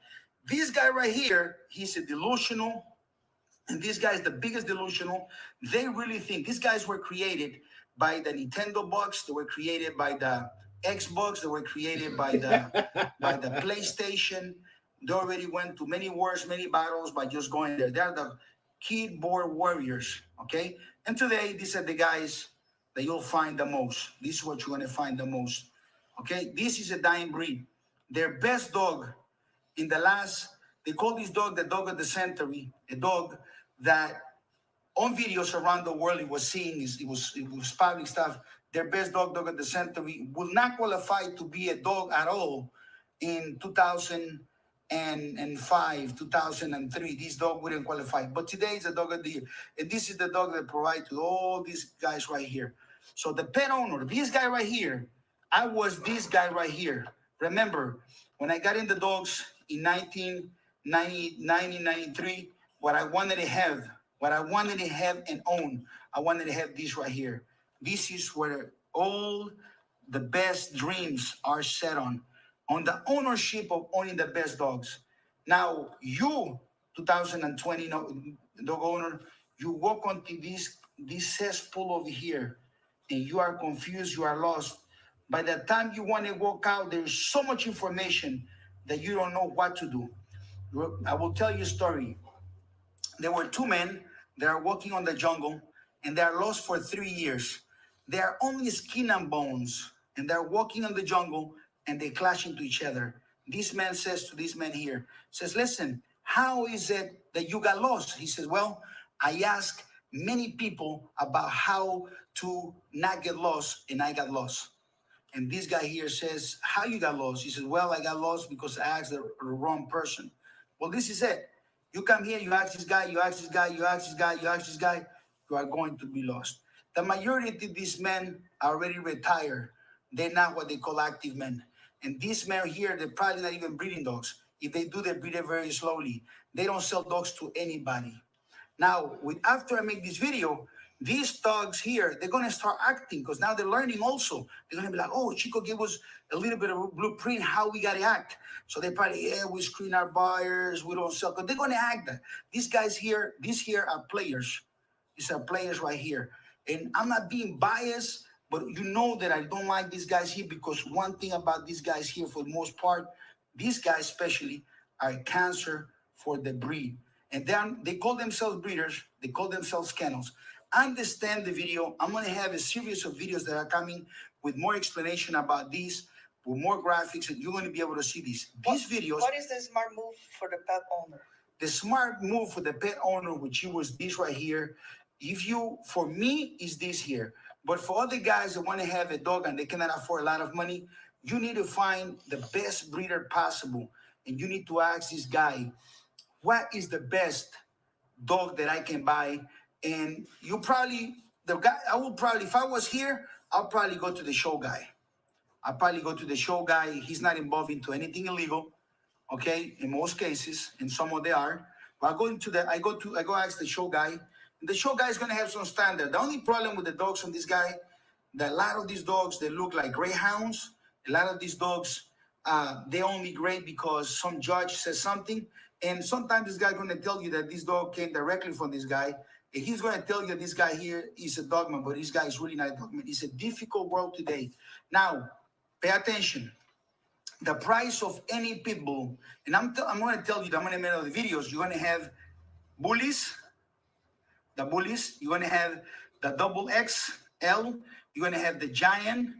This guy right here, he's a delusional, and this guy is the biggest delusional. They really think these guys were created by the Nintendo box. They were created by the Xbox. They were created by the PlayStation. They already went to many wars, many battles by just going there. They're the keyboard warriors, okay? And today, these are the guys that you'll find the most. This is what you're going to find the most, okay? This is a dying breed. Their best dog in the last, they call this dog the dog of the century, a dog that on videos around the world it was seeing, it was public stuff. Their best dog of the century will not qualify to be a dog at all in 2005, 2003. This dog wouldn't qualify. But today is a dog of the year. And this is the dog that provides to all these guys right here. So the pet owner, this guy right here, I was this guy right here. Remember, when I got into dogs in 1993, what I wanted to have and own, I wanted to have this right here. This is where all the best dreams are set on the ownership of owning the best dogs. Now, you, 2020 dog owner, you walk onto this cesspool over here, and you are confused, you are lost. By the time you want to walk out, there's so much information that you don't know what to do. I will tell you a story. There were two men that are walking on the jungle, and they are lost for 3 years. They are only skin and bones, and they're walking in the jungle, and they clash into each other. This man says to this man here, says, listen, how is it that you got lost? He says, well, I asked many people about how to not get lost, and I got lost. And this guy here says, how you got lost? He says, well, I got lost because I asked the wrong person. Well, this is it. You come here, you ask this guy, you ask this guy, you ask this guy, you ask this guy, you are going to be lost. The majority of these men are already retired. They're not what they call active men. And these men here, they're probably not even breeding dogs. If they do, they breed it very slowly. They don't sell dogs to anybody. Now, after I make this video, these dogs here, they're going to start acting because now they're learning also. They're going to be like, oh, Chico gave us a little bit of a blueprint how we got to act. So they probably, yeah, we screen our buyers, we don't sell. Because they're going to act that. These guys here, these here are players. These are players right here. And I'm not being biased, but you know that I don't like these guys here because one thing about these guys here, for the most part, these guys especially are a cancer for the breed. And then they call themselves breeders. They call themselves kennels. Understand the video. I'm going to have a series of videos that are coming with more explanation about these, with more graphics, and you're going to be able to see these. These videos. What is the smart move for the pet owner? The smart move for the pet owner, which was this right here. For me, is this here. But for other guys that want to have a dog and they cannot afford a lot of money, you need to find the best breeder possible. And you need to ask this guy, what is the best dog that I can buy? And you probably, if I was here, I'll probably go to the show guy. He's not involved into anything illegal, okay? In most cases, in some of they are. But I go ask the show guy. And the show guy is going to have some standard. The only problem with the dogs from this guy, that a lot of these dogs, they look like greyhounds. A lot of these dogs, they only great because some judge says something. And sometimes this guy's going to tell you that this dog came directly from this guy. And he's going to tell you this guy here is a dogman, but this guy is really not a dogman. It's a difficult world today. Now, pay attention. The price of any pit bull, and I'm going to tell you that I'm going to make other videos. You're going to have bullies, you're going to have the double XL, you're going to have the giant.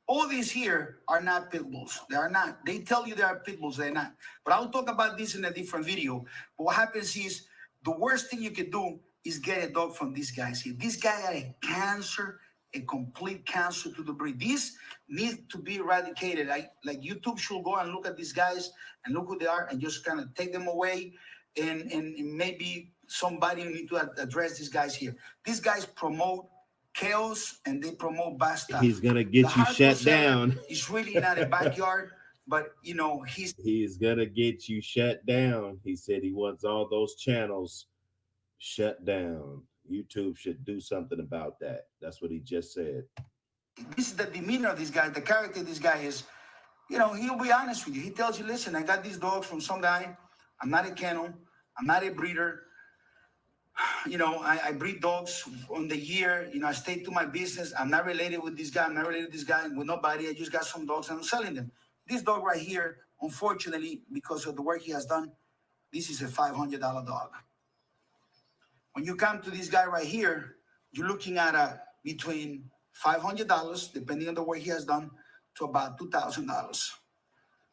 All these here are not pit bulls. They are not. They tell you they are pit bulls. They're not. But I'll talk about this in a different video. But what happens is the worst thing you could do is get a dog from these guys here. This guy had a cancer, a complete cancer to the breed. This needs to be eradicated. Like YouTube should go and look at these guys and look who they are and just kind of take them away. And maybe somebody need to address these guys here. These guys promote chaos and they promote bad stuff. He's gonna get you shut down. It's really not a backyard, but you know he's gonna get you shut down. He said he wants all those channels shut down. YouTube should do something about that. That's what he just said. This is the demeanor of this guy, the character of this guy is, you know, he'll be honest with you. He tells you, listen, I got these dogs from some guy. I'm not a kennel. I'm not a breeder. You know, I breed dogs on the year. You know, I stay to my business. I'm not related with this guy. I'm not related with this guy, with nobody. I just got some dogs and I'm selling them. This dog right here, unfortunately, because of the work he has done, this is a $500 dog. When you come to this guy right here, you're looking at between $500, depending on the work he has done, to about $2,000.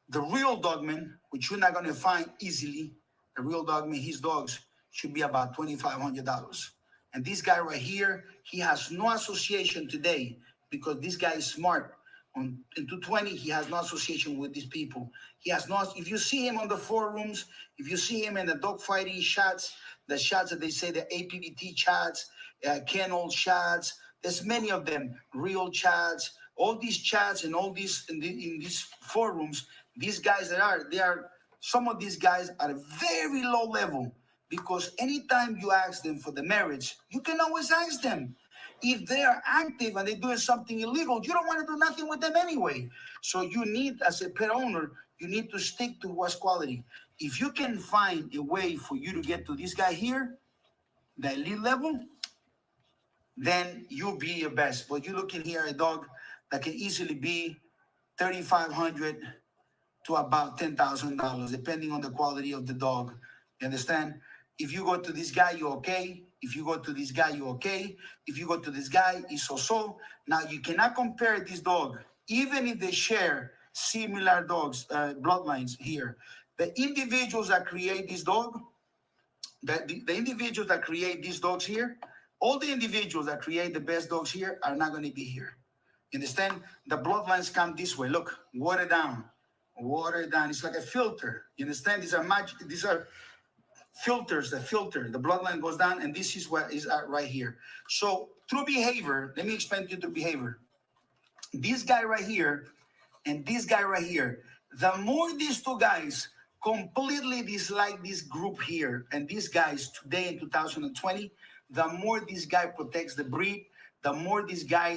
The real dogman, which you're not going to find easily, the real dogman, his dogs, should be about $2,500. And this guy right here, he has no association today because this guy is smart. In 220, he has no association with these people. He has no, if you see him on the forums, if you see him in the dog fighting shots, the shots that they say the APVT chats, kennel shots, there's many of them, real chats, all these chats and all these in these forums, these guys some of these guys are at a very low level. Because anytime you ask them for the marriage, you can always ask them. If they are active and they're doing something illegal, you don't want to do nothing with them anyway. So you need, as a pet owner, you need to stick to what's quality. If you can find a way for you to get to this guy here, the elite level, then you'll be your best. But you're looking here at a dog that can easily be $3,500 to about $10,000, depending on the quality of the dog. You understand? If you go to this guy, you're okay. If you go to this guy, you're okay. If you go to this guy, it's so-so. Now, you cannot compare this dog, even if they share similar dogs, bloodlines here. The individuals that create this dog, the individuals that create these dogs here, all the individuals that create the best dogs here are not going to be here. You understand? The bloodlines come this way. Look, water down. Water down. It's like a filter. You understand? These are filters, the bloodline goes down, and this is what is right here. So through behavior, let me explain to you through behavior. This guy right here and this guy right here, the more these two guys completely dislike this group here and these guys today in 2020, the more this guy protects the breed, the more this guy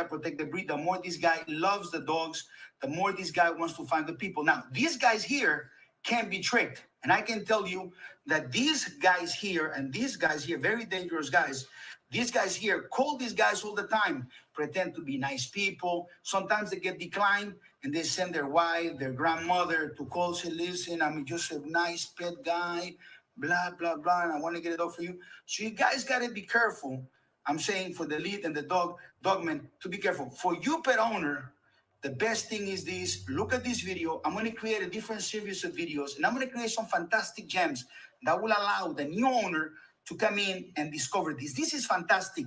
protects the breed, the more this guy loves the dogs, the more this guy wants to find the people. Now, these guys here can be tricked. And I can tell you that these guys here and these guys here, very dangerous guys, these guys here call these guys all the time, pretend to be nice people. Sometimes they get declined and they send their wife, their grandmother to call, say, listen, I'm just a nice pet guy, blah, blah, blah, and I want to get it off for you. So you guys got to be careful. I'm saying for the lead and the dogman to be careful. For you, pet owner, the best thing is this. Look at this video. I'm going to create a different series of videos, and I'm going to create some fantastic gems that will allow the new owner to come in and discover this. This is fantastic.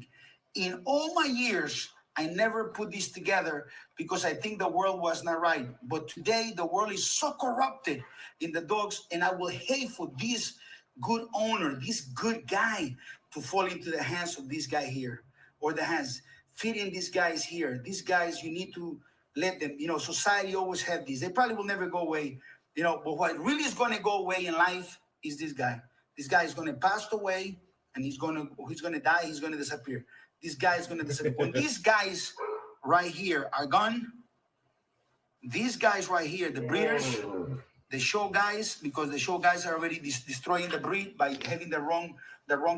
In all my years, I never put this together because I think the world was not right. But today, the world is so corrupted in the dogs, and I will hate for this good owner, this good guy, to fall into the hands of this guy here, or the hands feeding these guys here. These guys, you need to let them, society always had these. They probably will never go away, but what really is going to go away in life is this guy. This guy is going to pass away and he's going to die. He's going to disappear. This guy is going to disappear. When these guys right here are gone. These guys right here, the breeders, the show guys, because the show guys are already destroying the breed by having the wrong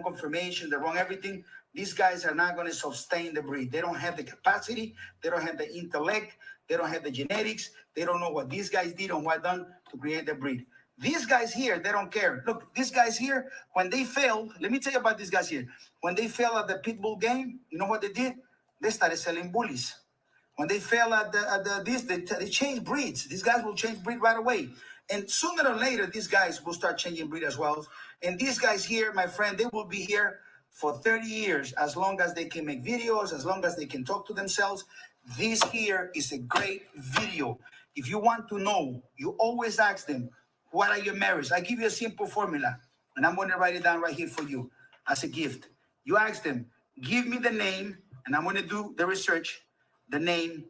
confirmation, the wrong everything. These guys are not going to sustain the breed. They don't have the capacity. They don't have the intellect. They don't have the genetics. They don't know what these guys did and what done to create the breed. These guys here, they don't care. Look, these guys here, when they failed, let me tell you about these guys here. When they failed at the pit bull game, you know what they did? They started selling bullies. When they fail at this, they change breeds. These guys will change breed right away. And sooner or later, these guys will start changing breed as well. And these guys here, my friend, they will be here for 30 years, as long as they can make videos, as long as they can talk to themselves. This here is a great video. If you want to know, you always ask them, what are your marriages? I give you a simple formula, and I'm going to write it down right here for you as a gift. You ask them, give me the name, and I'm going to do the research, the name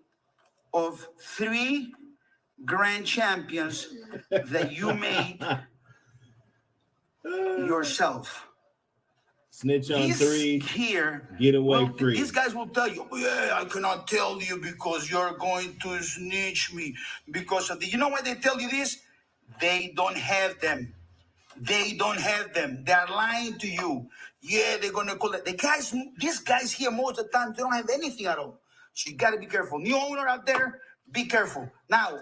of 3 grand champions that you made yourself. Snitch on These 3, here, get away free. These guys will tell you, yeah, I cannot tell you because you're going to snitch me. Because of the, you know why they tell you this? They don't have them. They don't have them. They're lying to you. Yeah, they're gonna call it. The guys, these guys here, most of the time, they don't have anything at all. So you gotta be careful. New owner out there, be careful. Now,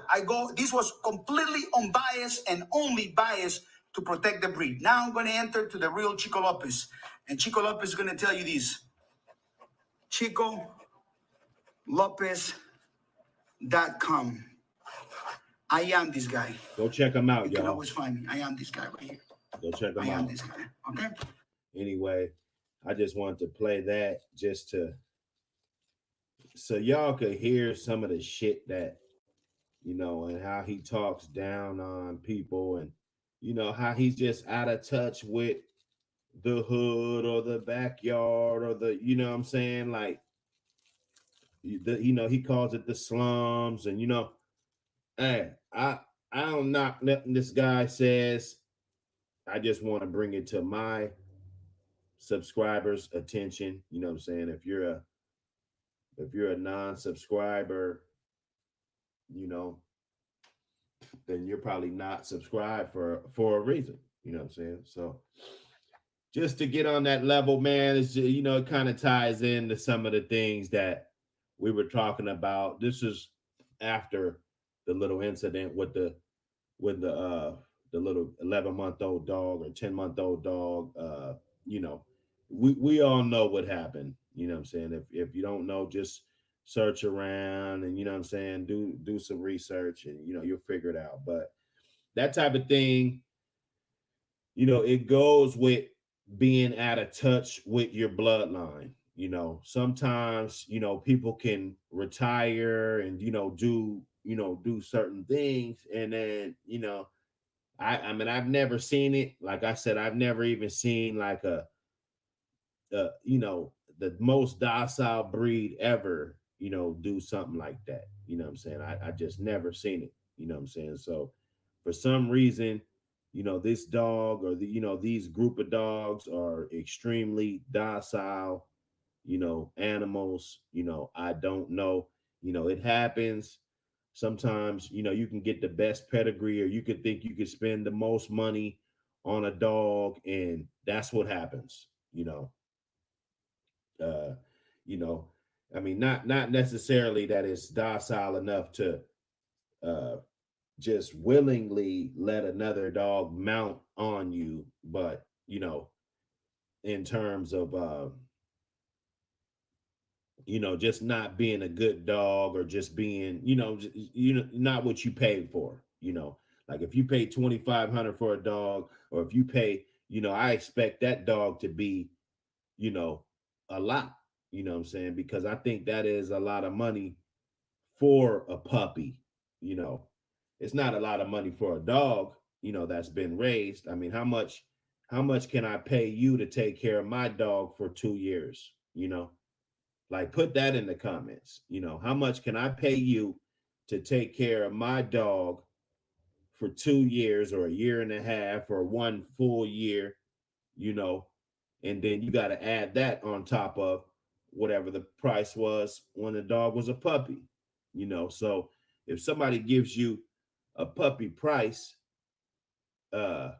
this was completely unbiased and only biased to protect the breed. Now I'm gonna enter to the real Chico Lopez. And Chico Lopez is gonna tell you this. ChicoLopez.com. I am this guy. Go check him out, y'all. You can always find me. I am this guy right here. Go check him out. I am this guy. Okay. Anyway, I just wanted to play that just so y'all could hear some of the shit that, and how he talks down on people, and how he's just out of touch with the hood or the backyard or the, what I'm saying, like he calls it the slums, and hey, I don't knock nothing this guy says. I just want to bring it to my subscribers' attention. You know what I'm saying? If you're a non-subscriber, then you're probably not subscribed for a reason. You know what I'm saying? So just to get on that level, man, it's just, it kind of ties into some of the things that we were talking about. This is after the little incident with the little 11-month-old dog or 10-month-old dog. We all know what happened. You know what I'm saying? If you don't know, just search around and, you know what I'm saying, do some research, and you'll figure it out. But that type of thing, it goes with being out of touch with your bloodline. Sometimes people can retire and do certain things, and then I mean, I've never seen it. Like I said, I've never even seen like the most docile breed ever do something like that. You know what I'm saying? I just never seen it. You know what I'm saying? So for some reason, this dog or these group of dogs are extremely docile animals. I don't know. It happens. Sometimes, you can get the best pedigree, or you could think you could spend the most money on a dog, and that's what happens. I mean, not necessarily that it's docile enough to just willingly let another dog mount on you, but in terms of just not being a good dog, or just being, not what you paid for. Like if you pay $2,500 for a dog, or if you pay, I expect that dog to be, a lot. You know what I'm saying? Because I think that is a lot of money for a puppy. It's not a lot of money for a dog, that's been raised. I mean, how much can I pay you to take care of my dog for 2 years? Like, put that in the comments. How much can I pay you to take care of my dog for 2 years, or a year and a half, or 1 full year, and then you got to add that on top of whatever the price was when the dog was a puppy. So if somebody gives you a puppy price uh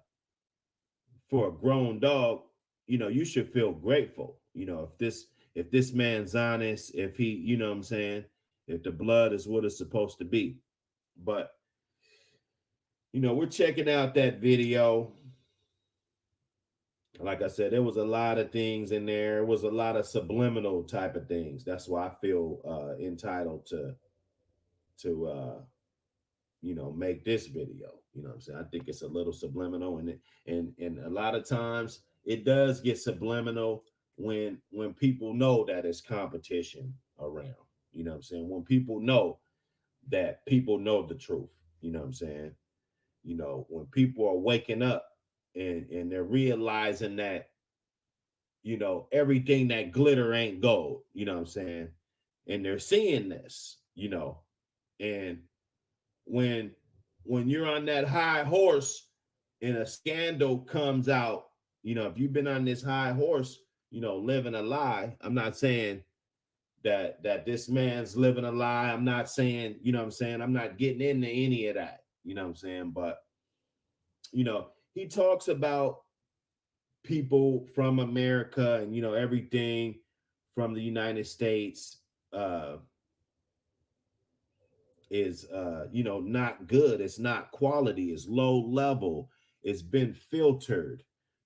for a grown dog, you should feel grateful. If this man's honest, if he, what I'm saying, if the blood is what it's supposed to be. But we're checking out that video. Like I said, there was a lot of things in there. It was a lot of subliminal type of things. That's why I feel entitled to make this video. What I'm saying? I think it's a little subliminal, and a lot of times it does get subliminal when people know that it's competition around. What I'm saying? When people know that people know the truth. What I'm saying? When people are waking up and they're realizing that everything that glitter ain't gold. What I'm saying? And they're seeing this. And when you're on that high horse and a scandal comes out, if you've been on this high horse, living a lie. I'm not saying that this man's living a lie. I'm not saying, what I'm saying, I'm not getting into any of that. What I'm saying? But he talks about people from America and everything from the United States is not good. It's not quality. It's low level. It's been filtered.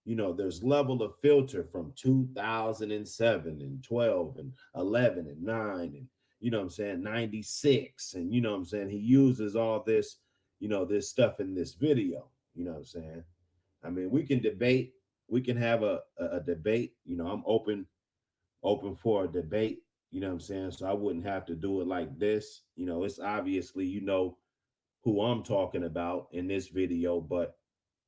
There's level of filter from 2007 and 12 and 11 and 9 and what I'm saying, 96, and what I'm saying, he uses all this this stuff in this video. What I'm saying? I mean, we can debate. We can have a debate. I'm open for a debate. What I'm saying? So I wouldn't have to do it like this. It's obviously, who I'm talking about in this video, but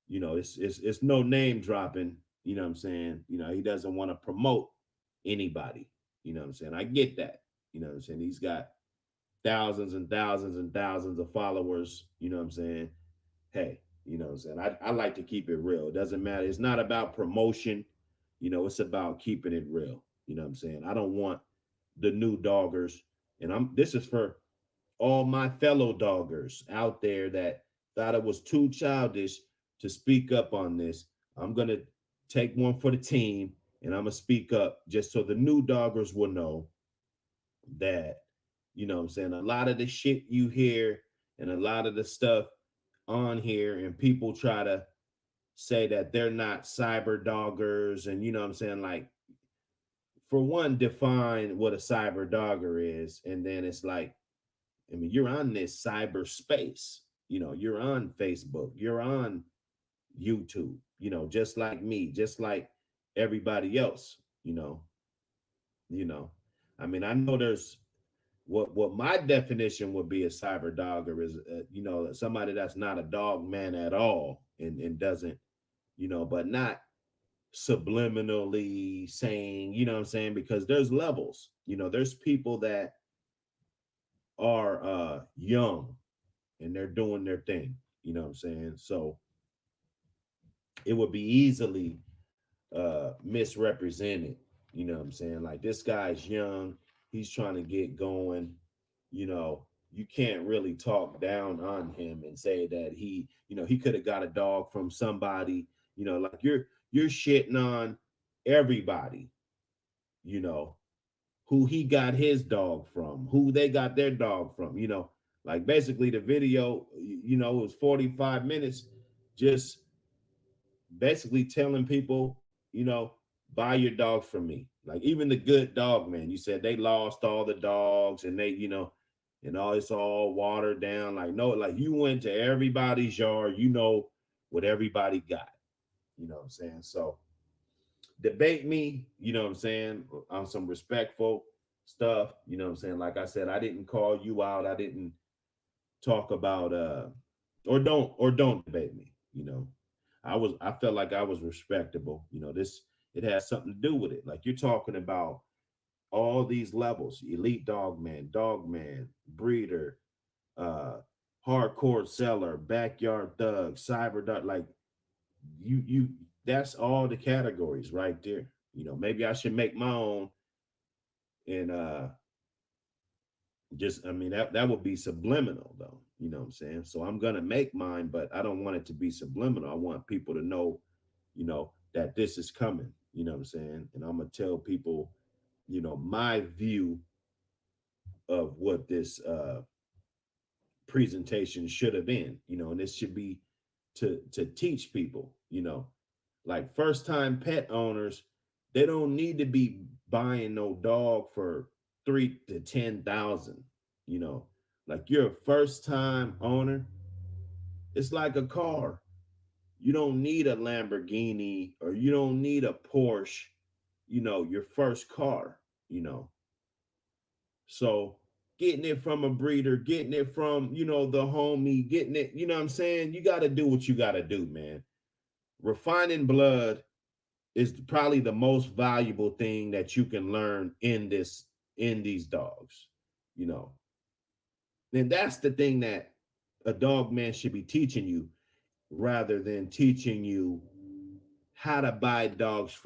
it's no name dropping. What I'm saying? He doesn't want to promote anybody. What I'm saying? I get that. What I'm saying? He's got thousands and thousands and thousands of followers. What I'm saying? Hey, what I'm saying? I like to keep it real. It doesn't matter. It's not about promotion. It's about keeping it real. What I'm saying? I don't want the new doggers. And this is for all my fellow doggers out there that thought it was too childish to speak up on this. I'm going to take one for the team, and I'm going to speak up just so the new doggers will know that, what I'm saying, a lot of the shit you hear and a lot of the stuff on here, and people try to say that they're not cyber doggers, and what I'm saying, like, for one, define what a cyber dogger is, and then it's like, I mean, you're on this cyber space. You're on Facebook, you're on YouTube, just like me, just like everybody else. I mean, I know there's what my definition would be a cyber dogger is, somebody that's not a dog man at all, and doesn't, but not subliminally saying, what I'm saying, because there's levels. There's people that are young and they're doing their thing. What I'm saying? So it would be easily misrepresented. What I'm saying? Like, this guy's young, he's trying to get going. You can't really talk down on him and say that he could have got a dog from somebody. Like, you're shitting on everybody, who he got his dog from, who they got their dog from. Like, basically the video, it was 45 minutes just basically telling people, buy your dogs from me. Like, even the good dog man, you said they lost all the dogs and they, and all it's all watered down. Like, no, like, you went to everybody's yard, what everybody got. What I'm saying? So debate me, what I'm saying, on some respectful stuff. What I'm saying? Like I said, I didn't call you out. I didn't talk about or don't debate me. I felt like I was respectable. It has something to do with it. Like, you're talking about all these levels: elite dog man, breeder, hardcore seller, backyard thug, cyber dog. Like, you that's all the categories right there. Maybe I should make my own And just, I mean, that would be subliminal though, you know what I'm saying? So I'm gonna make mine, but I don't want it to be subliminal. I want people to know, you know, that this is coming, you know what I'm saying? And I'm gonna tell people, you know, my view of what this presentation should have been, you know, and this should be to teach people, you know, like first time pet owners, they don't need to be buying no dog for 3 to 10,000, you know, like you're a first time owner. It's like a car. You don't need a Lamborghini or you don't need a Porsche, you know, your first car, you know. So getting it from a breeder, getting it from, you know, the homie, getting it, you know what I'm saying? You got to do what you got to do, man. Refining blood is probably the most valuable thing that you can learn in these dogs, you know. And that's the thing that a dog man should be teaching you rather than teaching you how to buy dogs from